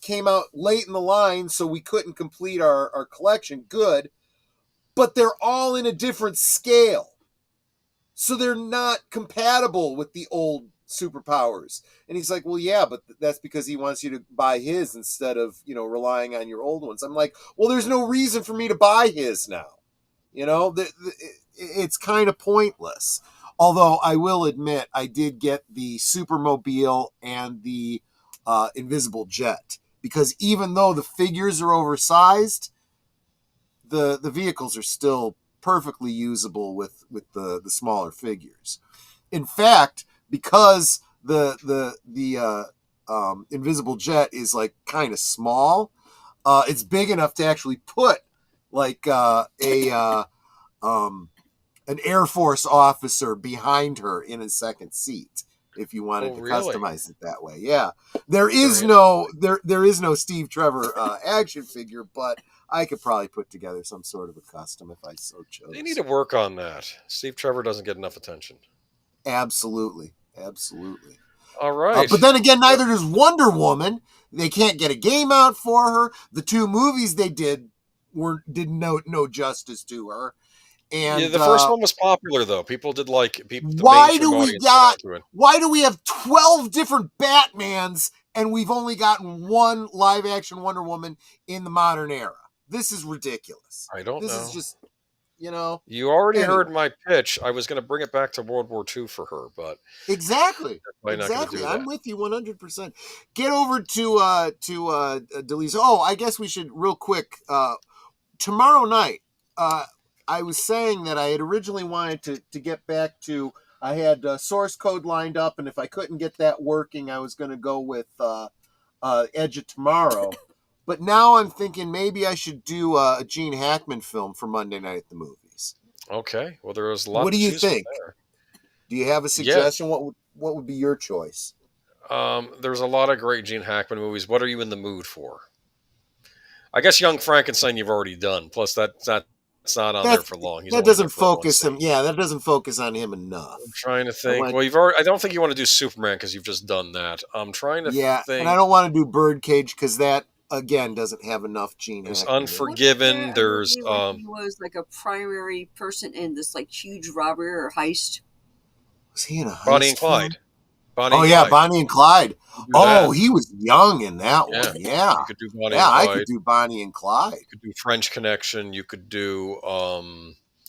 A: came out late in the line, so we couldn't complete our collection. Good. But they're all in a different scale. So they're not compatible with the old Superpowers. And he's like, well, yeah, but that's because he wants you to buy his instead of, relying on your old ones. I'm like, well, there's no reason for me to buy his now. It's kind of pointless. Although I will admit, I did get the Supermobile and the Invisible Jet. Because even though the figures are oversized, the vehicles are still
D: perfectly usable with the smaller figures. In fact, because the Invisible Jet is like kind of small, it's big enough to actually put like an Air Force officer behind her in a second seat if you wanted to customize it that way. Yeah. There is no Steve Trevor action figure, but I could probably put together some sort of a custom if I so chose.
B: They need to work on that. Steve Trevor doesn't get enough attention.
D: Absolutely.
B: All right.
D: But then again, neither does Wonder Woman. They can't get a game out for her. The 2 movies they did didn't no justice to her. And
B: yeah, the first one was popular though. People did like people.
D: Why do we have 12 different Batmans and we've only gotten 1 live action Wonder Woman in the modern era? This is ridiculous.
B: I don't know.
D: This is just, you know.
B: You already heard my pitch. I was going to bring it back to World War II for her, but
D: exactly. I'm with you 100%. Get over to Delise. Oh, I guess we should real quick. Tomorrow night. I was saying that I had originally wanted to get back to, I had source code lined up, and if I couldn't get that working, I was going to go with Edge of Tomorrow. But now I'm thinking maybe I should do a Gene Hackman film for Monday Night at the Movies.
B: Okay. Well, there was a lot.
D: What do you think? Do you have a suggestion? Yeah. What would be your choice?
B: There's a lot of great Gene Hackman movies. What are you in the mood for? I guess Young Frankenstein you've already done. Plus it's not on there for long.
D: That doesn't focus him. Yeah, that doesn't focus on him enough.
B: I'm trying to think. I don't think you want to do Superman because you've just done that. I'm trying to think. Yeah,
D: and I don't want to do Birdcage because that again doesn't have enough Gene.
B: There's Unforgiven. There's
C: he was like a primary person in this like huge robbery or heist.
D: Was he in a heist?
B: Bonnie and Clyde.
D: Bonnie and Clyde. Oh, he was young in that one. Yeah.
B: You could do Bonnie and Clyde.
D: I could do Bonnie and Clyde.
B: You could do French Connection. You could do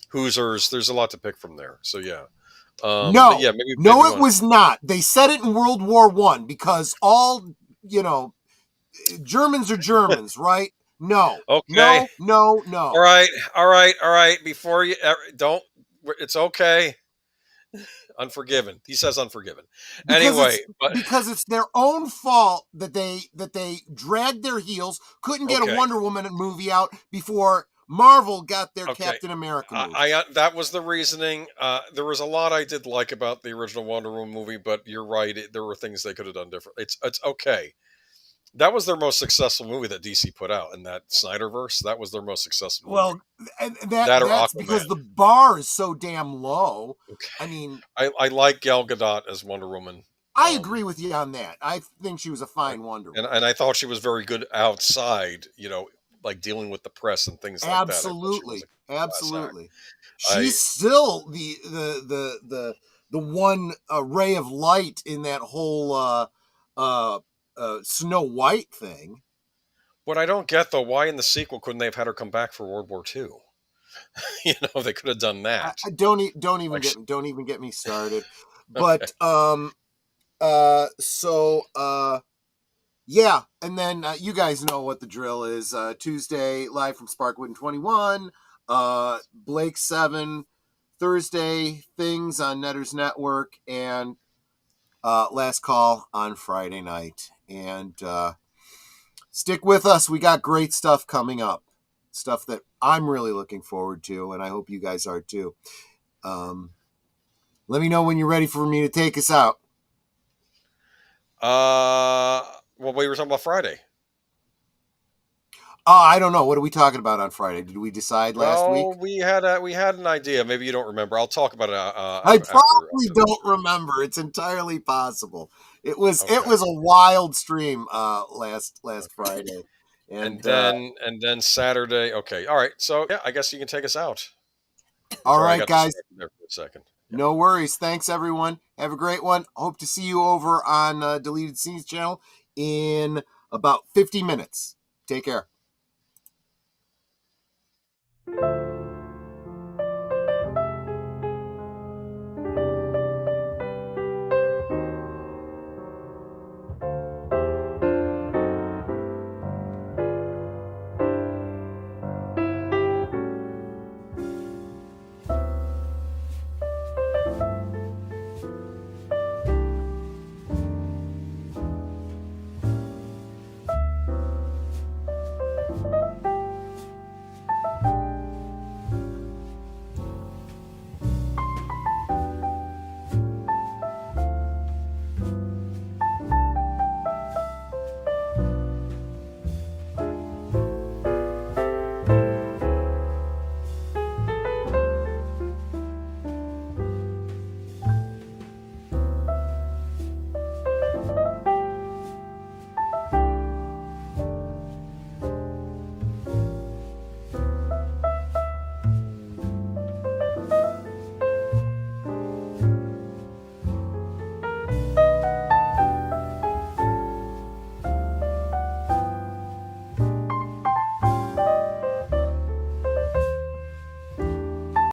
B: Hoosiers. There's a lot to pick from there. So, yeah.
D: It was not. They said it in World War I because all, Germans are Germans, right? No.
B: Okay.
D: No.
B: All right. Before you don't, it's okay. Unforgiven. He says Unforgiven.
D: Because it's their own fault that they dragged their heels, couldn't get a Wonder Woman movie out before Marvel got their Captain America movie.
B: That was the reasoning. There was a lot I did like about the original Wonder Woman movie, but you're right. There were things they could have done different. It's okay. That was their most successful movie that DC put out in that Snyderverse. That was their most successful movie.
D: Well, that's because the bar is so damn low. Okay. I mean,
B: I like Gal Gadot as Wonder Woman.
D: I agree with you on that. I think she was a fine Wonder Woman.
B: And I thought she was very good outside, like dealing with the press and things like that.
D: Absolutely. She's still the one ray of light in that whole Snow White thing.
B: What I don't get though, why in the sequel couldn't they have had her come back for World War II? They could have done that.
D: Don't even get me started. But yeah, and then you guys know what the drill is. Tuesday live from Sparkwood and 21. Blake 7. Thursday things on Netters Network, and Last Call on Friday night. And stick with us. We got great stuff coming up. Stuff that I'm really looking forward to, and I hope you guys are too. Let me know when you're ready for me to take us out.
B: Well, we were talking about Friday.
D: I don't know. What are we talking about on Friday? Did we decide last week?
B: We had an idea. Maybe you don't remember. I'll talk about it.
D: I probably don't remember. It's entirely possible. It was a wild stream last Friday,
B: and then Saturday. Okay, all right. So yeah, I guess you can take us out.
D: All right, guys.
B: There for a second.
D: Yeah. No worries. Thanks, everyone. Have a great one. Hope to see you over on Deleted Scenes channel in about 50 minutes. Take care.